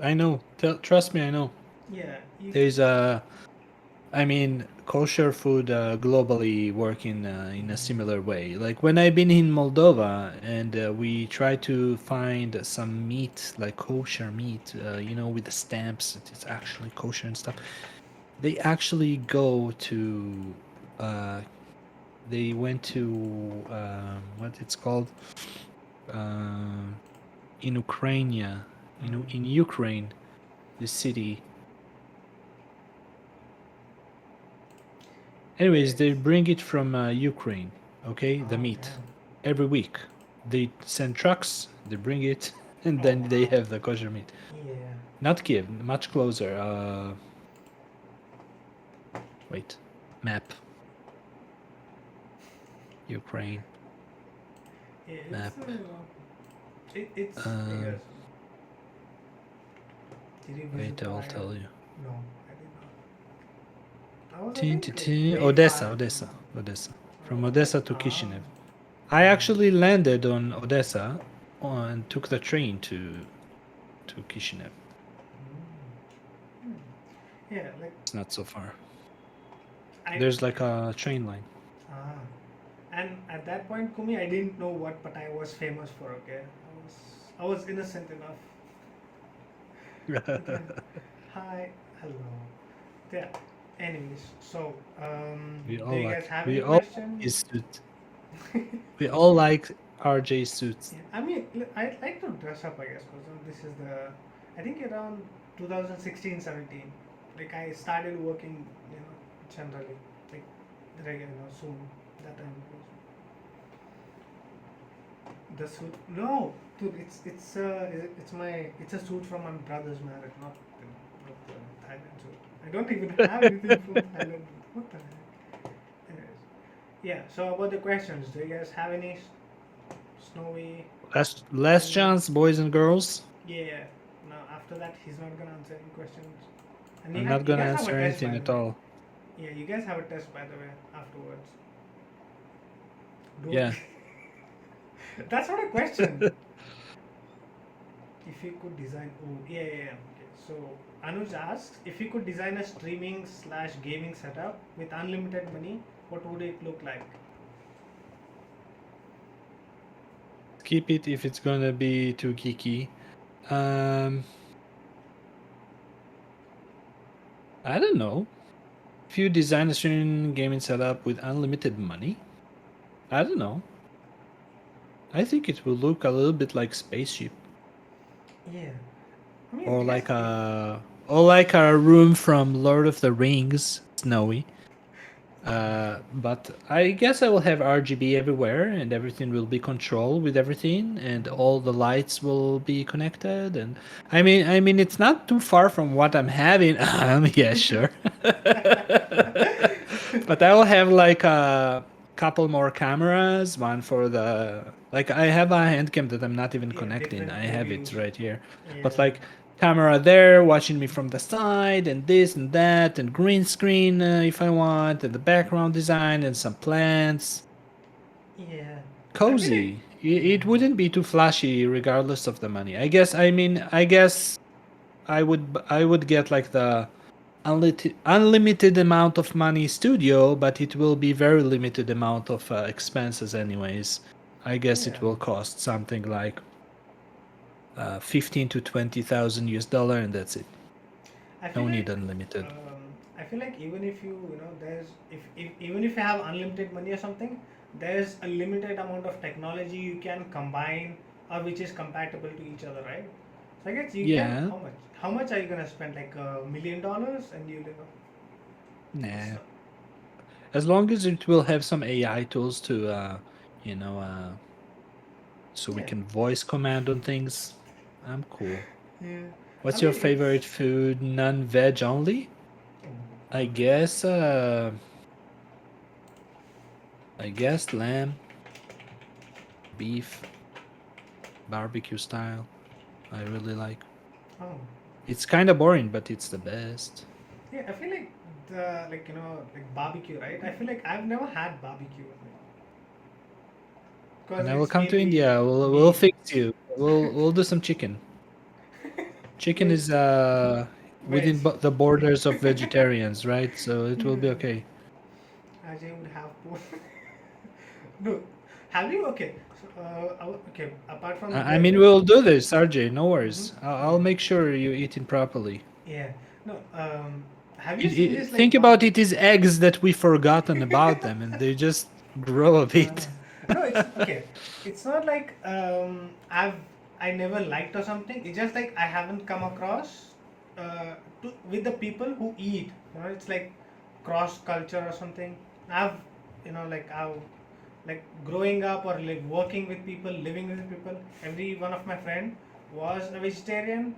Speaker 2: I know. Trust me. I know.
Speaker 1: Yeah,
Speaker 2: There's I mean, kosher food globally work in a similar way. Like when I've been in Moldova and we try to find some meat, like kosher meat, with the stamps, that it's actually kosher and stuff. They actually go to, uh, they went to, what it's called, um in Ukraine, in Ukraine, the city. Anyways, they
Speaker 1: it's
Speaker 2: bring it from Ukraine, okay? The
Speaker 1: oh
Speaker 2: meat.
Speaker 1: damn,
Speaker 2: Every week. They send trucks, they bring it, and
Speaker 1: oh
Speaker 2: then they
Speaker 1: wow,
Speaker 2: have the kosher meat.
Speaker 1: yeah,
Speaker 2: Not Kiev, much closer. Wait. Map. Ukraine.
Speaker 1: yeah,
Speaker 2: Map.
Speaker 1: it's I
Speaker 2: Um,
Speaker 1: guess. Did you visit
Speaker 2: wait, I will
Speaker 1: Praia?
Speaker 2: tell you.
Speaker 1: No, I did not. I was, I
Speaker 2: Tin,
Speaker 1: think,
Speaker 2: tin,
Speaker 1: like
Speaker 2: tin.
Speaker 1: very far.
Speaker 2: Odessa, Odessa, Odessa. From
Speaker 1: Oh, like,
Speaker 2: Odessa to Kishinev. I actually landed on Odessa and took the train to Kishinev.
Speaker 1: Yeah, like
Speaker 2: It's not so far.
Speaker 1: I.
Speaker 2: There's like a train line.
Speaker 1: Ah. And at that point, Kumi, I didn't know what Pattaya was famous for. Okay, I was innocent enough. Okay. Hi, hello. Yeah. Anyways, so do you guys have
Speaker 2: We
Speaker 1: any
Speaker 2: all like
Speaker 1: questions?
Speaker 2: his suit. We all like RJ suits.
Speaker 1: Yeah, I mean, I'd like to dress up, I guess, because this is I think around 2016, 17. Like I started working, generally, like, soon that time. The suit? No, dude, it's a suit from my brother's marriage, not the Thailand suit. I don't even have anything from Thailand. What the heck? Anyways, yeah. So about the questions, do you guys have any snowy?
Speaker 2: Last
Speaker 1: Any?
Speaker 2: chance, boys and girls.
Speaker 1: Yeah. Now after that, he's not gonna answer any questions. And
Speaker 2: I'm not
Speaker 1: you
Speaker 2: gonna
Speaker 1: guys have a
Speaker 2: answer
Speaker 1: test,
Speaker 2: anything
Speaker 1: by
Speaker 2: at
Speaker 1: the way.
Speaker 2: all.
Speaker 1: Yeah, you guys have a test, by the way, afterwards. Don't.
Speaker 2: Yeah.
Speaker 1: That's not a question. If you could design, oh yeah, yeah, yeah. Okay. So Anuj asks, if you could design a streaming slash gaming setup with unlimited money, what would it look like?
Speaker 2: Keep it if it's gonna be too geeky. I don't know. If you design a streaming gaming setup with unlimited money, I don't know. I think it will look a little bit like spaceship,
Speaker 1: Yeah, I mean,
Speaker 2: or
Speaker 1: I guess
Speaker 2: like a room from Lord of the Rings, snowy. But I guess I will have RGB everywhere, and everything will be controlled with everything, and all the lights will be connected. And I mean, it's not too far from what I'm having. Yeah, sure. But I will have like a couple more cameras. One for like I have a hand cam that I'm not even
Speaker 1: yeah,
Speaker 2: connecting.
Speaker 1: different
Speaker 2: I have it
Speaker 1: previews.
Speaker 2: right here. But
Speaker 1: Yeah,
Speaker 2: like camera there watching me from the side and this and that and green screen if I want and the background design and some plants.
Speaker 1: yeah. I feel like
Speaker 2: Cozy. It wouldn't be too flashy regardless of the money. I guess I would get like the unlimited amount of money studio, but it will be very limited amount of expenses anyways. I guess
Speaker 1: yeah.
Speaker 2: it will cost something like 15 to 20,000 US dollar, and that's it.
Speaker 1: I feel
Speaker 2: No
Speaker 1: like
Speaker 2: need unlimited.
Speaker 1: I feel like even if there's if even if you have unlimited money or something, there's a limited amount of technology you can combine or which is compatible to each other, right? So I guess you can
Speaker 2: Yeah,
Speaker 1: how much are you gonna spend, like $1 million, and it's
Speaker 2: nah.
Speaker 1: not,
Speaker 2: As long as it will have some AI tools to, you know, so we
Speaker 1: yeah,
Speaker 2: can voice command on things, I'm cool.
Speaker 1: yeah. I
Speaker 2: What's your
Speaker 1: mean it's
Speaker 2: favorite food? Non-veg only?
Speaker 1: oh
Speaker 2: I
Speaker 1: God.
Speaker 2: guess, I guess lamb, beef, barbecue style. I really like.
Speaker 1: Oh
Speaker 2: It's kind of boring, but it's the best.
Speaker 1: yeah, I feel like the like barbecue, right? I feel like I've never had barbecue because
Speaker 2: When I will
Speaker 1: it's
Speaker 2: come to
Speaker 1: mainly
Speaker 2: India, we'll
Speaker 1: beef.
Speaker 2: fix you. We'll do some chicken. Chicken
Speaker 1: Yeah,
Speaker 2: is
Speaker 1: veg.
Speaker 2: within the borders of vegetarians, right? So it will be
Speaker 1: Yeah.
Speaker 2: okay.
Speaker 1: Ajay would have to. No, have you? Okay. So, okay. Apart from
Speaker 2: I mean,
Speaker 1: veg.
Speaker 2: we'll do this, RJ. No worries. I'll
Speaker 1: Yeah.
Speaker 2: make sure you eat it properly.
Speaker 1: Yeah. No. Have you seen this
Speaker 2: Think
Speaker 1: like
Speaker 2: about it is eggs that we forgotten about them, and they just grow a
Speaker 1: Uh,
Speaker 2: bit.
Speaker 1: no, it's okay. It's not like I never liked or something. It's just like I haven't come across with the people who eat. It's like cross culture or something. I've I've like growing up or like working with people, living with people. Every one of my friend was a vegetarian,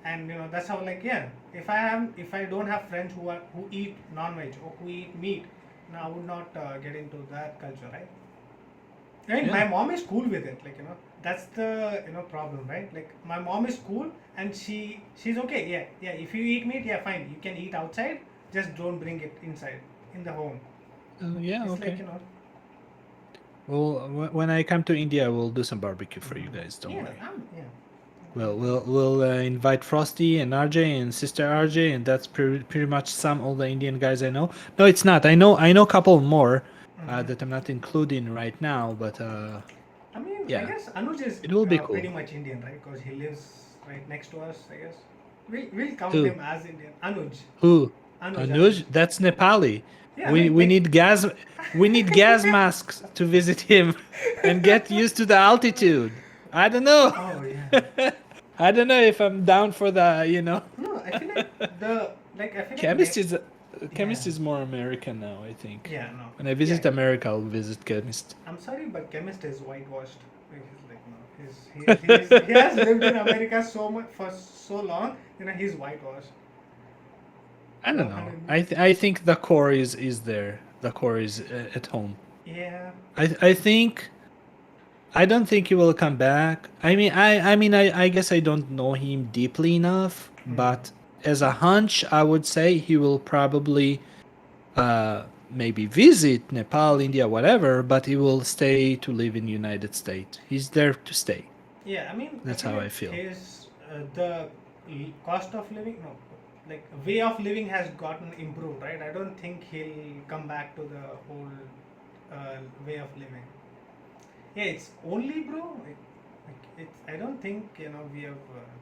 Speaker 1: and that's how, like, yeah. If I don't have friends who eat non-veg or who eat meat, I would not get into that culture, right? I mean,
Speaker 2: Yeah.
Speaker 1: my mom is cool with it. Like, that's the problem, right? Like, my mom is cool, and she's okay. Yeah, yeah. If you eat meat, yeah, fine. You can eat outside. Just don't bring it inside in the home.
Speaker 2: Yeah.
Speaker 1: It's like
Speaker 2: Okay. Well, when I come to India, we'll do some barbecue for you guys. Don't
Speaker 1: Yeah,
Speaker 2: worry.
Speaker 1: yeah.
Speaker 2: We'll invite Frosty and RJ and Sister RJ, and that's pretty much all the Indian guys I know. No, it's not. I know a couple more that I'm not including right now, but
Speaker 1: I mean, I
Speaker 2: yeah,
Speaker 1: guess Anuj is
Speaker 2: it will be
Speaker 1: pretty
Speaker 2: cool.
Speaker 1: much Indian, right? Because he lives right next to us, I guess. We'll count
Speaker 2: Who?
Speaker 1: him as Indian. Anuj.
Speaker 2: Who?
Speaker 1: Anuj.
Speaker 2: Anuj? That's Nepali.
Speaker 1: Yeah,
Speaker 2: We
Speaker 1: right?
Speaker 2: we need gas. We need gas masks to visit him and get used to the altitude. I don't know.
Speaker 1: Oh, yeah.
Speaker 2: I don't know if I'm down for the.
Speaker 1: No, I feel like I feel like
Speaker 2: Chemist is
Speaker 1: yeah.
Speaker 2: chemist is more American now. I think.
Speaker 1: Yeah, no.
Speaker 2: When I
Speaker 1: Yeah.
Speaker 2: visit America, I'll visit chemist.
Speaker 1: I'm sorry, but chemist is whitewashed. Like, he's like, no. He has lived in America so much for so long, he's whitewashed.
Speaker 2: I don't know.
Speaker 1: 1200
Speaker 2: I think the core is there. The core is at home.
Speaker 1: Yeah.
Speaker 2: I think. I don't think he will come back. I guess I don't know him deeply enough, but as a hunch, I would say he will probably maybe visit Nepal, India, whatever, but he will stay to live in United States. He's there to stay.
Speaker 1: Yeah, I mean, I
Speaker 2: That's
Speaker 1: feel
Speaker 2: how I
Speaker 1: like
Speaker 2: feel.
Speaker 1: his cost of living, no, like way of living has gotten improved, right? I don't think he'll come back to the old way of living. Yeah, it's only, bro. It's. I don't think we have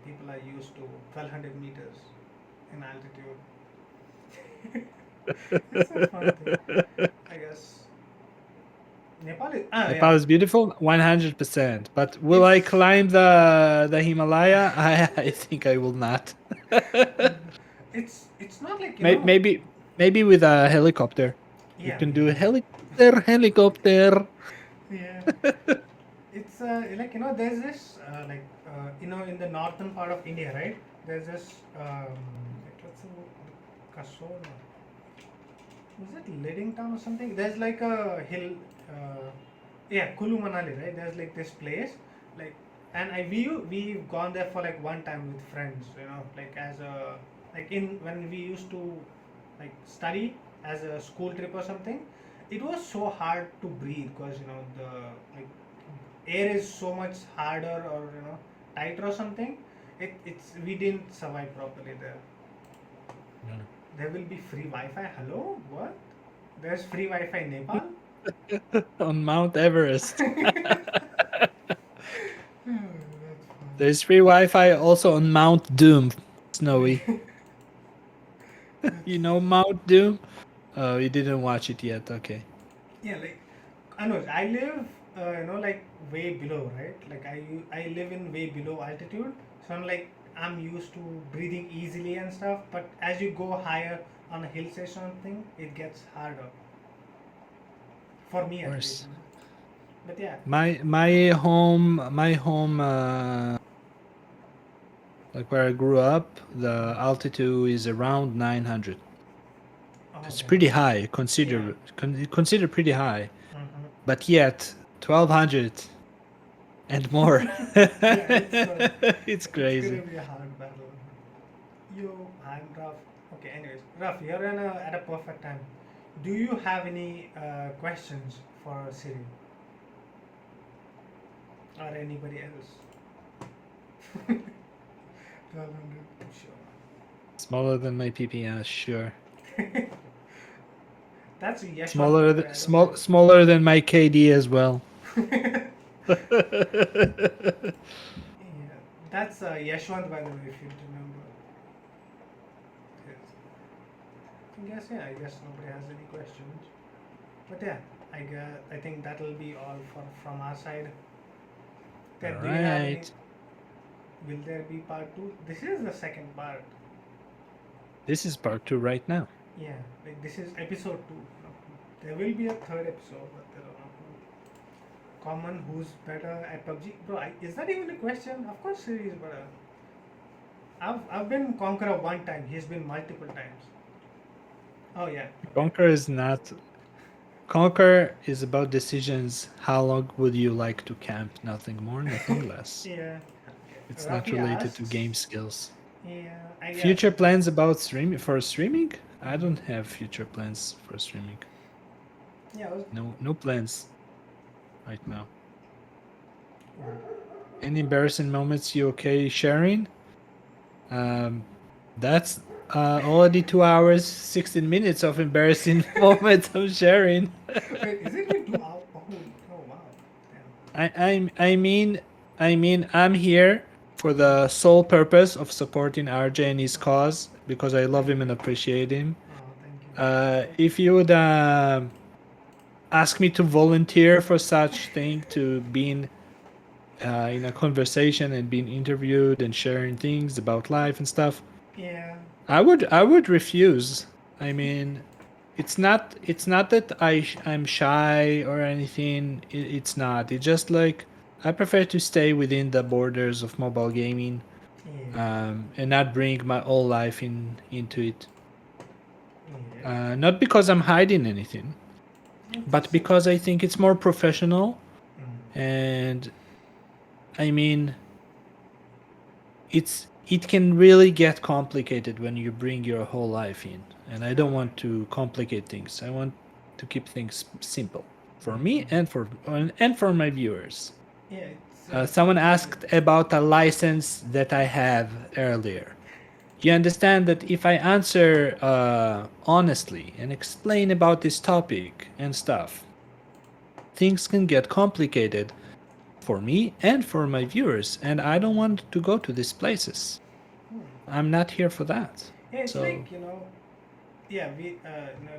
Speaker 1: people are used to 1,200 meters in altitude. It's a fun thing, I guess. Nepal is.
Speaker 2: Nepal
Speaker 1: Yeah.
Speaker 2: is beautiful, 100%. But will I
Speaker 1: It's.
Speaker 2: climb the Himalaya? I think I will not.
Speaker 1: It's not like
Speaker 2: Maybe with a helicopter. You
Speaker 1: Yeah,
Speaker 2: can do a
Speaker 1: maybe.
Speaker 2: helicopter.
Speaker 1: Yeah. It's like there's this in the northern part of India, right? There's this what's the word? Kasol. Was it Liddington or something? There's like a hill. Yeah, Kulu Manali, right? There's like this place, like, and we've gone there for like one time with friends, like as a like in when we used to like study as a school trip or something. It was so hard to breathe because the like air is so much harder or tighter or something. It's we didn't survive properly there. There will be free Wi-Fi. Hello, what? There's free Wi-Fi in Nepal.
Speaker 2: On Mount Everest.
Speaker 1: That's fun.
Speaker 2: There's free Wi-Fi also on Mount Doom, Snowy. You know Mount Doom? Oh, you didn't watch it yet. Okay.
Speaker 1: Yeah, like Anuj, I live, like way below, right? Like I live in way below altitude, so I'm used to breathing easily and stuff. But as you go higher on a hill station or something, it gets harder for me
Speaker 2: Of
Speaker 1: at
Speaker 2: course.
Speaker 1: least. But yeah,
Speaker 2: My home like where I grew up, the altitude is around 900.
Speaker 1: oh,
Speaker 2: It's
Speaker 1: okay,
Speaker 2: pretty
Speaker 1: okay.
Speaker 2: high,
Speaker 1: Yeah.
Speaker 2: consider pretty high.
Speaker 1: Mm-hmm.
Speaker 2: But yet 1200 and more.
Speaker 1: Yeah,
Speaker 2: It's
Speaker 1: it's gonna
Speaker 2: crazy.
Speaker 1: be a hard battle. Yo, I'm Raf. Okay, anyways, Raf, you're at a perfect time. Do you have any questions for Siri or anybody else? 1200, sure.
Speaker 2: Smaller than my PP, sure.
Speaker 1: That's a Yashwant, by the way. I don't know.
Speaker 2: Smaller than my KD as well.
Speaker 1: Yeah, that's Yashwant, by the way, if you remember. Yes. I guess nobody has any questions. But yeah, I think that'll be all from our side.
Speaker 2: All
Speaker 1: Then, do you have any?
Speaker 2: right.
Speaker 1: Will there be part two? This is the second part.
Speaker 2: This is part 2 right now.
Speaker 1: Yeah, like this is episode two. There will be a third episode, but I don't know. Common, who's better at PUBG? Bro, is that even a question? Of course, Siri is better. I've been Conqueror one time. He's been multiple times. Oh yeah. Okay.
Speaker 2: Conquer is not. Conquer is about decisions. How long would you like to camp? Nothing more, nothing less.
Speaker 1: Yeah.
Speaker 2: It's
Speaker 1: Okay.
Speaker 2: not
Speaker 1: Rafi
Speaker 2: related to
Speaker 1: asks.
Speaker 2: game skills.
Speaker 1: Yeah, I guess.
Speaker 2: Future plans about streaming? I don't have future plans for streaming.
Speaker 1: Yeah,
Speaker 2: No plans. right now. Any embarrassing moments you okay sharing? That's already 2 hours, 16 minutes of embarrassing moments I'm sharing.
Speaker 1: Wait, is it like 2 hours? Oh wow. Damn.
Speaker 2: I mean, I'm here for the sole purpose of supporting RJ and his cause because I love him and appreciate him.
Speaker 1: Oh, thank you.
Speaker 2: If you would ask me to volunteer for such thing, to being in a conversation and being interviewed and sharing things about life and stuff,
Speaker 1: Yeah.
Speaker 2: I would refuse. I mean, it's not that I'm shy or anything. It's not. It's just like I prefer to stay within the borders of mobile gaming,
Speaker 1: Yeah.
Speaker 2: and not bring my whole life into it.
Speaker 1: Yeah.
Speaker 2: Not because I'm hiding anything, but
Speaker 1: It's
Speaker 2: because I think it's more professional.
Speaker 1: mm,
Speaker 2: And I mean, it can really get complicated when you bring your whole life in, and I don't want to complicate things. I want to keep things simple for me and for my viewers.
Speaker 1: yeah. It's
Speaker 2: Someone asked about a license that I have earlier. You understand that if I answer honestly and explain about this topic and stuff, things can get complicated for me and for my viewers, and I don't want to go to these places. I'm not here for that.
Speaker 1: yeah. It's
Speaker 2: So
Speaker 1: like yeah,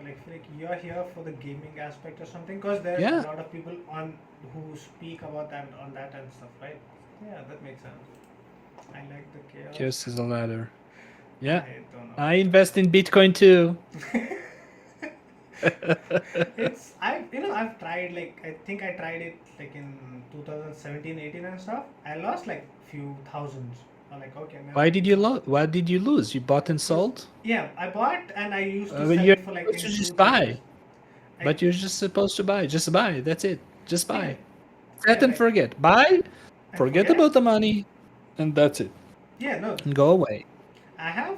Speaker 1: like you're here for the gaming aspect or something, because there are a
Speaker 2: yeah,
Speaker 1: lot of people on who speak about that on that and stuff, right? Yeah, that makes sense. I like the chaos.
Speaker 2: chaos is a ladder. Yeah,
Speaker 1: I don't know.
Speaker 2: I invest in Bitcoin too.
Speaker 1: It's I've tried, like I think I tried it like in 2017, 18 and stuff. I lost like few thousands. I'm like, okay, man.
Speaker 2: Why did you lose? What did you lose? You bought and
Speaker 1: Cause
Speaker 2: sold?
Speaker 1: yeah, I bought and I used to
Speaker 2: Well,
Speaker 1: sell
Speaker 2: you're
Speaker 1: it for like
Speaker 2: supposed
Speaker 1: in
Speaker 2: to
Speaker 1: two
Speaker 2: just
Speaker 1: three days.
Speaker 2: buy.
Speaker 1: I
Speaker 2: But you're just supposed to buy. Just buy. That's it. Just
Speaker 1: yeah
Speaker 2: buy.
Speaker 1: yeah
Speaker 2: Set and
Speaker 1: like
Speaker 2: forget. Buy,
Speaker 1: and
Speaker 2: forget
Speaker 1: forget.
Speaker 2: about the money, and that's it.
Speaker 1: Yeah, no,
Speaker 2: And go away.
Speaker 1: I have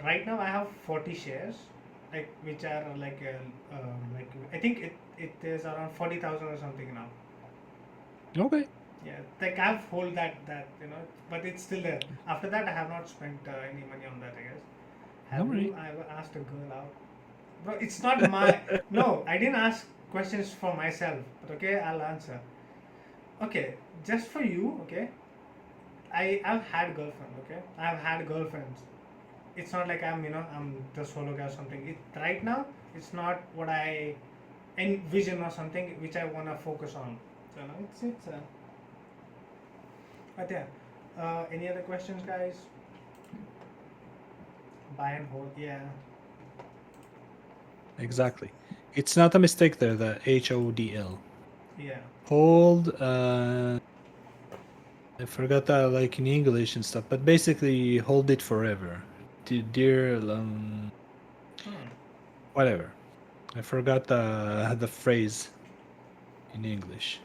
Speaker 1: right now I have 40 shares, like which are like I think it is around 40,000 or something now.
Speaker 2: Okay.
Speaker 1: Yeah, like I've hold that but it's still there. After that, I have not spent any money on that. I guess.
Speaker 2: No
Speaker 1: Have
Speaker 2: worry.
Speaker 1: you ever asked a girl out? Bro, it's not my. No, I didn't ask questions for myself. But okay, I'll answer. Okay, just for you. Okay, I've had girlfriend. Okay, I've had girlfriends. It's not like I'm the solo guy or something. Right now it's not what I envision or something which I wanna focus on. So no, it's but yeah. Any other questions, guys? Buy and hold. Yeah.
Speaker 2: Exactly. It's not a mistake there. The HODL.
Speaker 1: Yeah.
Speaker 2: Hold. I forgot that, like in English and stuff, but basically hold it forever. Dear,
Speaker 1: Hmm.
Speaker 2: whatever. I forgot the phrase in English.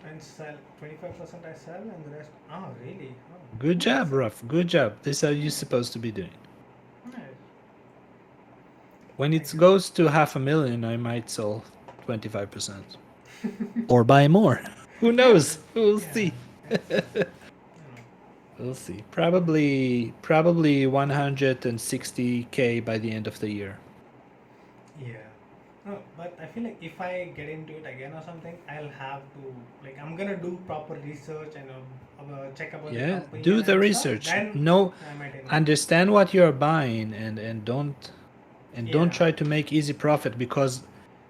Speaker 1: And sell 25% I sell and the rest. Oh, really? Oh,
Speaker 2: Good
Speaker 1: yeah, that's
Speaker 2: job, Ruff. Good job. This is how you're supposed to be doing.
Speaker 1: nice.
Speaker 2: When
Speaker 1: I
Speaker 2: it goes to 500,000, I might sell 25%. Or buy more. Who
Speaker 1: yeah,
Speaker 2: knows? We'll
Speaker 1: yeah.
Speaker 2: see.
Speaker 1: It's
Speaker 2: We'll see. Probably 160K by the end of the year.
Speaker 1: yeah. No, but I feel like if I get into it again or something, I'll have to like I'm gonna do proper research and check about the
Speaker 2: Yeah,
Speaker 1: company
Speaker 2: do the
Speaker 1: and stuff.
Speaker 2: research.
Speaker 1: Then
Speaker 2: Know,
Speaker 1: I might invest.
Speaker 2: understand what you're buying, and don't
Speaker 1: Yeah.
Speaker 2: try to make easy profit, because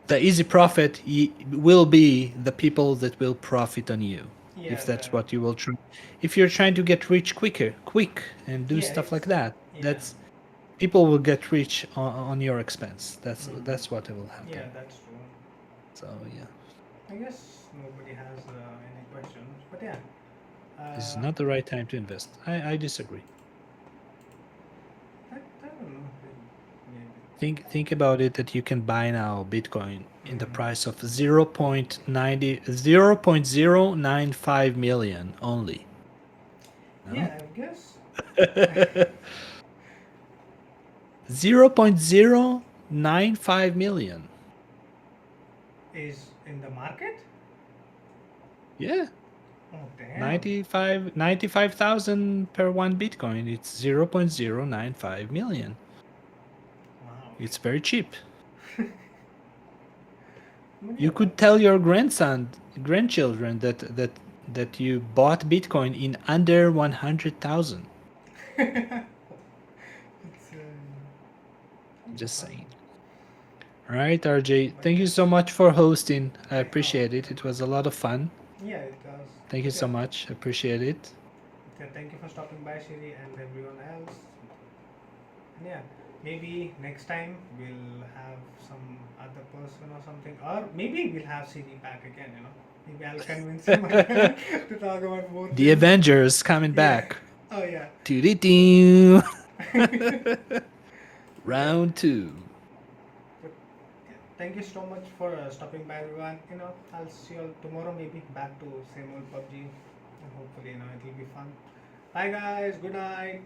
Speaker 2: the easy profit will be the people that will profit on you.
Speaker 1: Yeah.
Speaker 2: If that's what you will try. If you're trying to get rich quick and do
Speaker 1: Yeah.
Speaker 2: stuff like
Speaker 1: It's
Speaker 2: that,
Speaker 1: yeah.
Speaker 2: that's people will get rich on your expense. That's
Speaker 1: Mm.
Speaker 2: that's what will happen.
Speaker 1: Yeah, that's true.
Speaker 2: So yeah,
Speaker 1: I guess nobody has any questions, but yeah.
Speaker 2: this is
Speaker 1: Uh,
Speaker 2: not the right time to invest. I disagree.
Speaker 1: I don't know. Maybe.
Speaker 2: Think about it, that you can buy now Bitcoin in the
Speaker 1: Mm.
Speaker 2: price of 0.095 million only. No?
Speaker 1: Yeah, I guess
Speaker 2: 0.095 million.
Speaker 1: is in the market.
Speaker 2: Yeah,
Speaker 1: Oh damn!
Speaker 2: 95,000 per one Bitcoin. It's 0.095 million.
Speaker 1: Wow.
Speaker 2: It's very cheap.
Speaker 1: But yeah,
Speaker 2: You could tell your grandchildren that you bought Bitcoin in under 100,000.
Speaker 1: it's
Speaker 2: Just
Speaker 1: fun.
Speaker 2: saying. All right, RJ.
Speaker 1: But
Speaker 2: Thank
Speaker 1: yeah,
Speaker 2: you so much for hosting. I
Speaker 1: thank, oh,
Speaker 2: appreciate it. It was a lot of fun.
Speaker 1: yeah, it does.
Speaker 2: Thank you
Speaker 1: But
Speaker 2: so
Speaker 1: yeah,
Speaker 2: much. Appreciate it.
Speaker 1: thank you for stopping by, Shiri, and everyone else. And yeah, maybe next time we'll have some other person or something, or maybe we'll have Siri back again. Maybe I'll convince him again to talk about more
Speaker 2: The
Speaker 1: things.
Speaker 2: Avengers coming
Speaker 1: Yeah.
Speaker 2: back.
Speaker 1: Oh yeah.
Speaker 2: Doo-doo-doo.
Speaker 1: But yeah.
Speaker 2: Round 2.
Speaker 1: But yeah, thank you so much for stopping by, everyone. I'll see you all tomorrow. Maybe back to same old PUBG, and hopefully it'll be fun. Bye guys. Good night.